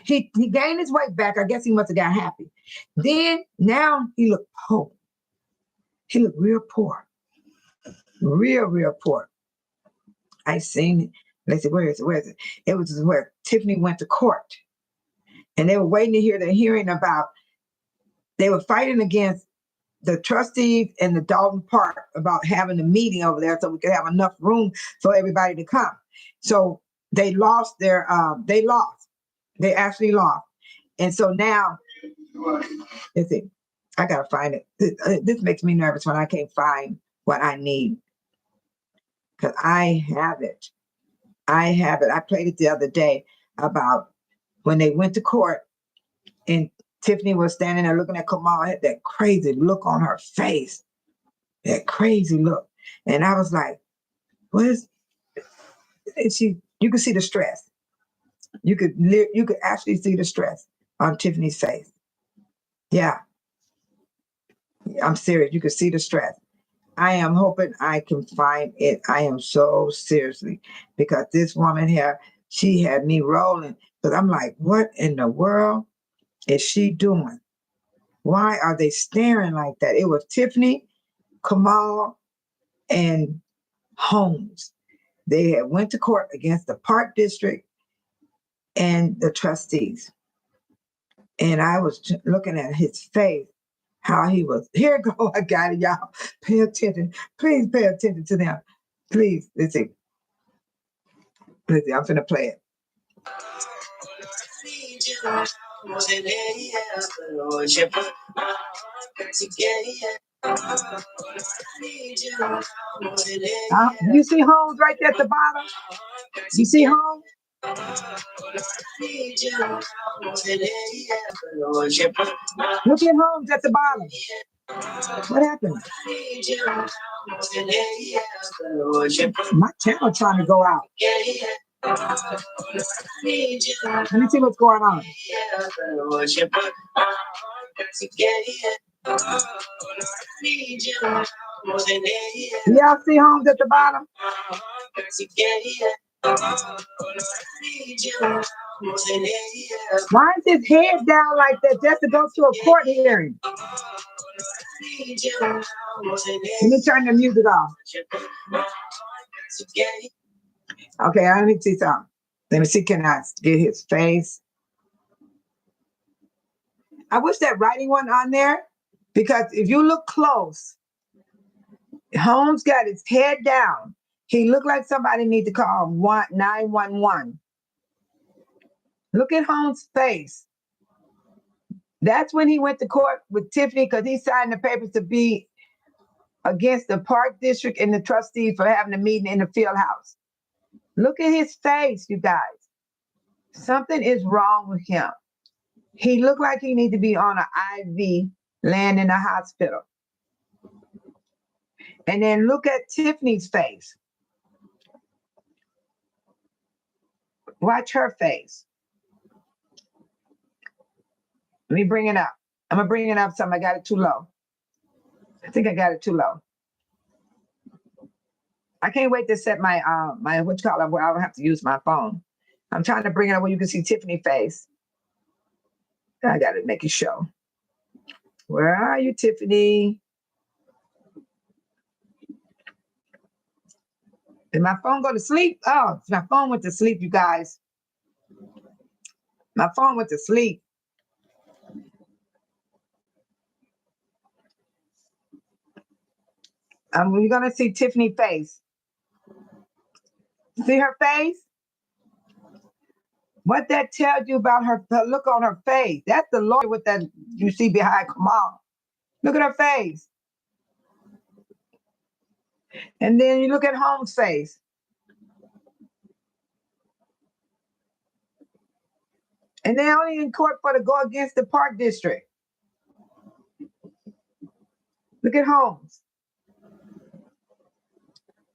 He gained his weight back. I guess he must have got happy. Then, now he looked poor. He looked real poor. Real poor. I seen it. They said, where is it? It was where Tiffany went to court. And they were waiting to hear the hearing about, they were fighting against the trustees in the Dolton Park about having a meeting over there so we could have enough room for everybody to come. So they lost their, They actually lost. And so now, let's see, I got to find it. This makes me nervous when I can't find what I need. Because I have it. I played it the other day about when they went to court and Tiffany was standing there looking at Kamal, had that crazy look on her face. That crazy look. And I was like, what is, you could see the stress. You could actually see the stress on Tiffany's face. Yeah. I'm serious. You could see the stress. I am hoping I can find it. I am so seriously, because this woman here, she had me rolling. Because I'm like, what in the world is she doing? Why are they staring like that? It was Tiffany, Kamal, and Holmes. They had went to court against the Park District and the trustees. And I was looking at his face, how he was. Here go, I got it, y'all. Pay attention. Please pay attention to them. Please, listen. Listen, I'm finna play it. You see Holmes right there at the bottom? You see Holmes? Look at Holmes at the bottom. What happened? My channel trying to go out. Let me see what's going on. Y'all see Holmes at the bottom? Why is his head down like that just to go to a court hearing? Let me turn the music off. Okay, let me see something. Let me see, can I get his face? I wish that writing one on there, because if you look close, Holmes got his head down. He looked like somebody need to call 911. Look at Holmes' face. That's when he went to court with Tiffany, because he signed the papers to be against the Park District and the trustees for having a meeting in the field house. Look at his face, you guys. Something is wrong with him. He looked like he need to be on an IV, laying in a hospital. And then look at Tiffany's face. Watch her face. Let me bring it up. I'm gonna bring it up some. I got it too low. I think I got it too low. I can't wait to set my my what you call it, where I don't have to use my phone. I'm trying to bring it up where you can see Tiffany's face. I gotta make it show. Where are you, Tiffany? Did my phone go to sleep? Oh, my phone went to sleep, you guys. My phone went to sleep. We're gonna see Tiffany's face. See her face? What that tells you about her look on her face. That's the lawyer with that you see behind Kamal. Look at her face. And then you look at Holmes' face. And they're only in court for to go against the Park District. Look at Holmes.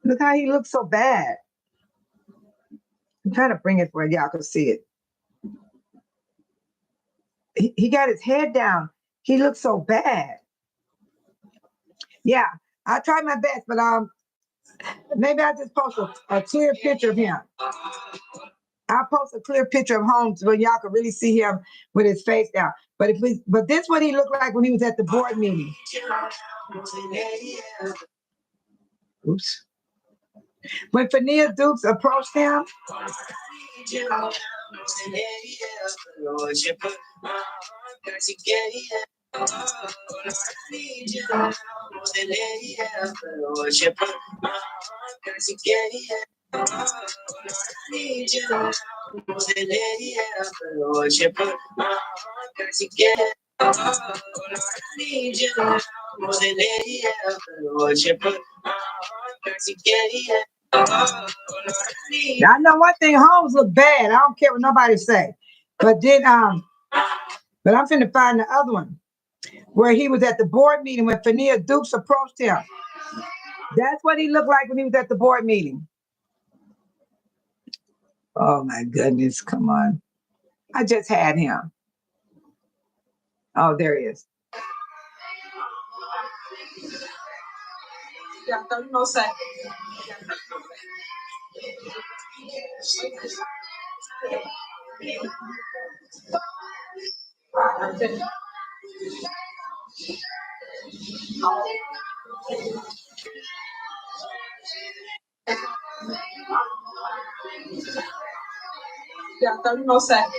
Look how he looks so bad. I'm trying to bring it where y'all can see it. He got his head down. He looks so bad. Yeah, I tried my best, but maybe I just post a clear picture of him. I'll post a clear picture of Holmes where y'all can really see him with his face down. But this is what he looked like when he was at the board meeting. Oops. When Fania Dukes approached him, I know one thing, Holmes look bad. I don't care what nobody say. But then but I'm finna find the other one where he was at the board meeting when Fania Dukes approached him. That's what he looked like when he was at the board meeting. Oh my goodness, come on. I just had him. Oh, there he is. You got 30 more seconds. You got 30 more seconds.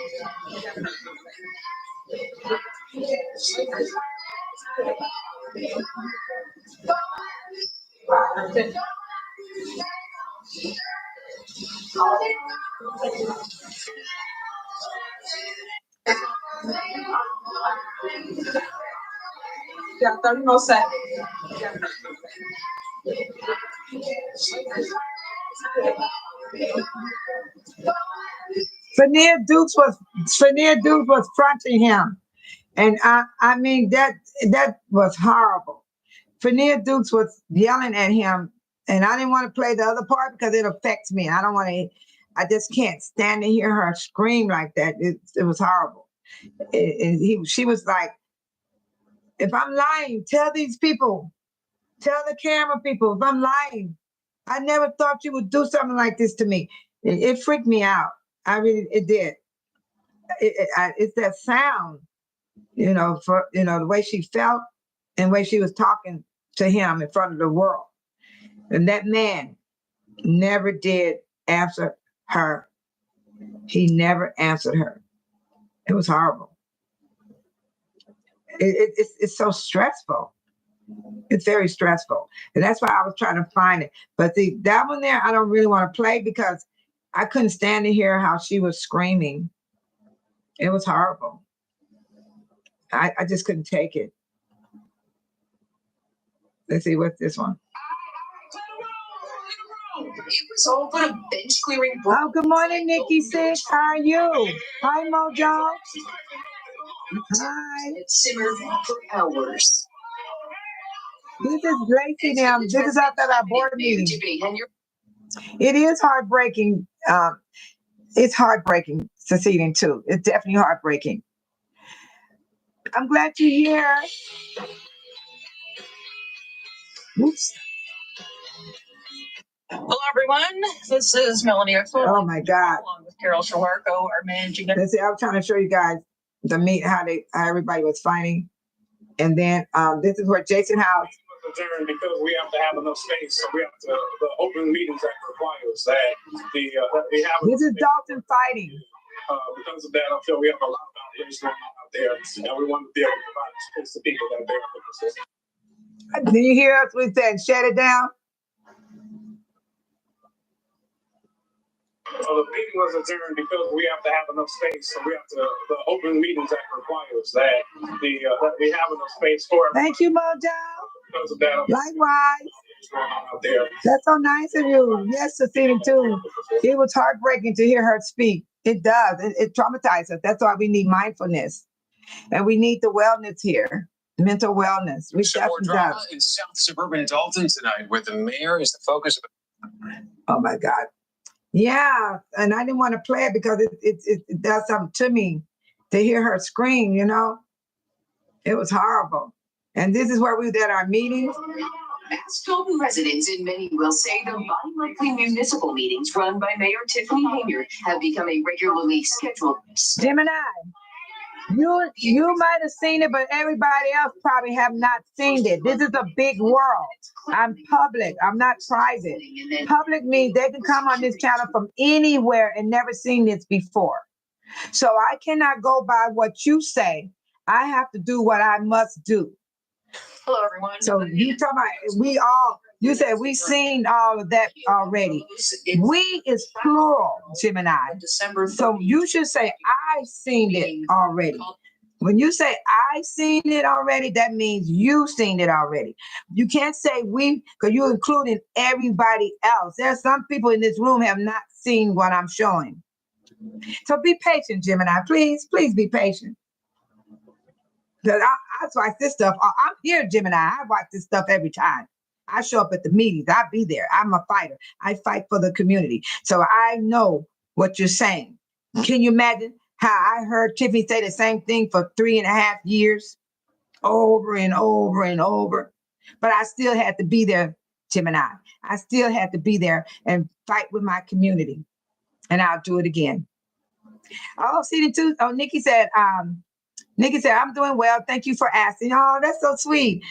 You got 30 more seconds. Fania Dukes was fronting him. And I mean that was horrible. Fania Dukes was yelling at him, and I didn't want to play the other part because it affects me. I just can't stand to hear her scream like that. It was horrible. She was like, if I'm lying, tell these people, tell the camera people, if I'm lying, I never thought you would do something like this to me. It freaked me out. It did. It's that sound, the way she felt and the way she was talking to him in front of the world. And that man never did answer her. He never answered her. It was horrible. It's so stressful. It's very stressful. And that's why I was trying to find it. But that one there, I don't really want to play because I couldn't stand to hear how she was screaming. It was horrible. I just couldn't take it. Let's see, what's this one? It was over the bench clearing. Oh, good morning, Nikki Six. How are you? Hi, Mojo. Hi. It simmered for hours. This is Lacy now. This is after our board meeting. Tiffany, Henyard. It is heartbreaking. It's heartbreaking seceding too. It's definitely heartbreaking. I'm glad you're here. Oops. Hello, everyone. This is Melanie Oxford. Oh my God. Along with Carol Shawarko, our managing director. Let's see. I was trying to show you guys the meet how everybody was fighting, and then this is where Jason House. Adjourned because we have to have enough space, so we have to. The Open Meetings Act requires that that we have. This is Dolton fighting. Because of that, I feel we have a lot of outrage going on out there, and we want to be able to provide space to people that they're looking for. Did you hear us? We said shut it down. The meeting was adjourned because we have to have enough space, so we have to. The Open Meetings Act requires that that we have enough space for. Thank you, Mojo. Because of that, likewise. Going on out there. That's so nice of you. Yes, seceding too. It was heartbreaking to hear her speak. It does. It traumatizes us. That's why we need mindfulness, and we need the wellness here, mental wellness. We Some more definitely drama does. in South Suburban Dolton tonight, where the mayor is the focus of. Oh my God. Yeah, and I didn't want to play it because it does something to me to hear her scream. You know, it was horrible. And this is where we did our meetings. As Dolton residents in many will say, the bi-monthly municipal meetings run by Mayor Tiffany Henyard have become a regularly scheduled. Gemini, you might have seen it, but everybody else probably have not seen it. This is a big world. I'm public. I'm not private. Public means they can come on this channel from anywhere and never seen this before. So I cannot go by what you say. I have to do what I must do. Hello, everyone. So you talking about you said we seen all of that already. We is plural, Gemini. December 30th. So you should say I seen it already. When you say I seen it already, that means you seen it already. You can't say we, because you're including everybody else. There's some people in this room have not seen what I'm showing. So be patient, Gemini. Please be patient. Because I watch this stuff. I'm here, Gemini. I watch this stuff every time. I show up at the meetings. I be there. I'm a fighter. I fight for the community. So I know what you're saying. Can you imagine how I heard Tiffany say the same thing for 3.5 years? Over and over and over. But I still had to be there, Gemini. I still had to be there and fight with my community. And I'll do it again. Oh, Nikki said, I'm doing well. Thank you for asking. Oh, that's so sweet.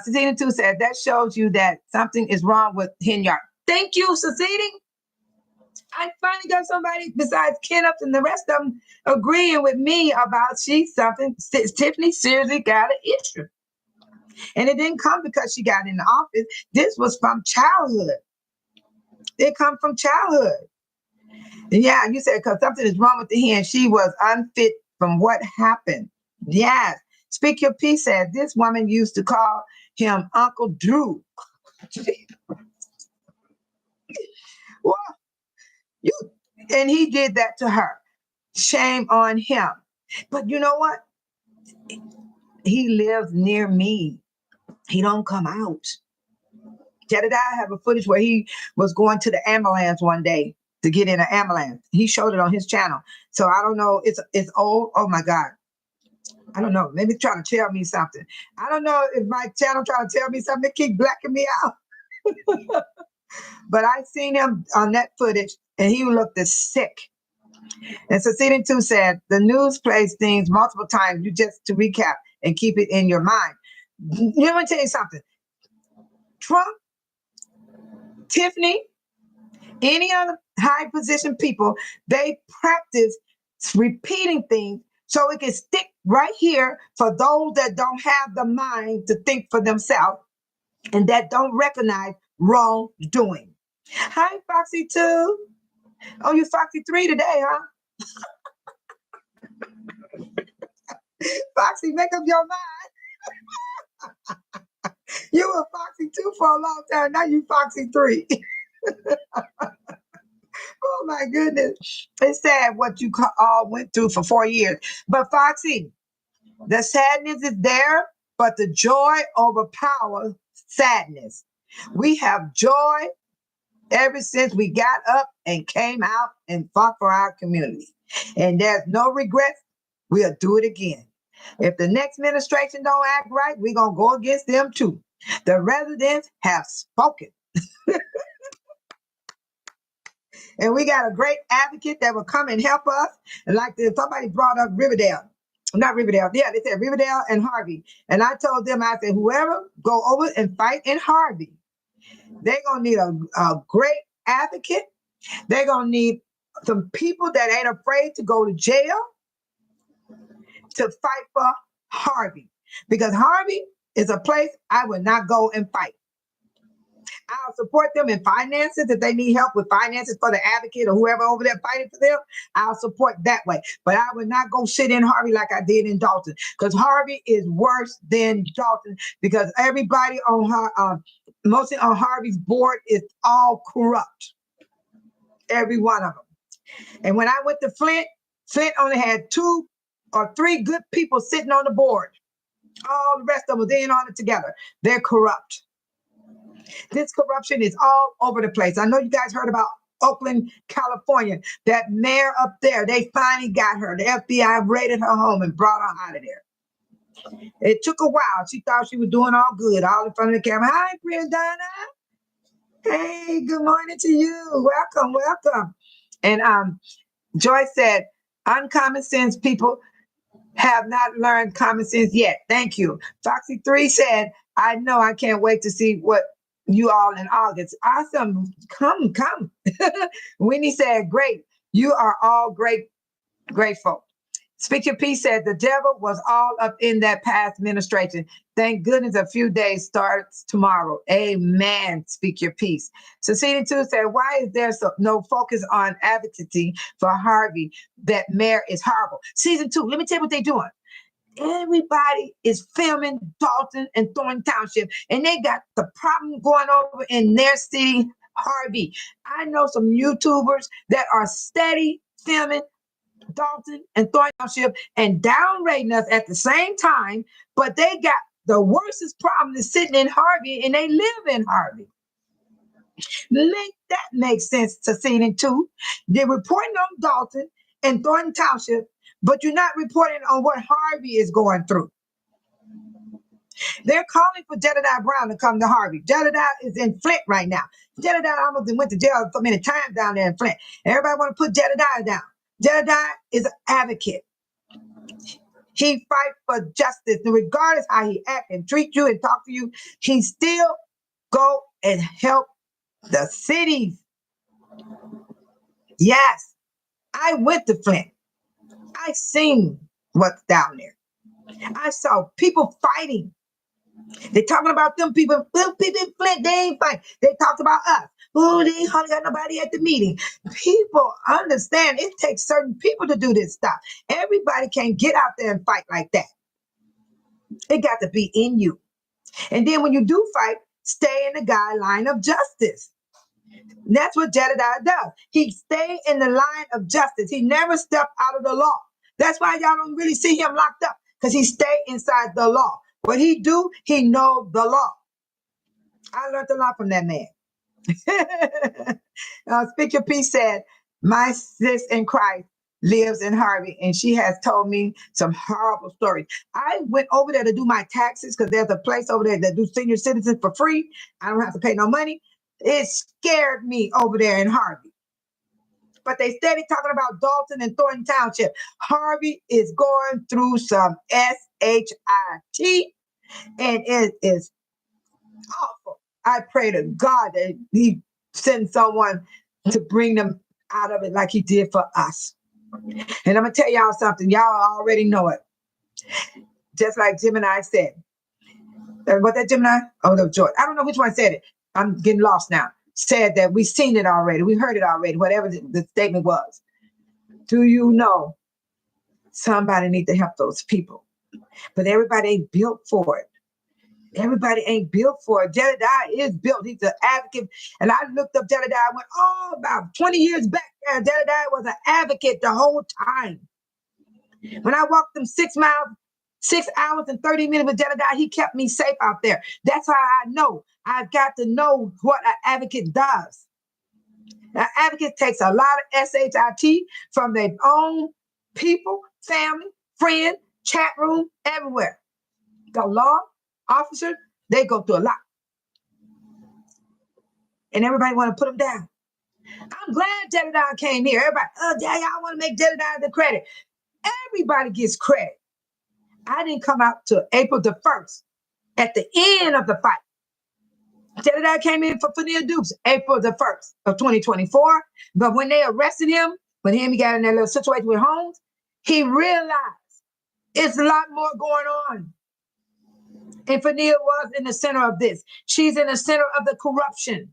Ceceding 2 said, that shows you that something is wrong with Henyard. Thank you, Ceceding. I finally got somebody besides Kenneth and the rest of them agreeing with me about Tiffany seriously got an issue. And it didn't come because she got in the office. This was from childhood. It come from childhood. Yeah, you said because something is wrong with the hen. She was unfit from what happened. Yes. Speak Your Peace said this woman used to call him Uncle Drew. Well, and he did that to her. Shame on him. But you know what? He lives near me. He don't come out. Jedediah have a footage where he was going to the ambulance one day to get in an ambulance. He showed it on his channel. So I don't know. It's old. Oh my God. I don't know. Maybe trying to tell me something. I don't know if my channel trying to tell me something. They keep blacking me out. But I seen him on that footage and he looked sick. And Seceding 2 said, the news plays things multiple times. You just to recap and keep it in your mind. Let me tell you something. Trump, Tiffany, any other high position people, they practice repeating things so it can stick right here for those that don't have the mind to think for themselves and that don't recognize wrongdoing. Hi, Foxy 2. Oh, you Foxy 3 today, huh? Foxy, make up your mind. You were Foxy 2 for a long time. Now you Foxy 3. Oh my goodness. It's sad what you all went through for 4 years. But Foxy, The sadness is there, but the joy overpowers sadness. We have joy ever since we got up and came out and fought for our community. And there's no regrets. We'll do it again. If the next administration don't act right, we're going to go against them too. The residents have spoken. And we got a great advocate that will come and help us. And like somebody brought up Riverdale. Not Riverdale. Yeah, they said Riverdale and Harvey. And I told them, I said, whoever go over and fight in Harvey, they're going to need a great advocate. They're going to need some people that ain't afraid to go to jail to fight for Harvey. Because Harvey is a place I would not go and fight. I'll support them in finances. If they need help with finances for the advocate or whoever over there fighting for them, I'll support that way. But I would not go sit in Harvey like I did in Dolton, because Harvey is worse than Dolton, because everybody on mostly on Harvey's board is all corrupt. Every one of them. And when I went to Flint, Flint only had 2 or 3 good people sitting on the board. All the rest of them, they ain't on it together. They're corrupt. This corruption is all over the place. I know you guys heard about Oakland, California. That mayor up there, they finally got her. The FBI raided her home and brought her out of there. It took a while. She thought she was doing all good, all in front of the camera. Hi, Brianna. Hey, good morning to you. Welcome, welcome. And Joyce said, uncommon sense people have not learned common sense yet. Thank you. Foxy 3 said, I know, I can't wait to see what you all in August. Awesome. Come. Winnie said, great. You are all grateful. Speak Your Peace said, the devil was all up in that past administration. Thank goodness a few days starts tomorrow. Amen. Speak Your Peace. Cecilia 2 said, why is there no focus on advocacy for Harvey? That mayor is horrible. Season 2, let me tell you what they're doing. Everybody is filming Dolton and Thornton Township, and they got the problem going over in their city, Harvey. I know some YouTubers that are steady filming Dolton and Thornton Township and downrating us at the same time, but they got the worstest problem is sitting in Harvey, and they live in Harvey. That makes sense to season 2. They're reporting on Dolton and Thornton Township, but you're not reporting on what Harvey is going through. They're calling for Jedediah Brown to come to Harvey. Jedediah is in Flint right now. Jedediah almost went to jail so many times down there in Flint. Everybody want to put Jedediah down. Jedediah is an advocate. He fights for justice. And regardless how he act and treat you and talk to you, he still go and help the cities. Yes, I went to Flint. I seen what's down there. I saw people fighting. They're talking about them people. Them people in Flint, they ain't fight. They talked about us. Oh, they ain't hardly got nobody at the meeting. People understand it takes certain people to do this stuff. Everybody can't get out there and fight like that. It got to be in you. And then when you do fight, stay in the guideline of justice. That's what Jedediah does. He stay in the line of justice. He never stepped out of the law. That's why y'all don't really see him locked up, because he stay inside the law. What he do, he know the law. I learned a lot from that man. Speak Your Peace said, my sis in Christ lives in Harvey, and she has told me some horrible stories. I went over there to do my taxes because there's a place over there that do senior citizens for free. I don't have to pay no money. It scared me over there in Harvey. But they steady talking about Dolton and Thornton Township. Harvey is going through some SHIT, and it is awful. I pray to God that he sends someone to bring them out of it like he did for us. And I'm going to tell y'all something. Y'all already know it. Just like Gemini said. What that Gemini? Oh, no, George. I don't know which one said it. I'm getting lost now. Said that we've seen it already. We heard it already, whatever the statement was. Do you know somebody needs to help those people? But everybody ain't built for it. Everybody ain't built for it. Jedediah is built. He's an advocate. And I looked up Jedediah. I went, oh, about 20 years back there, Jedediah was an advocate the whole time. When I walked them 6 miles 6 hours and 30 minutes with Jedediah. He kept me safe out there. That's how I know. I've got to know what an advocate does. An advocate takes a lot of SHIT from their own people, family, friend, chat room, everywhere. The law officers, they go through a lot. And everybody want to put them down. I'm glad Jedediah came here. Everybody, oh, Daddy, I want to make Jedediah the credit. Everybody gets credit. I didn't come out till April the 1st, at the end of the fight. Jedediah came in for Fanil Dukes, April the 1st of 2024. But when they arrested him, when he got in that little situation with Holmes, he realized it's a lot more going on. And Fanil was in the center of this. She's in the center of the corruption.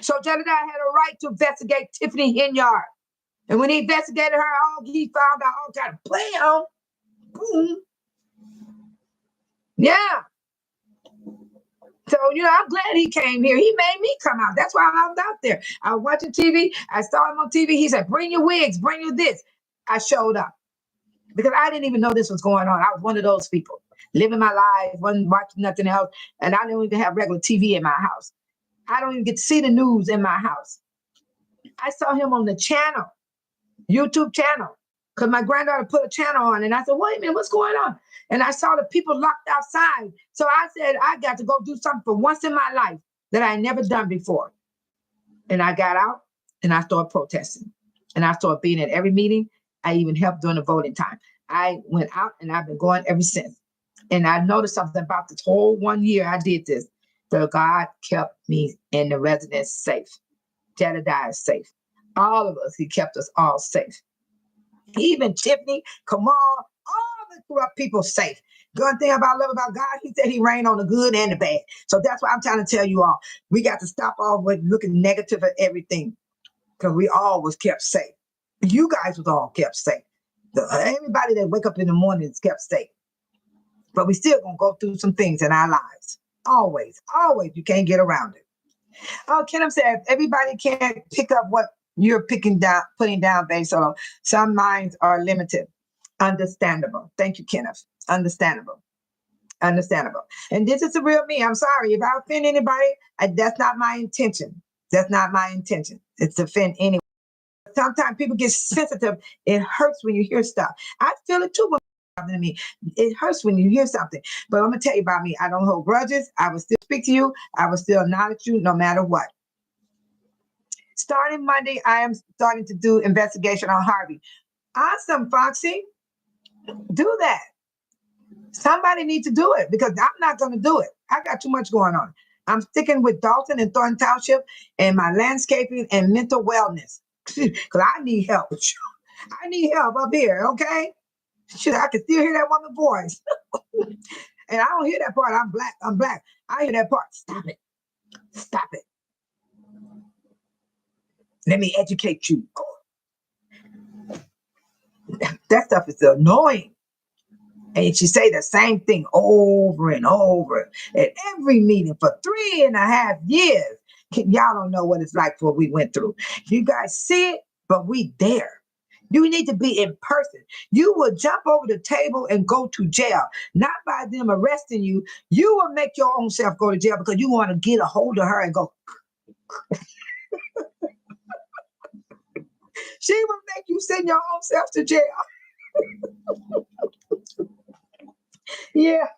So Jedediah had a right to investigate Tiffany Henyard. And when he investigated her, he found out all kind of play on. Boom. Yeah. So, I'm glad he came here. He made me come out. That's why I was out there. I was watching TV. I saw him on TV. He said, bring your wigs, bring your this. I showed up because I didn't even know this was going on. I was one of those people living my life, wasn't watching nothing else. And I didn't even have regular TV in my house. I don't even get to see the news in my house. I saw him on the channel, YouTube channel, because my granddaughter put a channel on. And I said, wait a minute, what's going on? And I saw the people locked outside. So I said, I got to go do something for once in my life that I never done before. And I got out and I started protesting. And I started being at every meeting. I even helped during the voting time. I went out and I've been going ever since. And I noticed something about this whole 1 year I did this. That God kept me and the residents safe. Jedediah is safe. All of us, he kept us all safe. Even Tiffany, Kamal, all the corrupt people safe. Good thing about love about God, he said he reigned on the good and the bad. So that's what I'm trying to tell you all. We got to stop all with looking negative at everything because we all was kept safe. You guys was all kept safe. Everybody that wake up in the morning is kept safe. But we still going to go through some things in our lives. Always, always. You can't get around it. Oh, Kenneth said, everybody can't pick up what you're putting down based on some minds are limited. Understandable. Thank you, Kenneth. Understandable. Understandable. And this is the real me. I'm sorry. If I offend anybody, that's not my intention. That's not my intention. It's to offend anyone. Sometimes people get sensitive. It hurts when you hear stuff. I feel it too when to me. It hurts when you hear something. But I'm going to tell you about me. I don't hold grudges. I will still speak to you. I will still acknowledge you no matter what. Starting Monday, I am starting to do investigation on Harvey. Awesome, Foxy. Do that. Somebody needs to do it because I'm not going to do it. I got too much going on. I'm sticking with Dolton and Thornton Township and my landscaping and mental wellness because I need help. I need help up here, okay? Shit, I can still hear that woman's voice. And I don't hear that part. I'm black. I'm black. I hear that part. Stop it. Stop it. Let me educate you. That stuff is annoying. And she say the same thing over and over at every meeting for 3.5 years. Y'all don't know what it's like for what we went through. You guys see it, but we there. You need to be in person. You will jump over the table and go to jail, not by them arresting you. You will make your own self go to jail because you want to get a hold of her and go. She will make you send your own self to jail. Yeah.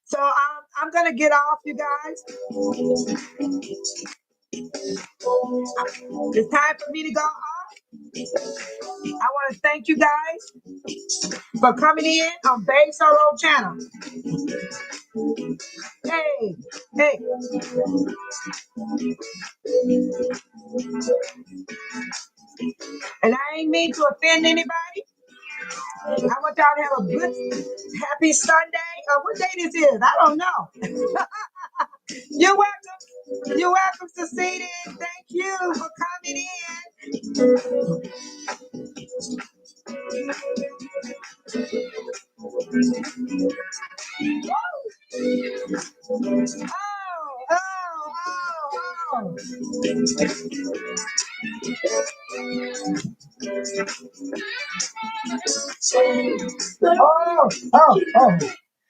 So I'm going to get off, you guys. It's time for me to go off. I want to thank you guys for coming in on Babe Solo channel. Hey, hey. And I ain't mean to offend anybody. I want y'all to have a good, happy Sunday. What day this is? I don't know. You're welcome. You're welcome, Cecilia. Thank you for coming in. Oh. Oh.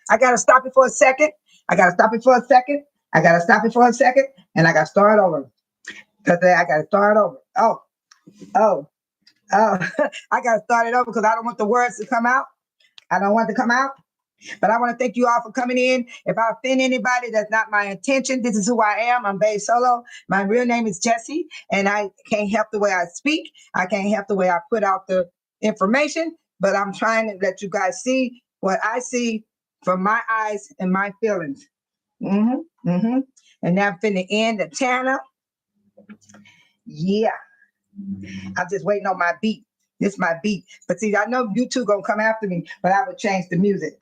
I gotta stop it for a second. I gotta stop it for a second. And I gotta start over. Cause I gotta start over. Oh. I gotta start it over because I don't want the words to come out. I don't want to come out. But I want to thank you all for coming in. If I offend anybody, that's not my intention. This is who I am. I'm Babe Solo. My real name is Jessie, and I can't help the way I speak. I can't help the way I put out the information, but I'm trying to let you guys see what I see from my eyes and my feelings. And now I'm finna end the channel. Yeah. I'm just waiting on my beat. This is my beat. But see, I know you two gonna come after me, but I would change the music.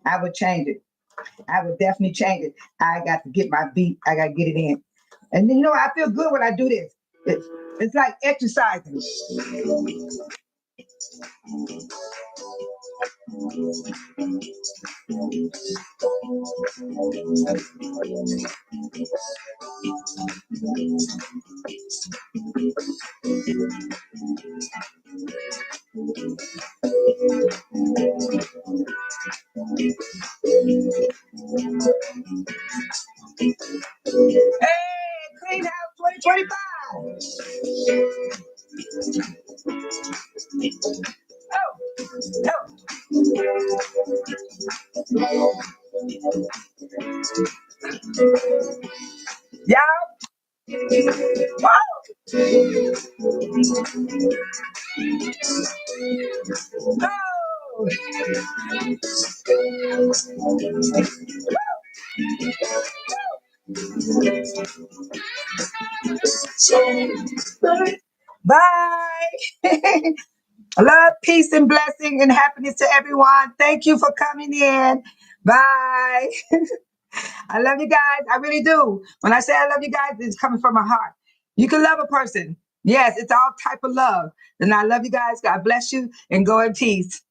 I would change it. I would definitely change it. I got to get my beat. I got to get it in. And you know, I feel good when I do this. It's like exercising. Hey, Clean House 2025. Y'all. Bye. Love, peace, and blessing and happiness to everyone. Thank you for coming in. Bye. I love you guys. I really do. When I say I love you guys, it's coming from my heart. You can love a person. Yes, it's all type of love. And I love you guys. God bless you and go in peace.